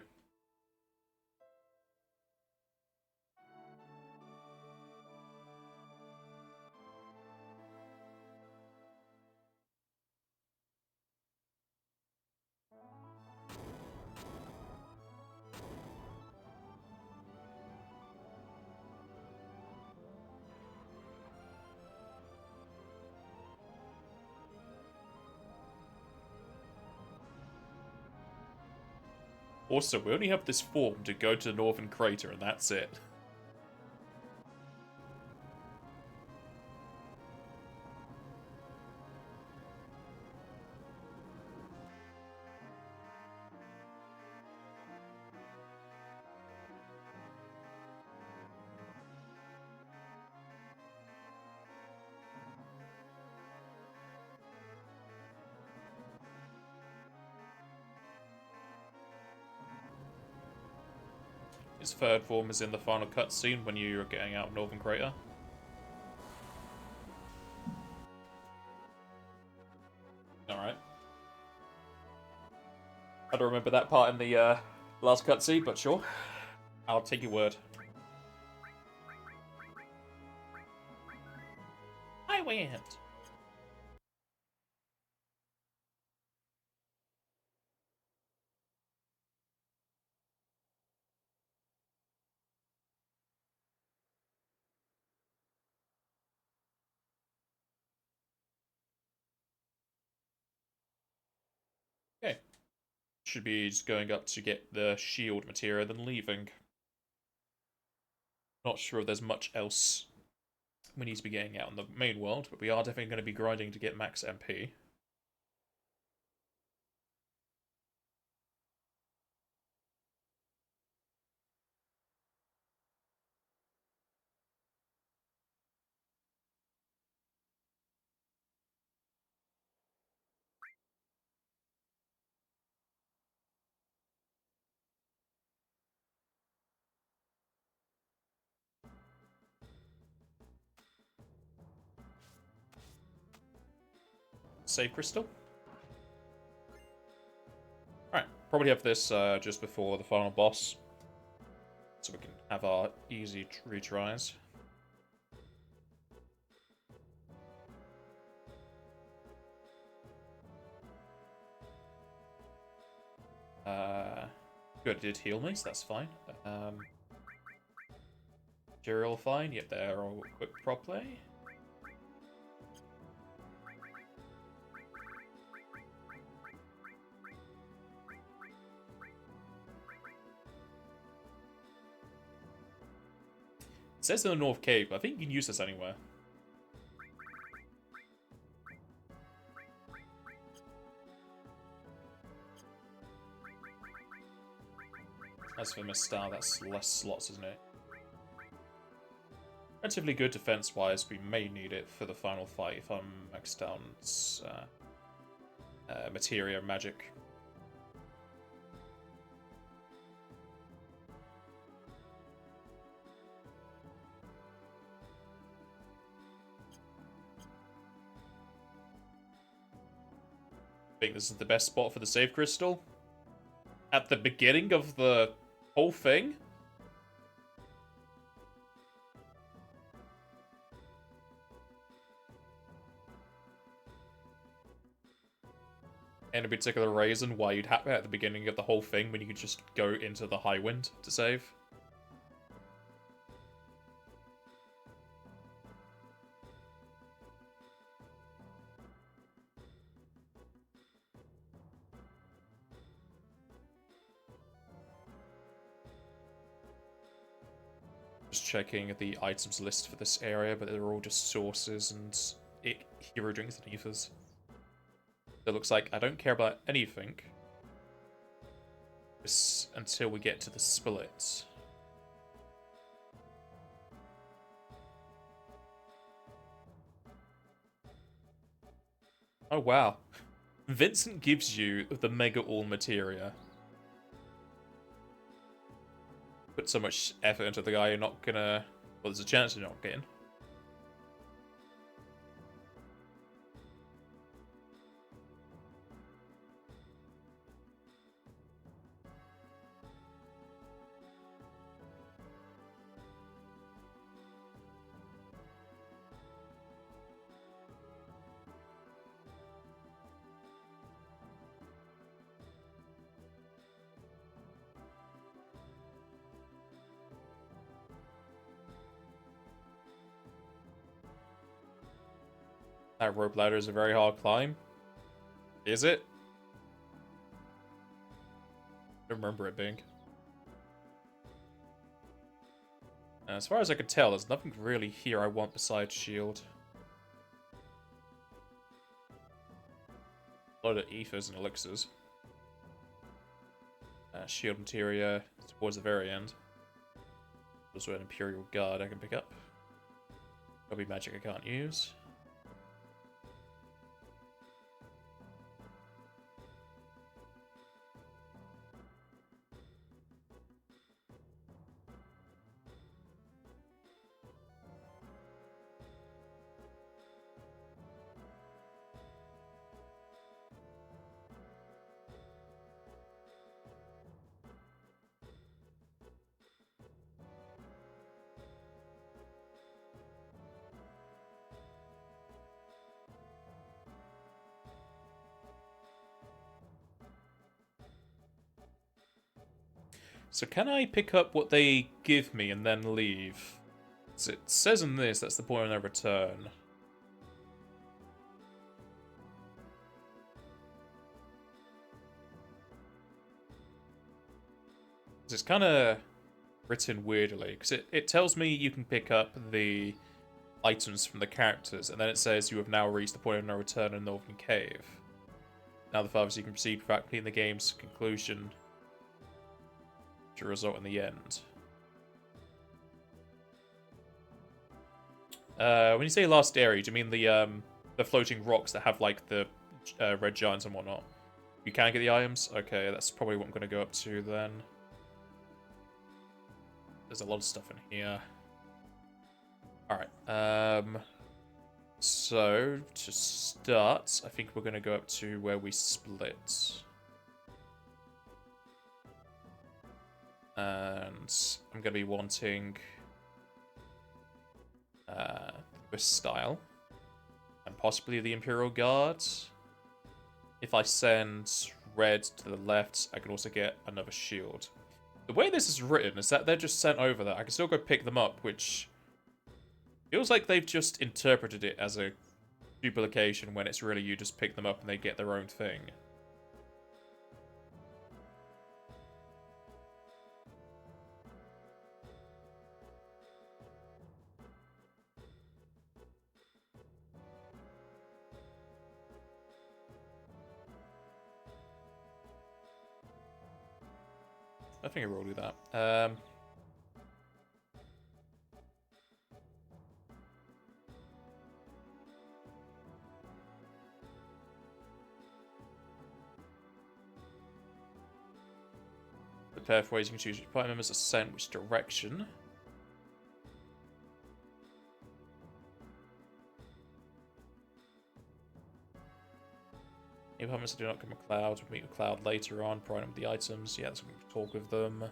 A: Also, we only have this form to go to the Northern Crater, and that's it. His third form is in the final cutscene when you're getting out of Northern Crater. Alright. I don't remember that part in the last cutscene, but sure. I'll take your word. I went. Okay. Should be just going up to get the shield material, then leaving. Not sure if there's much else we need to be getting out in the main world, but we are definitely going to be grinding to get max MP. Save crystal. Alright, probably have this just before the final boss, so we can have our easy retries. Good, it did heal me, so that's fine. Material fine, yep, they're all equipped properly. It says in the North Cave, but I think you can use this anywhere. As for Mistar, that's less slots, isn't it? Relatively good defense-wise, we may need it for the final fight if I'm maxed down materia magic. I think this is the best spot for the save crystal. At the beginning of the whole thing. Any particular reason why you'd have it at the beginning of the whole thing when you could just go into the high wind to save? Just checking the items list for this area, but they're all just sources and hero drinks and ethers. It looks like I don't care about anything until we get to the split. Oh wow. Vincent gives you the Mega All Materia. Put so much effort into the guy you're not gonna... Well, there's a chance you're not getting. That rope ladder is a very hard climb. Is it? remember it being. As far as I can tell, there's nothing really here I want besides shield. A lot of ethers and elixirs. Shield materia towards the very end. Also an Imperial Guard I can pick up. Probably magic I can't use. So can I pick up what they give me and then leave? So it says in this, that's the point of no return. It's kind of written weirdly, because it tells me you can pick up the items from the characters, and then it says you have now reached the point of no return in Northern Cave. Now the farthest you can proceed without completing the game's conclusion to result in the end. When you say last area, do you mean the floating rocks that have like the red giants and whatnot? You can get the items? Okay, that's probably what I'm going to go up to then. There's a lot of stuff in here. Alright, so to start, I think we're going to go up to where we split. And I'm going to be wanting this style. And possibly the Imperial Guard. If I send red to the left, I can also get another shield. The way this is written is that they're just sent over there. I can still go pick them up, which feels like they've just interpreted it as a duplication when it's really you just pick them up and they get their own thing. I think I will do that. Prepare for ways you can choose which party members are sent which direction. If apartments do not come with Cloud, we'll meet with Cloud later on, provide them with the items. Yeah, that's when we talk with them.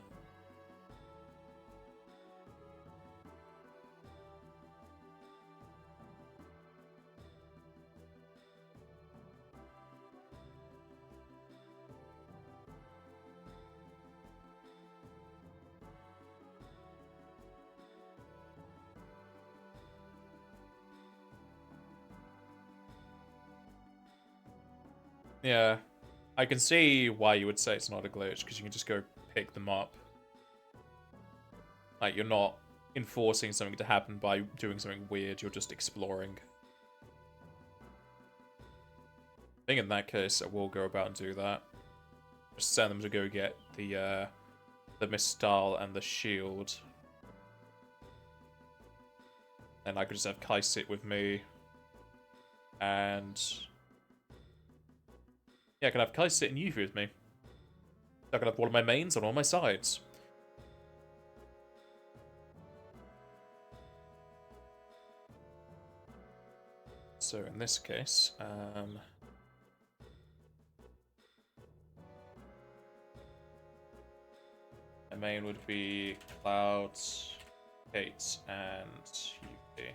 A: Yeah, I can see why you would say it's not a glitch, because you can just go pick them up. Like, you're not enforcing something to happen by doing something weird, you're just exploring. I think in that case, I will go about and do that. Just send them to go get the Mistal and the shield. And I could just have Kai sit with me. And yeah, I can have Kai sit and Yuffie with me. I can have one of my mains on all my sides. So in this case, my main would be Cloud, Kate, and Yuffie.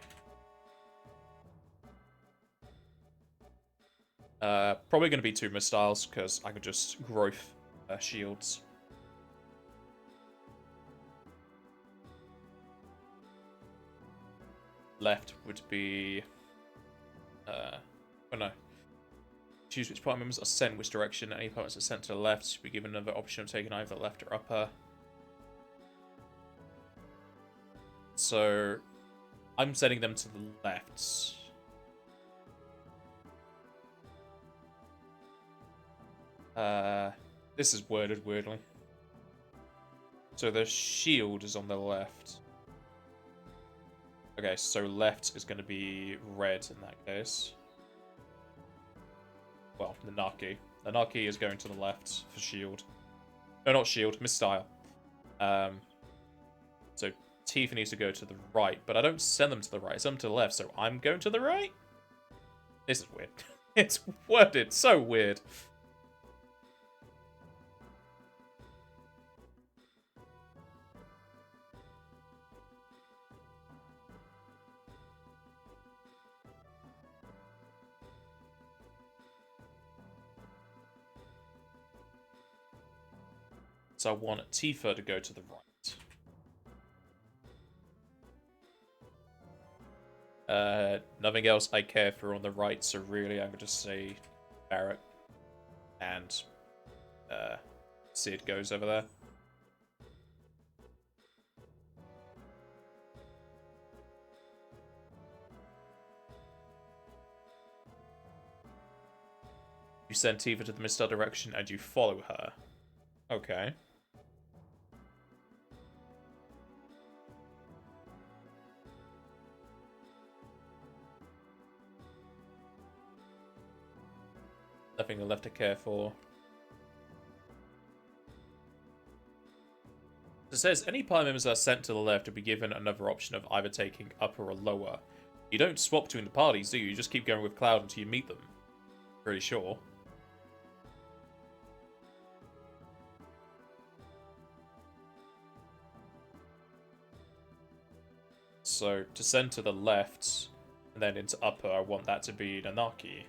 A: Probably going to be 2 Mistyles, because I could just growth shields. Left would be... oh no. Choose which party members are sent which direction. Any parties are sent to the left should be given another option of taking either left or upper. So, I'm sending them to the left. This is worded weirdly. So the shield is on the left. Okay, so left is going to be red in that case. Well, the Naki. The Naki is going to the left for shield. No, not shield, misstyle. So Tifa needs to go to the right, but I don't send them to the right, I send them to the left, so I'm going to the right? This is weird. It's worded so weird. So I want Tifa to go to the right. Nothing else I care for on the right, so really I'm going to say Barrett and Sid goes over there. You send Tifa to the misstyle direction and you follow her. Okay. Nothing left to care for. It says, any party members that are sent to the left will be given another option of either taking upper or lower. You don't swap between the parties, do you? You just keep going with Cloud until you meet them. Pretty sure. So, to send to the left, and then into upper, I want that to be Nanaki.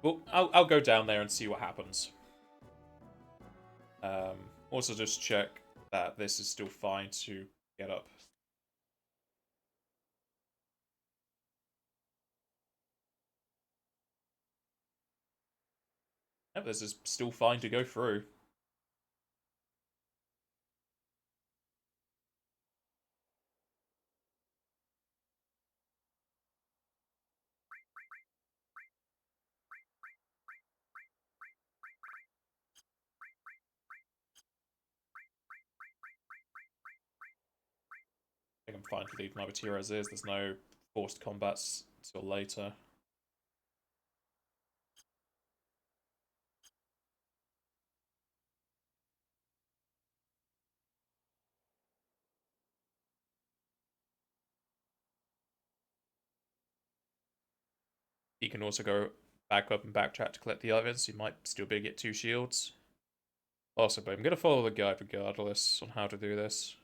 A: Well, I'll go down there and see what happens. Also just check that this is still fine to get up. Yep, this is still fine to go through. I think I'm fine to leave my material as is. There's no forced combats until later. You can also go back up and backtrack to collect the others. You might still be able to get 2 shields. Also, but I'm going to follow the guide regardless on how to do this.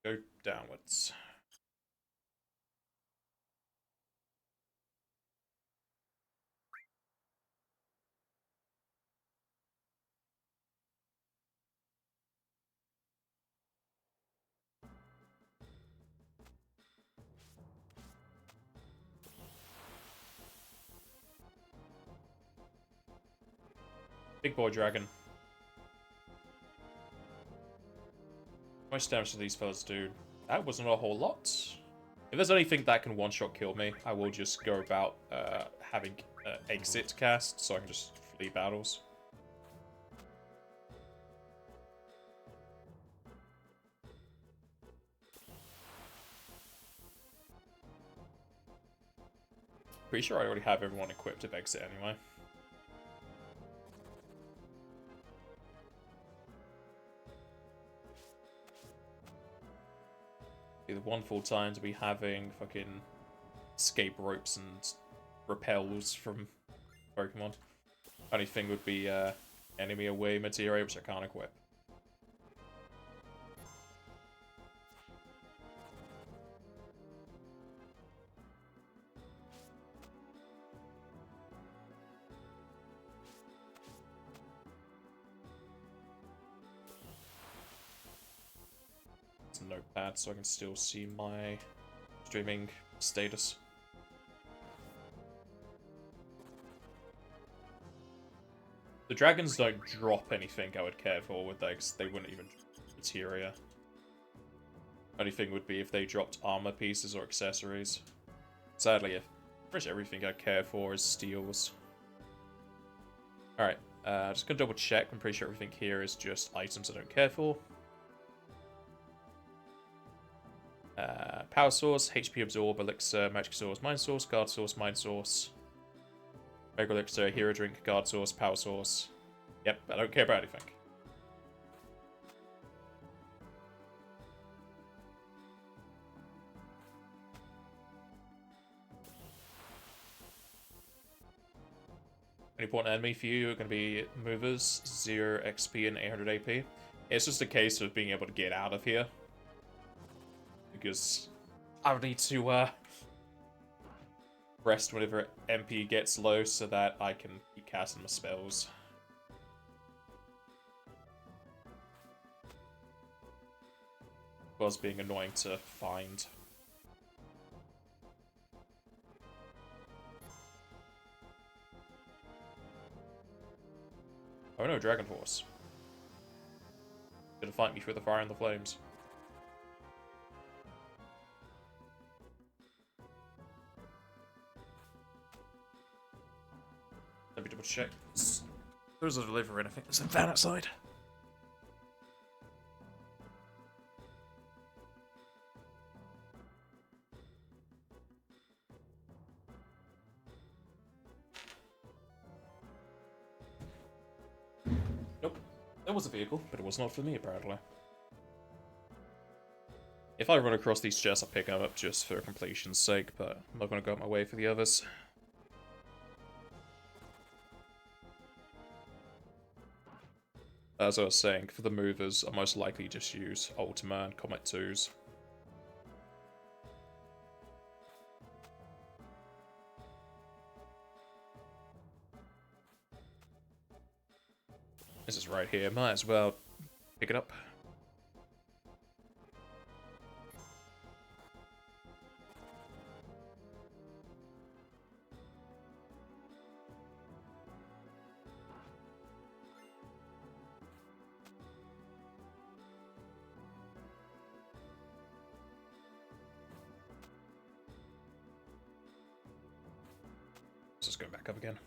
A: Go downwards. Big boy dragon. How much damage do these fellas do? That wasn't a whole lot. If there's anything that can one-shot kill me, I will just go about having exit cast, so I can just flee battles. Pretty sure I already have everyone equipped to exit anyway. Be the wonderful time to be having fucking escape ropes and repels from Pokemon. Only thing would be enemy away materia, which I can't equip. It's a notepad so I can still see my streaming status. The dragons don't drop anything I would care for with they, 'cause they wouldn't even drop materia. Only thing would be if they dropped armor pieces or accessories. Sadly, pretty much everything I care for is steals. Alright, just gonna double check. I'm pretty sure everything here is just items I don't care for. Power source, HP absorb, elixir, magic source, mind source, guard source, mind source. Mega elixir, hero drink, guard source, power source. Yep, I don't care about anything. An important enemy for you are going to be movers, 0 XP and 800 AP. It's just a case of being able to get out of here. Because I would need to rest whenever MP gets low so that I can keep casting my spells. Was being annoying to find. Oh no, Dragon Force. Gonna fight me through the fire and the flames. Let me double check. There's a delivery and I think there's a van outside. Nope. There was a vehicle, but it was not for me apparently. If I run across these chests, I'll pick them up just for completion's sake, but I'm not going to go out my way for the others. As I was saying, for the movers, I'll most likely just use Ultima and Comet 2s. This is right here, might as well pick it up. Let's just go back up again.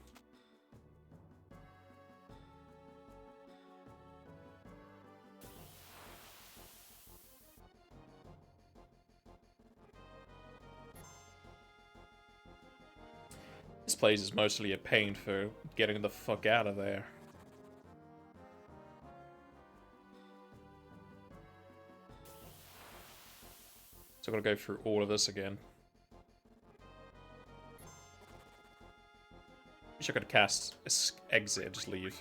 A: This place is mostly a pain for getting the fuck out of there. So I'm gonna go through all of this again. Wish I could cast exit and just leave.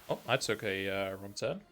A: Oh, I took a wrong turn.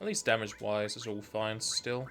A: At least damage-wise, it's all fine still.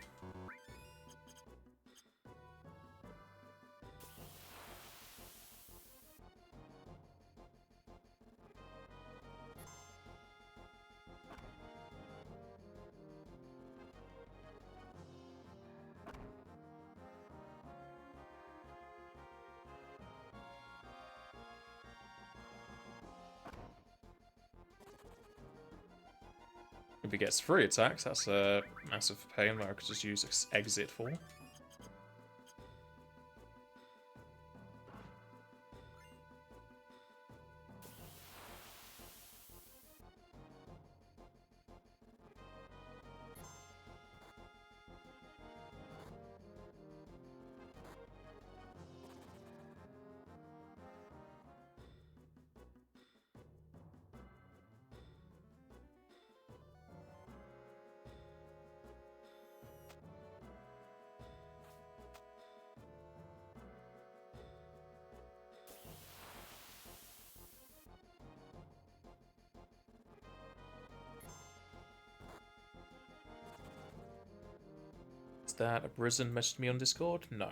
A: If he gets 3 attacks, that's a massive pain where I could just use exit for. Is that a Brisen messaged me on Discord? No.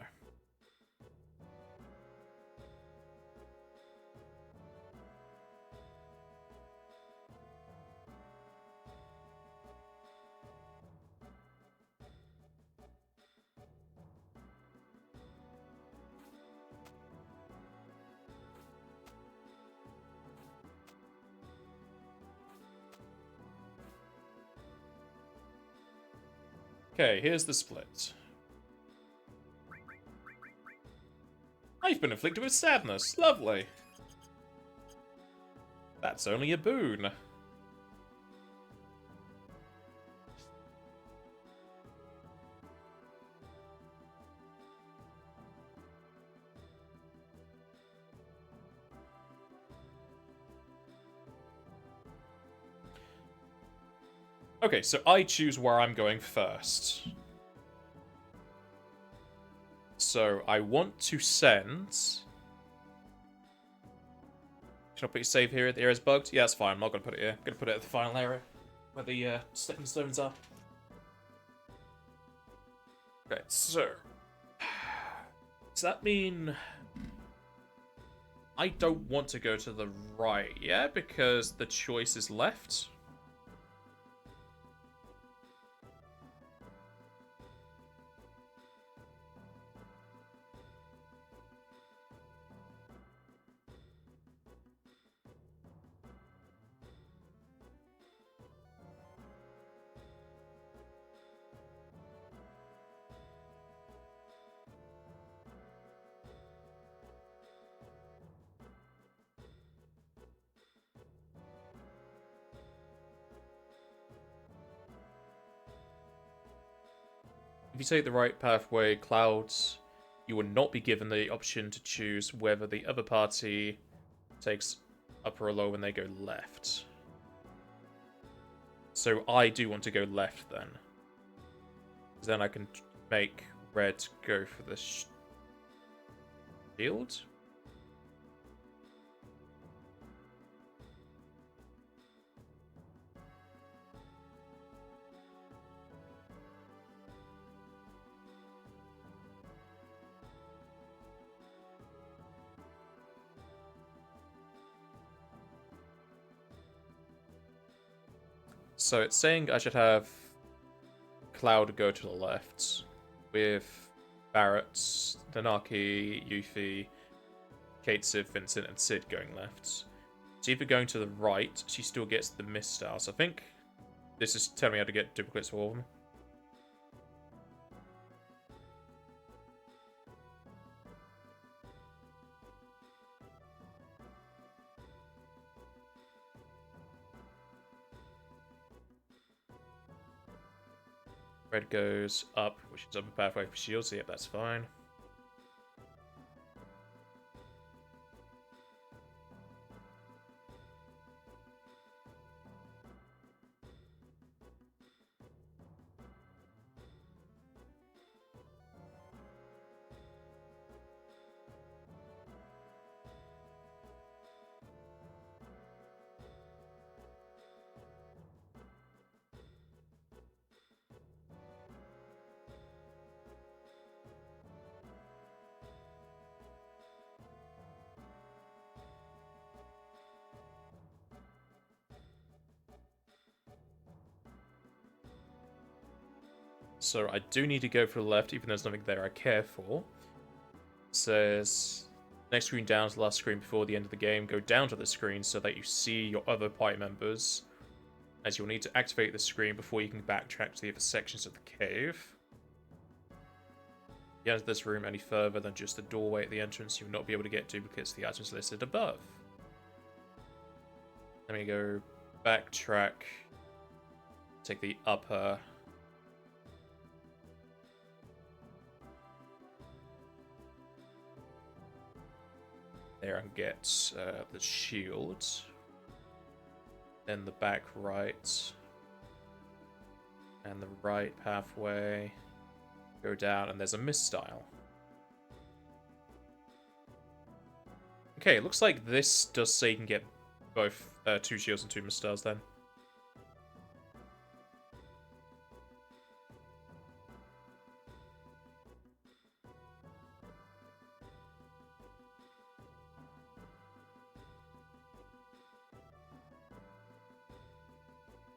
A: Okay, here's the split. I've been afflicted with sadness. Lovely. That's only a boon. Okay, so I choose where I'm going first. So I want to send... Should I put your save here? The area's bugged? Yeah, that's fine. I'm not going to put it here. I'm going to put it at the final area where the stepping stones are. Okay, so... Does that mean... I don't want to go to the right, yeah? Because the choice is left? If you take the right pathway, Clouds, you will not be given the option to choose whether the other party takes upper or lower when they go left. So I do want to go left then. Because then I can make red go for the shield. So it's saying I should have Cloud go to the left, with Barrett, Nanaki, Yuffie, Kate, Civ, Vincent, and Sid going left. Tifa going to the right, she still gets the Mist Star. So I think this is telling me how to get duplicates for all of them. Red goes up, which is upper pathway for shields, so yep, that's fine. So I do need to go for the left, even though there's nothing there I care for. It says, next screen down to the last screen before the end of the game. Go down to the screen so that you see your other party members, as you'll need to activate the screen before you can backtrack to the other sections of the cave. If you enter this room any further than just the doorway at the entrance, you will not be able to get duplicates of the items listed above. Let me go backtrack, take the upper. There and get the shield. Then the back right. And the right pathway. Go down and there's a misstyle. Okay, it looks like this does say you can get both 2 shields and 2 misstyles then.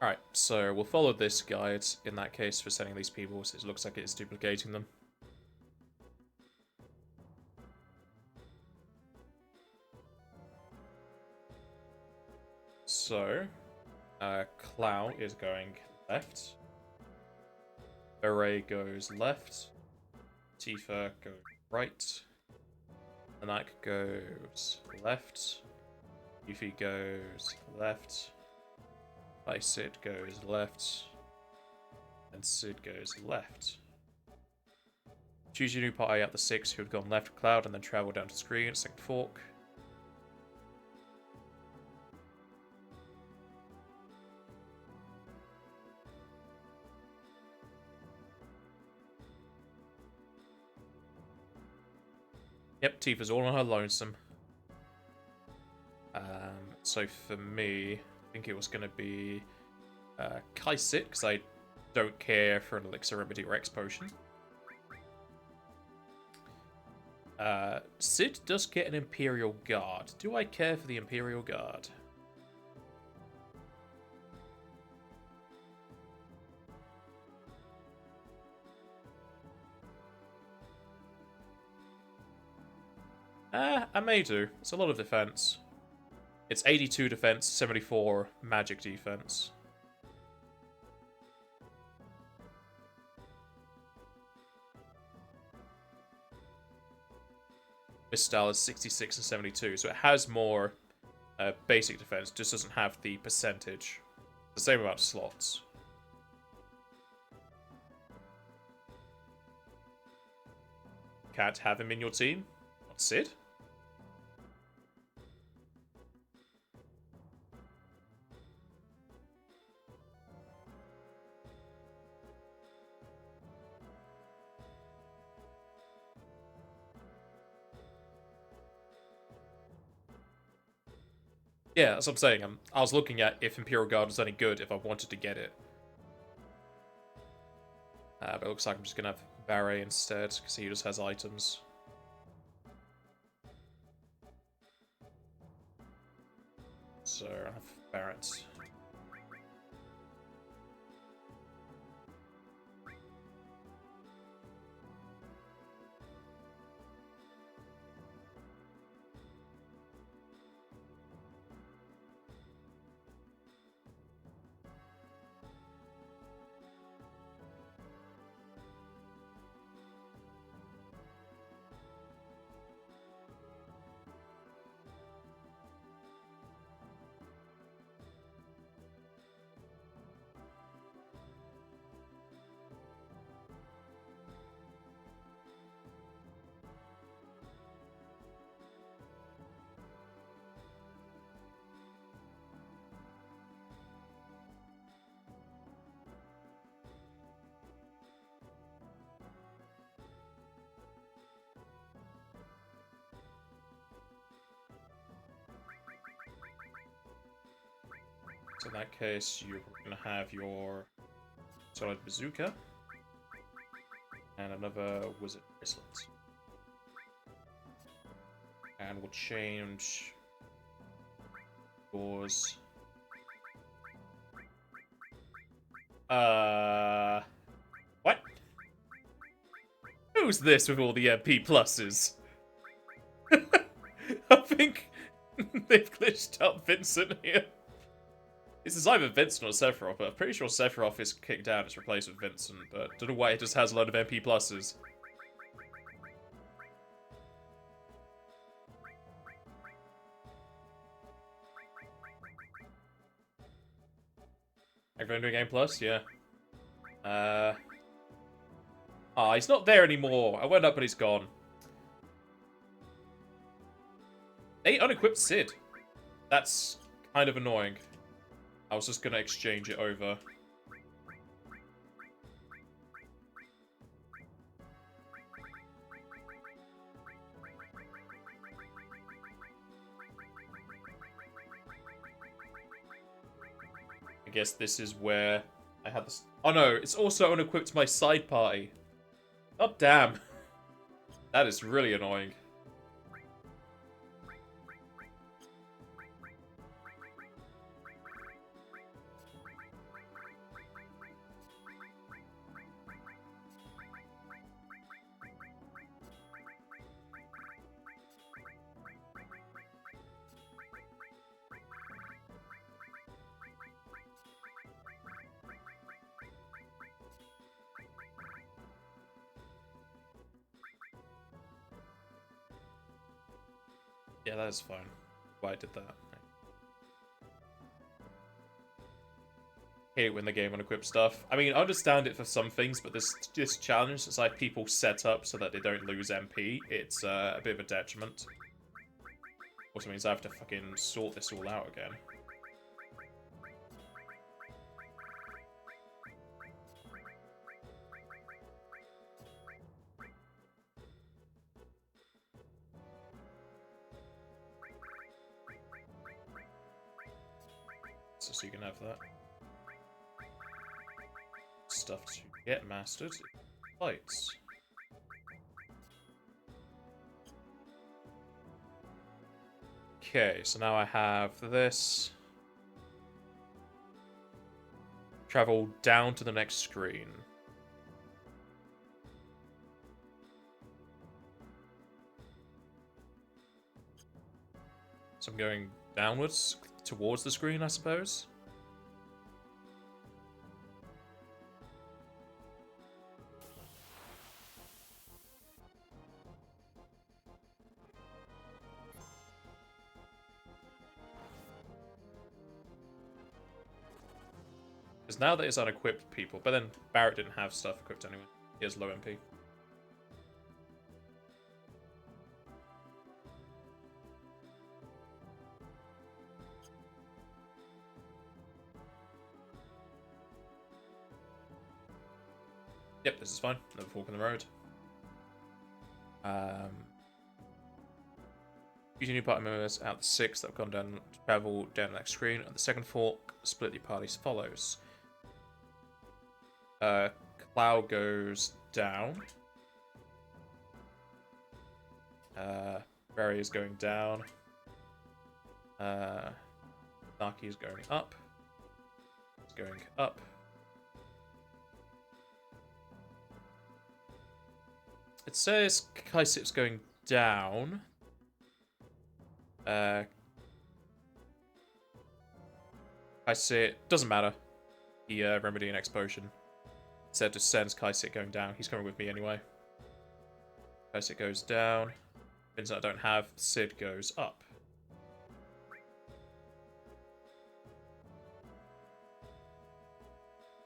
A: Alright, so we'll follow this guide in that case for sending these people, so it looks like it's duplicating them. So, Clow is going left. Beret goes left. Tifa goes right. Anak goes left. Yuffie goes left. Sid goes left. And Sid goes left. Choose your new party out the 6 who have gone left Cloud and then travel down to screen, second fork. Yep, Tifa's all on her lonesome. So for me, I think it was going to be Kaisit, because I don't care for an Elixir Remedy or X Potion. Sid does get an Imperial Guard. Do I care for the Imperial Guard? I may do. It's a lot of defense. It's 82 defense, 74 magic defense. This style is 66 and 72, so it has more basic defense, just doesn't have the percentage. The same amount of slots. Can't have him in your team? Not Sid? Yeah, that's what I'm saying. I was looking at if Imperial Guard was any good if I wanted to get it. But it looks like I'm just going to have Barret instead, because he just has items. So I have Barret. So in that case, you're going to have your Solid Bazooka and another Wizard Bracelet. And we'll change yours. What? Who's this with all the MP pluses? I think they've glitched out Vincent here. This is either Vincent or Sephiroth, but I'm pretty sure Sephiroth is kicked out. It's replaced with Vincent, but I don't know why it just has a lot of MP pluses. Everyone doing Game Plus? Yeah. He's not there anymore. I went up and he's gone. They unequipped Sid. That's kind of annoying. I was just gonna exchange it over. I guess this is where I had this. Oh no, it's also unequipped my side party. Oh damn. That is really annoying. Yeah, that is fine. Why I did that. Hate it when the game unequips stuff. I mean, I understand it for some things, but this challenge, it's like people set up so that they don't lose MP. It's a bit of a detriment. Also means I have to fucking sort this all out again. So you can have that. Stuff to get mastered. Lights. Okay, so now I have this. Travel down to the next screen. So I'm going downwards towards the screen, I suppose. Because now that it's unequipped people, but then Barrett didn't have stuff equipped anyway. He has low MP. Yep, this is fine. Another fork in the road. Using new party members out the 6 that have gone down, travel down the next screen. At the second fork, split the party as follows. Cloud goes down. Barry is going down. Darky is going up. It's going up. It says Kaisip's going down. Kaisip, doesn't matter. The remedy and explosion. Instead just sends Kaisip going down. He's coming with me anyway. Kaisip goes down. Vincent I don't have. Sid goes up.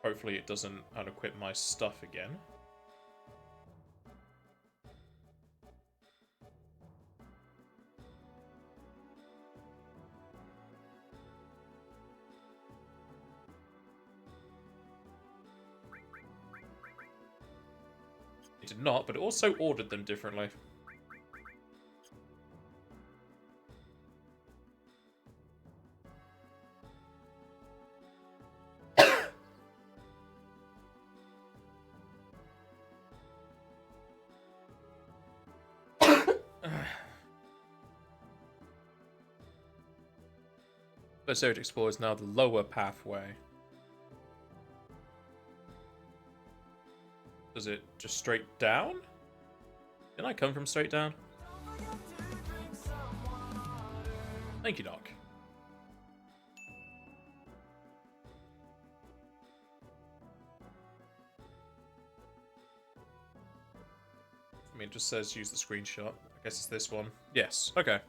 A: Hopefully it doesn't unequip my stuff again. It did not, but it also ordered them differently. First area to explore is now the lower pathway. Does it just straight down? Didn't I come from straight down? Thank you, Doc. I mean, it just says use the screenshot. I guess it's this one. Yes, okay.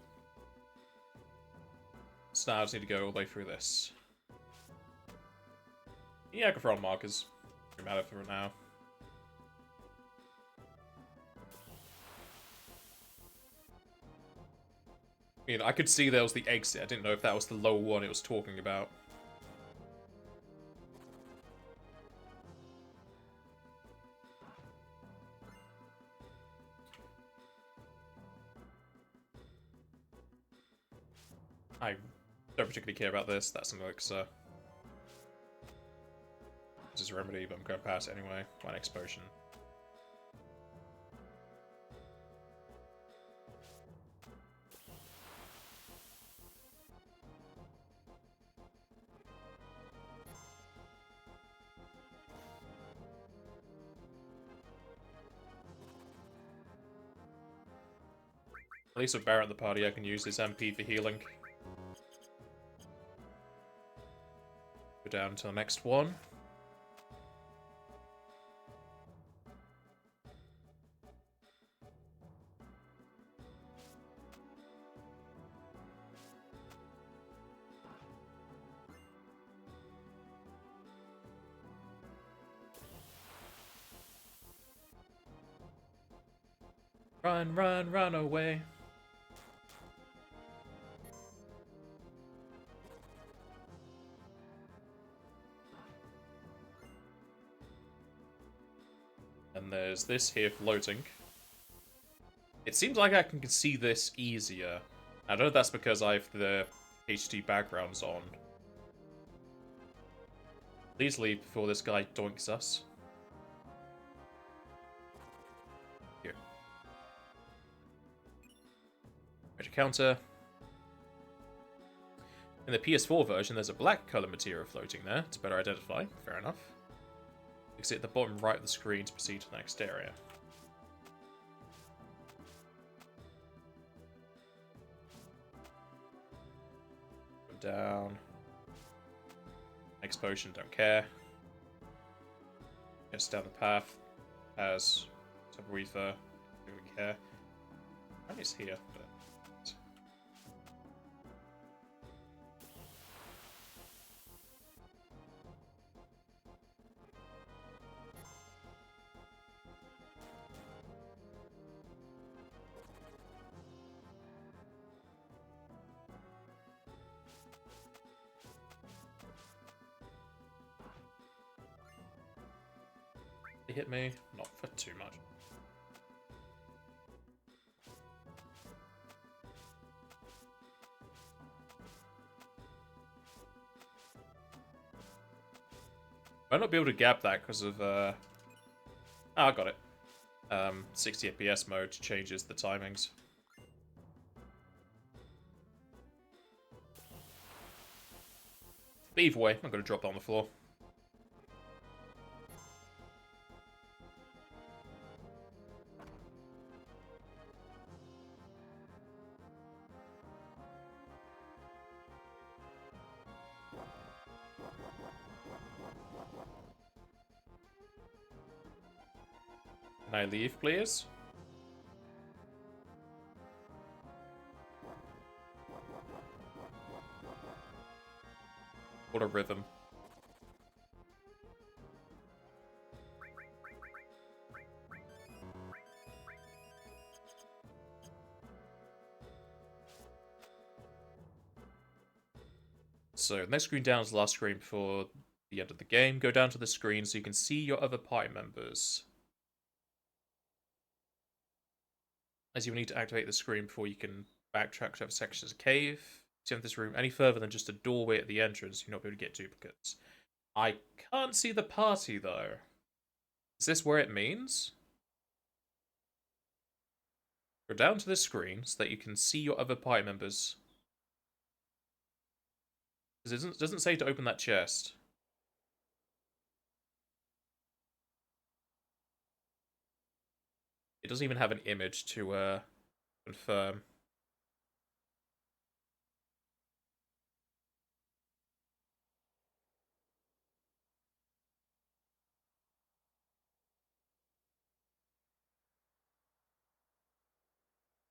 A: So now I just need to go all the way through this. Yeah, I can throw on markers. Doesn't matter for now. I mean, I could see there was the exit. I didn't know if that was the lower one it was talking about. I don't particularly care about this. That's an elixir. This is a remedy, but I'm going past it anyway. One next potion. At least with Barret at the party, I can use his MP for healing. Go down to the next one. Run, run, run away. And there's this here floating. It seems like I can see this easier. I don't know if that's because I have the HD backgrounds on. Please leave before this guy doinks us. Here. Major counter. In the PS4 version, there's a black color material floating there to better identify. Fair enough. Exit at the bottom right of the screen to proceed to the next area. Go down. Next potion, don't care. Just down the path. Has some Reaper, don't really care. I think it's here, but. They hit me, not for too much. I might not be able to gap that because of oh, I got it. 60 FPS mode changes the timings. But either way, I'm going to drop it on the floor. Can I leave, please? What a rhythm. So, next screen down is the last screen before the end of the game. Go down to the screen so you can see your other party members. As you will need to activate the screen before you can backtrack to other sections of the cave. If you enter this room any further than just a doorway at the entrance, you'll not be able to get duplicates. I can't see the party, though. Is this where it means? Go down to this screen so that you can see your other party members. Because it doesn't say to open that chest. It doesn't even have an image to confirm.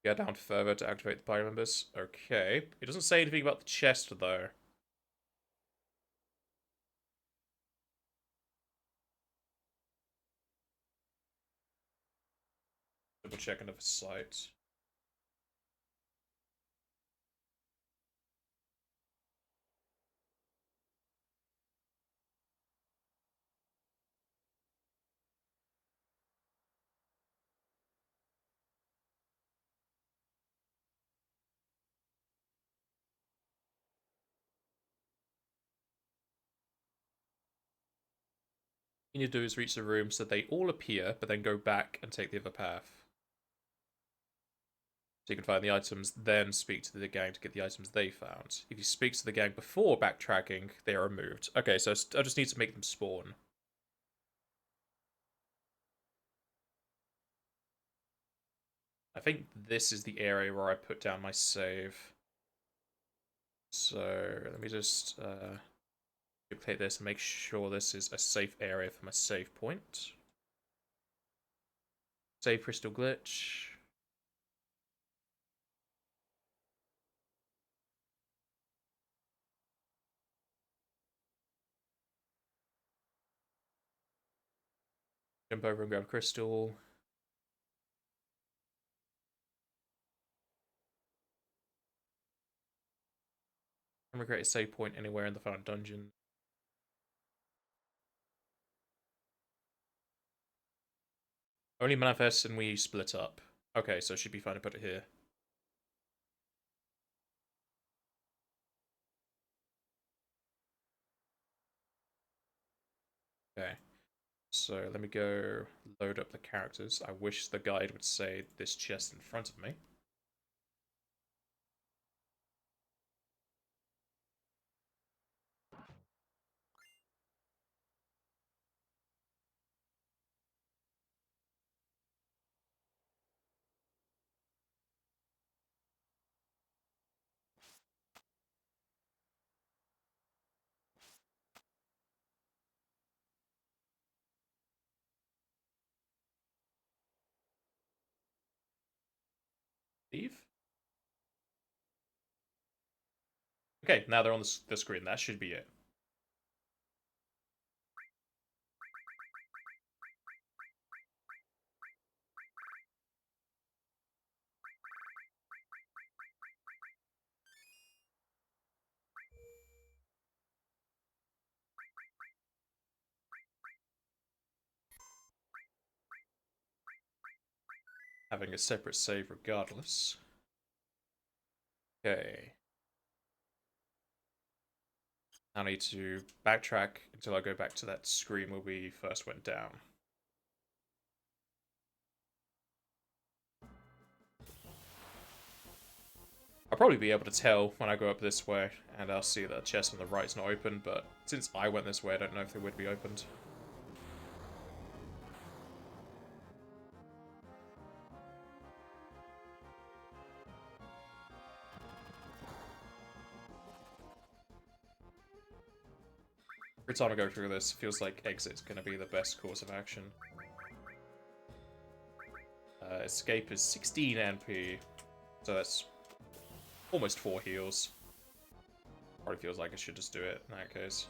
A: Go down further to activate the party members. Okay. It doesn't say anything about the chest, though. Double check another site. What you need to do is reach the room so they all appear, but then go back and take the other path. So you can find the items, then speak to the gang to get the items they found. If you speak to the gang before backtracking, they are removed. Okay, so I just need to make them spawn. I think this is the area where I put down my save. So let me just duplicate this and make sure this is a safe area for my save point. Save crystal glitch. Jump over and grab crystal. And create a save point anywhere in the final dungeon. Only manifests when we split up. Okay, so it should be fine to put it here. Okay. So let me go load up the characters. I wish the guide would say this chest in front of me. Leave? Okay, now they're on the screen. That should be it. Having a separate save regardless. Okay. I need to backtrack until I go back to that screen where we first went down. I'll probably be able to tell when I go up this way, and I'll see that the chest on the right is not open, but since I went this way, I don't know if they would be opened. Every time I go through this, it feels like exit's going to be the best course of action. Escape is 16 NP, so that's almost 4 heals. Probably feels like I should just do it in that case.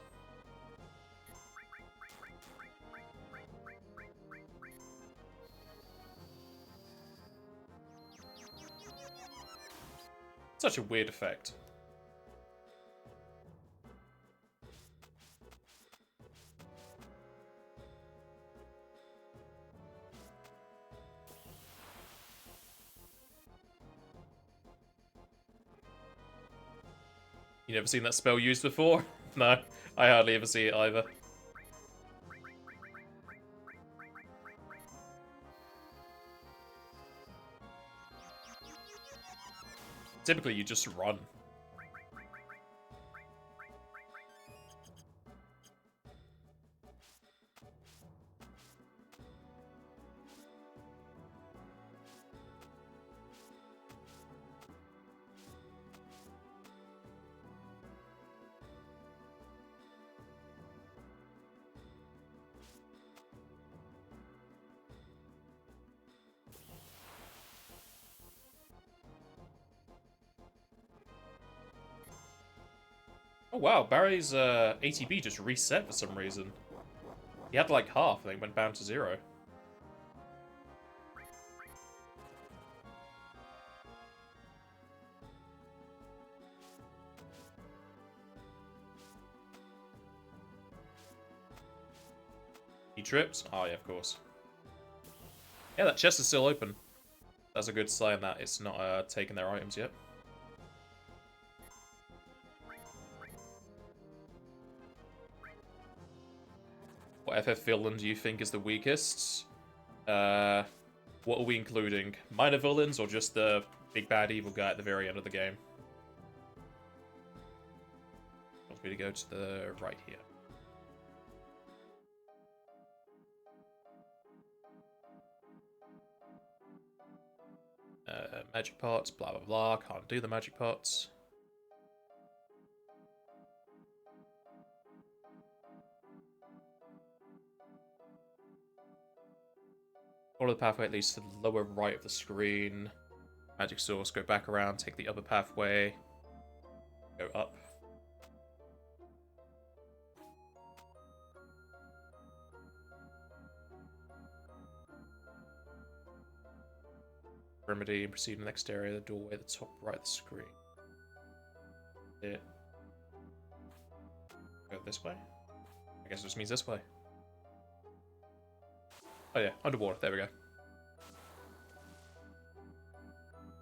A: Such a weird effect. You never seen that spell used before? No, I hardly ever see it either. Typically, you just run. Oh wow, Barry's ATB just reset for some reason. He had like half, and then went down to 0. He trips? Oh yeah, of course. Yeah, that chest is still open. That's a good sign that it's not taken their items yet. What FF villain do you think is the weakest? What are we including? Minor villains or just the big bad evil guy at the very end of the game? Want me to go to the right here. Magic pots, blah blah blah. Can't do the magic pots. Follow the pathway at least to the lower right of the screen. Magic source, go back around, take the other pathway. Go up. Remedy and proceed to the next area, the doorway at the top right of the screen. It. Go this way? I guess it just means this way. Oh yeah, underwater, there we go.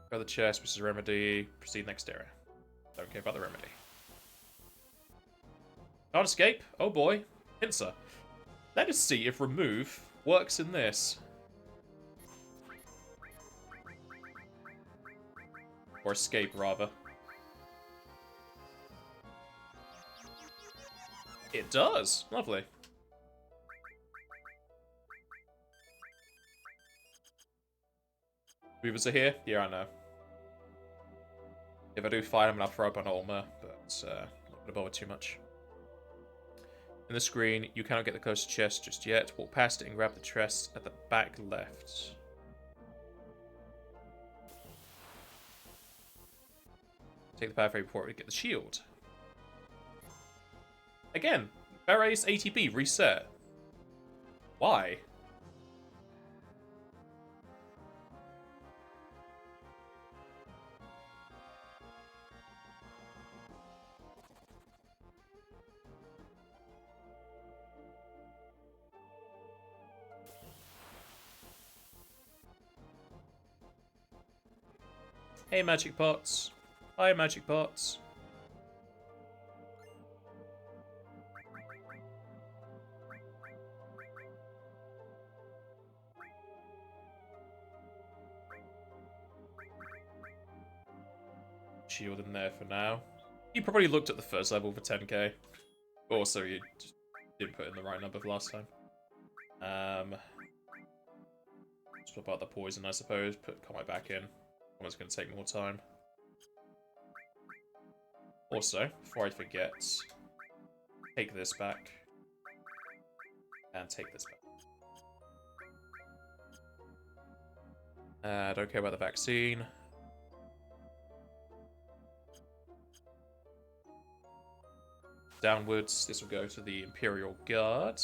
A: Go to the chest, which is remedy, proceed next area. Don't care about the remedy. Can't escape? Oh boy. Pincer. Let us see if remove works in this. Or escape, rather. It does! Lovely. Movers are here? Yeah, I know. If I do fight him, I'll throw up an armor, but not going to bother too much. In the screen, you cannot get the closest chest just yet. Walk past it and grab the chest at the back left. Take the pathway before we get the shield. Again, Beret's ATB reset. Why? Hey, magic pots. Hi, magic pots. Shield in there for now. You probably looked at the first level for 10k. Also, you just didn't put in the right number for last time. Swap out the poison, I suppose. Put Combat back in. It's going to take more time. Also, before I forget, take this back. And take this back. Don't care about the vaccine. Downwards, this will go to the Imperial Guard.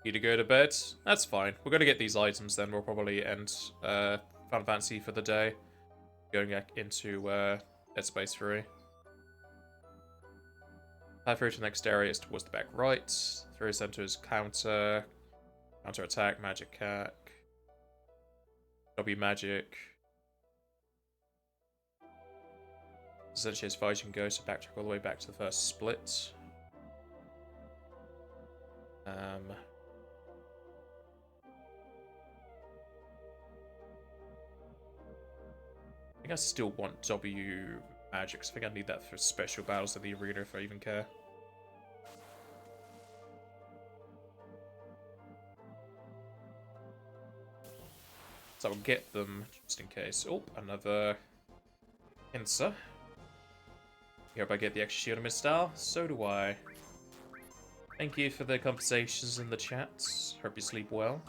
A: Need to go to bed? That's fine. We're going to get these items then. We'll probably end Final Fantasy for the day. Going back into Dead Space 3. Path through to the next area is towards the back right. 3 centers counter. Counter attack, magic hack. W magic. Essentially as far as you can go, so backtrack all the way back to the first split. I think I still want W magic, because I think I need that for special battles in the arena if I even care. So I'll get them just in case. Oh, another Pincer. I hope I get the extra shield of Mistal. So do I. Thank you for the conversations in the chats. Hope you sleep well.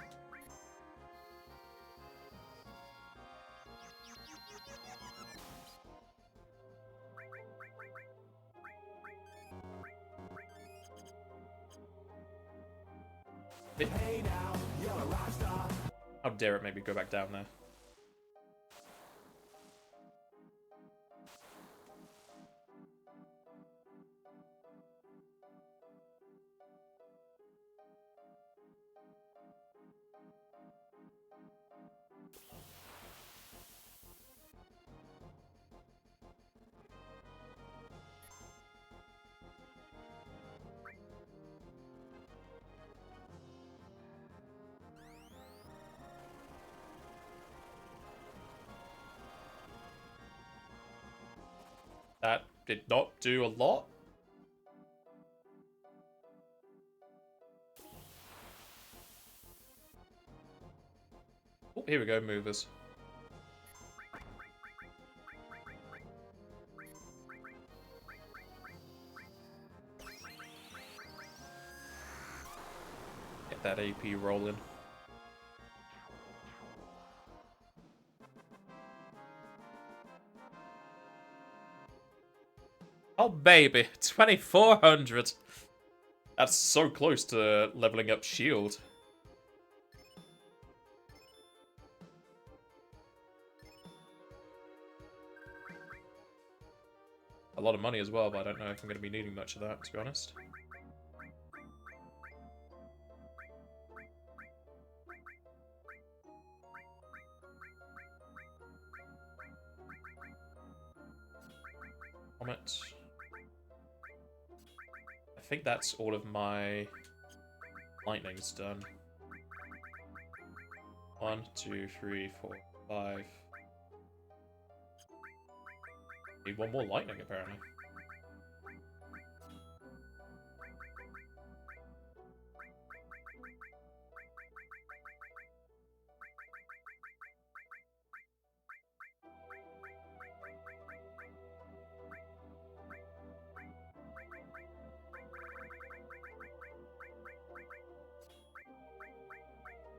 A: How dare it make me go back down there. That did not do a lot. Oh, here we go, movers. Get that AP rolling. Oh, baby. 2400. That's so close to leveling up shield. A lot of money as well, but I don't know if I'm going to be needing much of that, to be honest. Comet. I think that's all of my lightning's done. 1, 2, 3, 4, 5. Need one more lightning, apparently.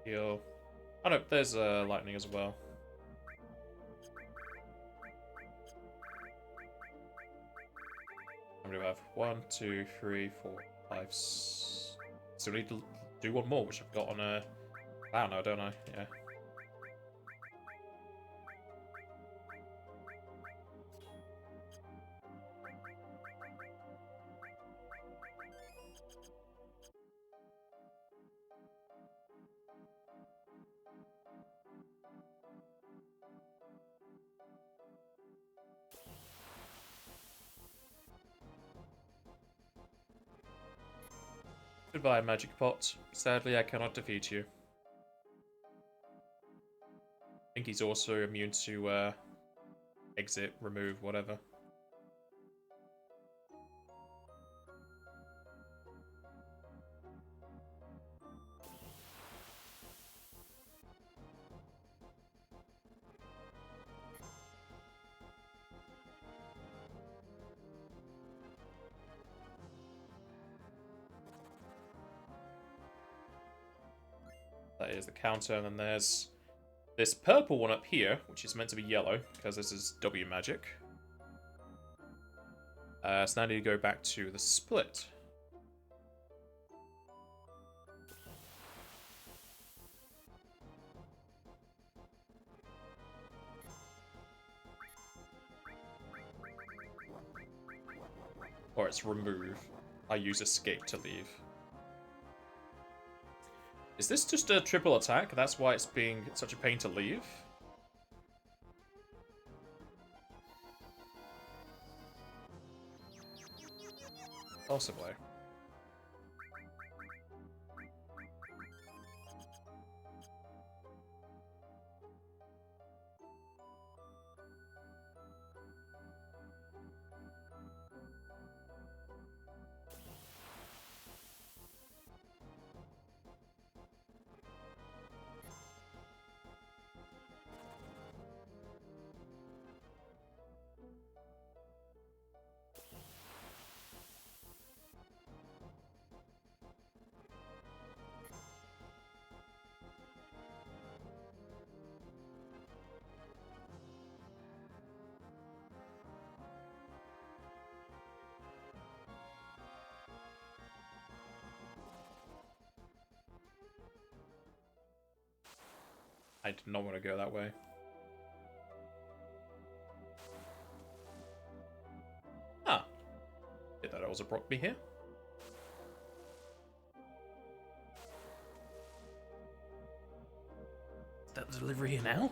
A: Heal. Oh no, there's lightning as well. How many do I have? 1, 2, 3, 4, 5. Still need to do one more, which I've got on a. Wow, no, don't I? Yeah. Goodbye, Magic Pot. Sadly, I cannot defeat you. I think he's also immune to exit, remove, whatever. That is the counter, and then there's this purple one up here, which is meant to be yellow, because this is W magic. So now I need to go back to the split. Or it's remove. I use escape to leave. Is this just a triple attack? That's why it's being such a pain to leave? Possibly. I did not want to go that way. Ah. Did that also brought me here? Is that the delivery here now?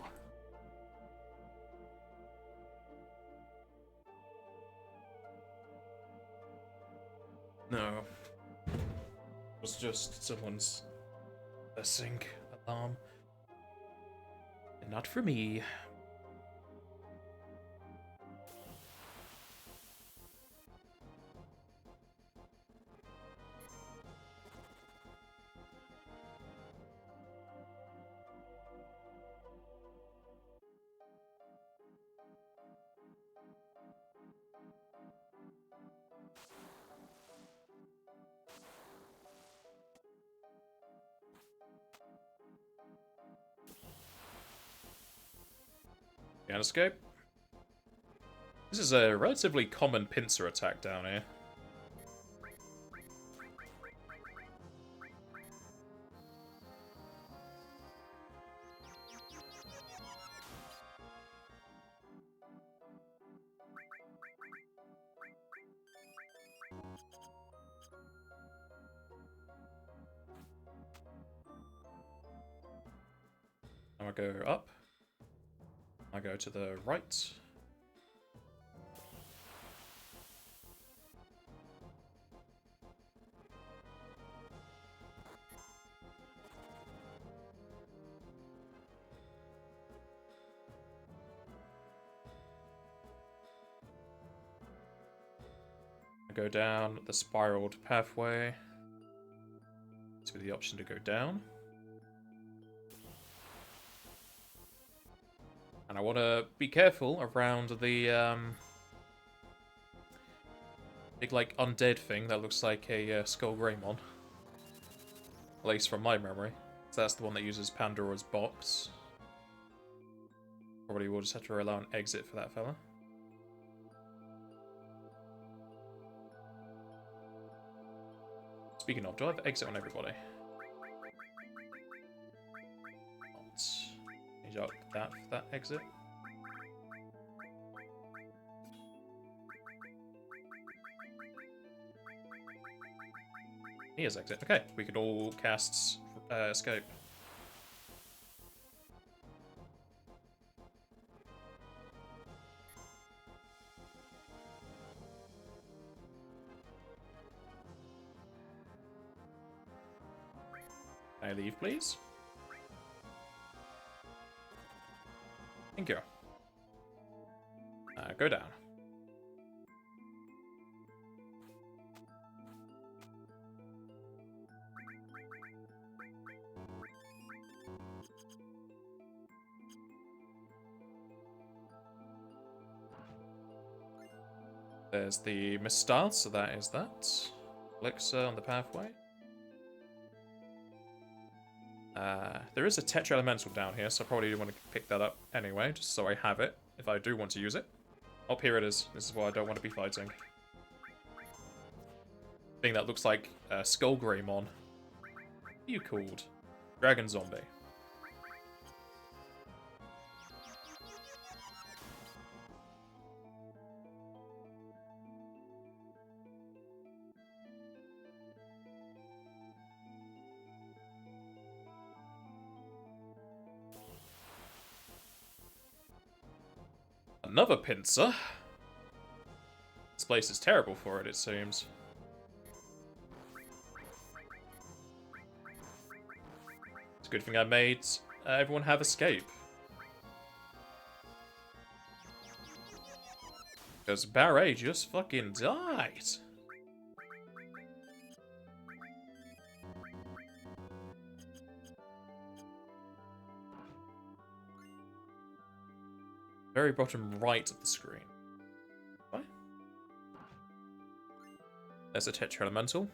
A: No. It was just someone's sync alarm. And not for me. Can escape? This is a relatively common pincer attack down here. Now I go up. I go to the right. I go down the spiraled pathway to the option to go down. And I want to be careful around the big, like, undead thing that looks like a Skull Greymon. At least from my memory. So that's the one that uses Pandora's box. Probably will just have to allow an exit for that fella. Speaking of, do I have exit on everybody? Change out that for that exit. Here's exit. Okay, we could all cast escape. Can I leave, please? Thank you. Go down. There's the Mistyle, so that is that. Elixir on the pathway. There is a Tetra Elemental down here, so I probably want to pick that up anyway, just so I have it, if I do want to use it. Oh, here it is. This is what I don't want to be fighting. Thing that looks like Skull Greymon. What are you called? Dragon Zombie. Another pincer. This place is terrible for it, it seems. It's a good thing I made everyone have escape. Because Barret just fucking died. Very bottom right of the screen. What? There's a Tetra Elemental.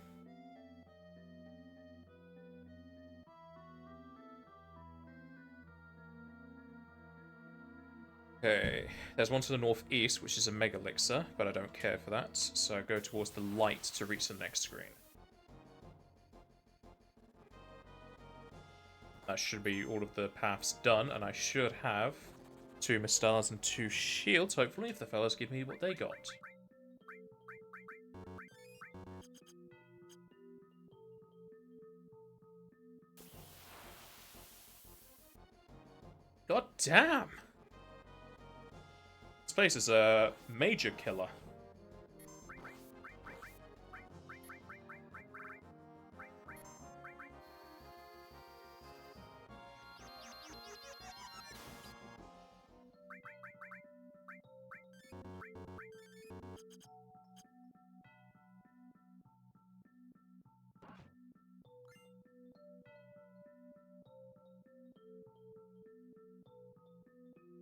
A: Okay, there's one to the northeast, which is a Mega Elixir, but I don't care for that, so I go towards the light to reach the next screen. That should be all of the paths done, and I should have 2 Mistars and 2 shields, hopefully, if the fellas give me what they got. God damn! This place is a major killer.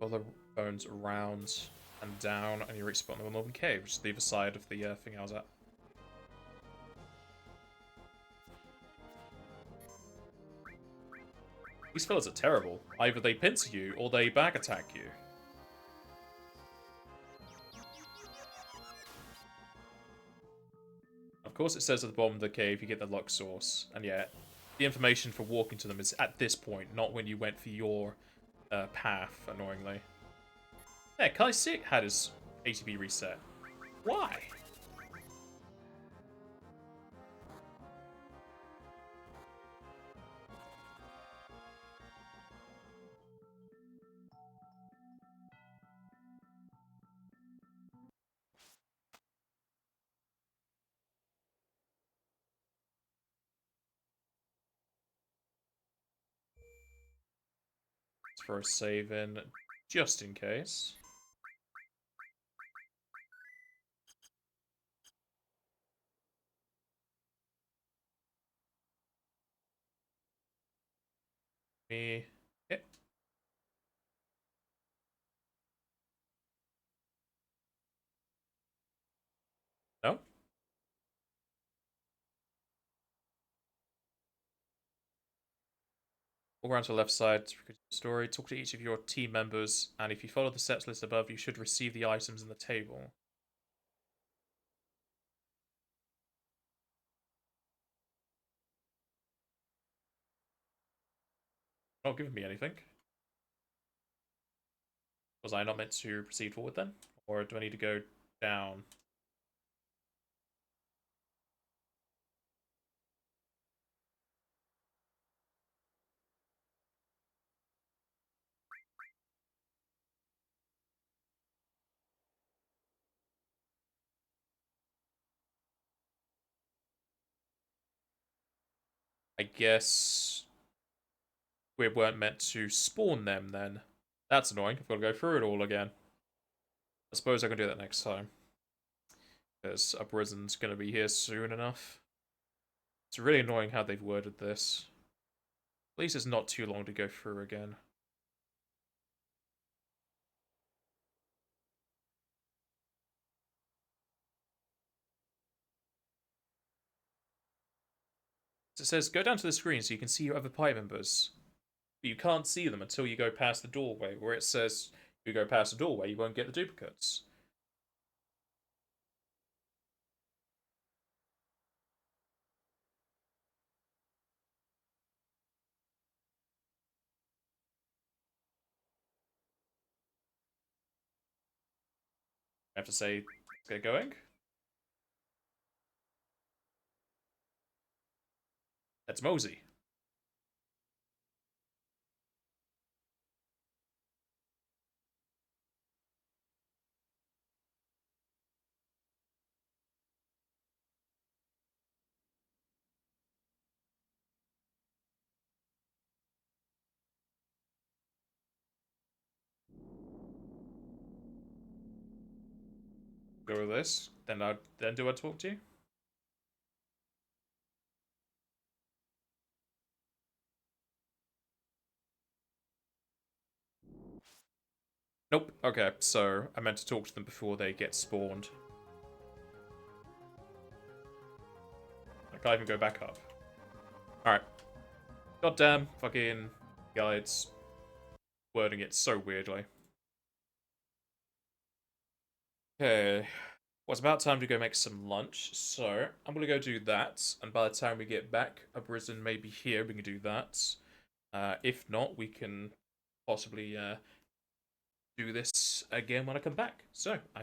A: All the bones around and down, and you reach spot the northern cave, which is the other side of the thing I was at. These fellas are terrible. Either they pincer you, or they back attack you. Of course it says at the bottom of the cave you get the luck source, and yet the information for walking to them is at this point, not when you went for your path, annoyingly. Yeah, Kai Sik had his ATB reset. Why? Let's throw a save in, just in case. Me. Yep. No? Walk around to the left side to the story. Talk to each of your team members, and if you follow the steps list above, you should receive the items in the table. Not giving me anything. Was I not meant to proceed forward then? Or do I need to go down? I guess we weren't meant to spawn them then. That's annoying. I've got to go through it all again. I suppose I can do that next time. Because Uprisen's going to be here soon enough. It's really annoying how they've worded this. At least it's not too long to go through again. So it says, go down to the screen so you can see your other party members. But you can't see them until you go past the doorway, where it says if you go past the doorway, you won't get the duplicates. I have to say, let's get going. Let's mosey. Go with this. Then do I talk to you? Nope. Okay, so I meant to talk to them before they get spawned. I can't even go back up. Alright. Goddamn fucking guides wording it so weirdly. Okay. Well, it's about time to go make some lunch, so I'm gonna go do that, and by the time we get back, Uprisen may be here, we can do that. If not, we can possibly do this again when I come back. So I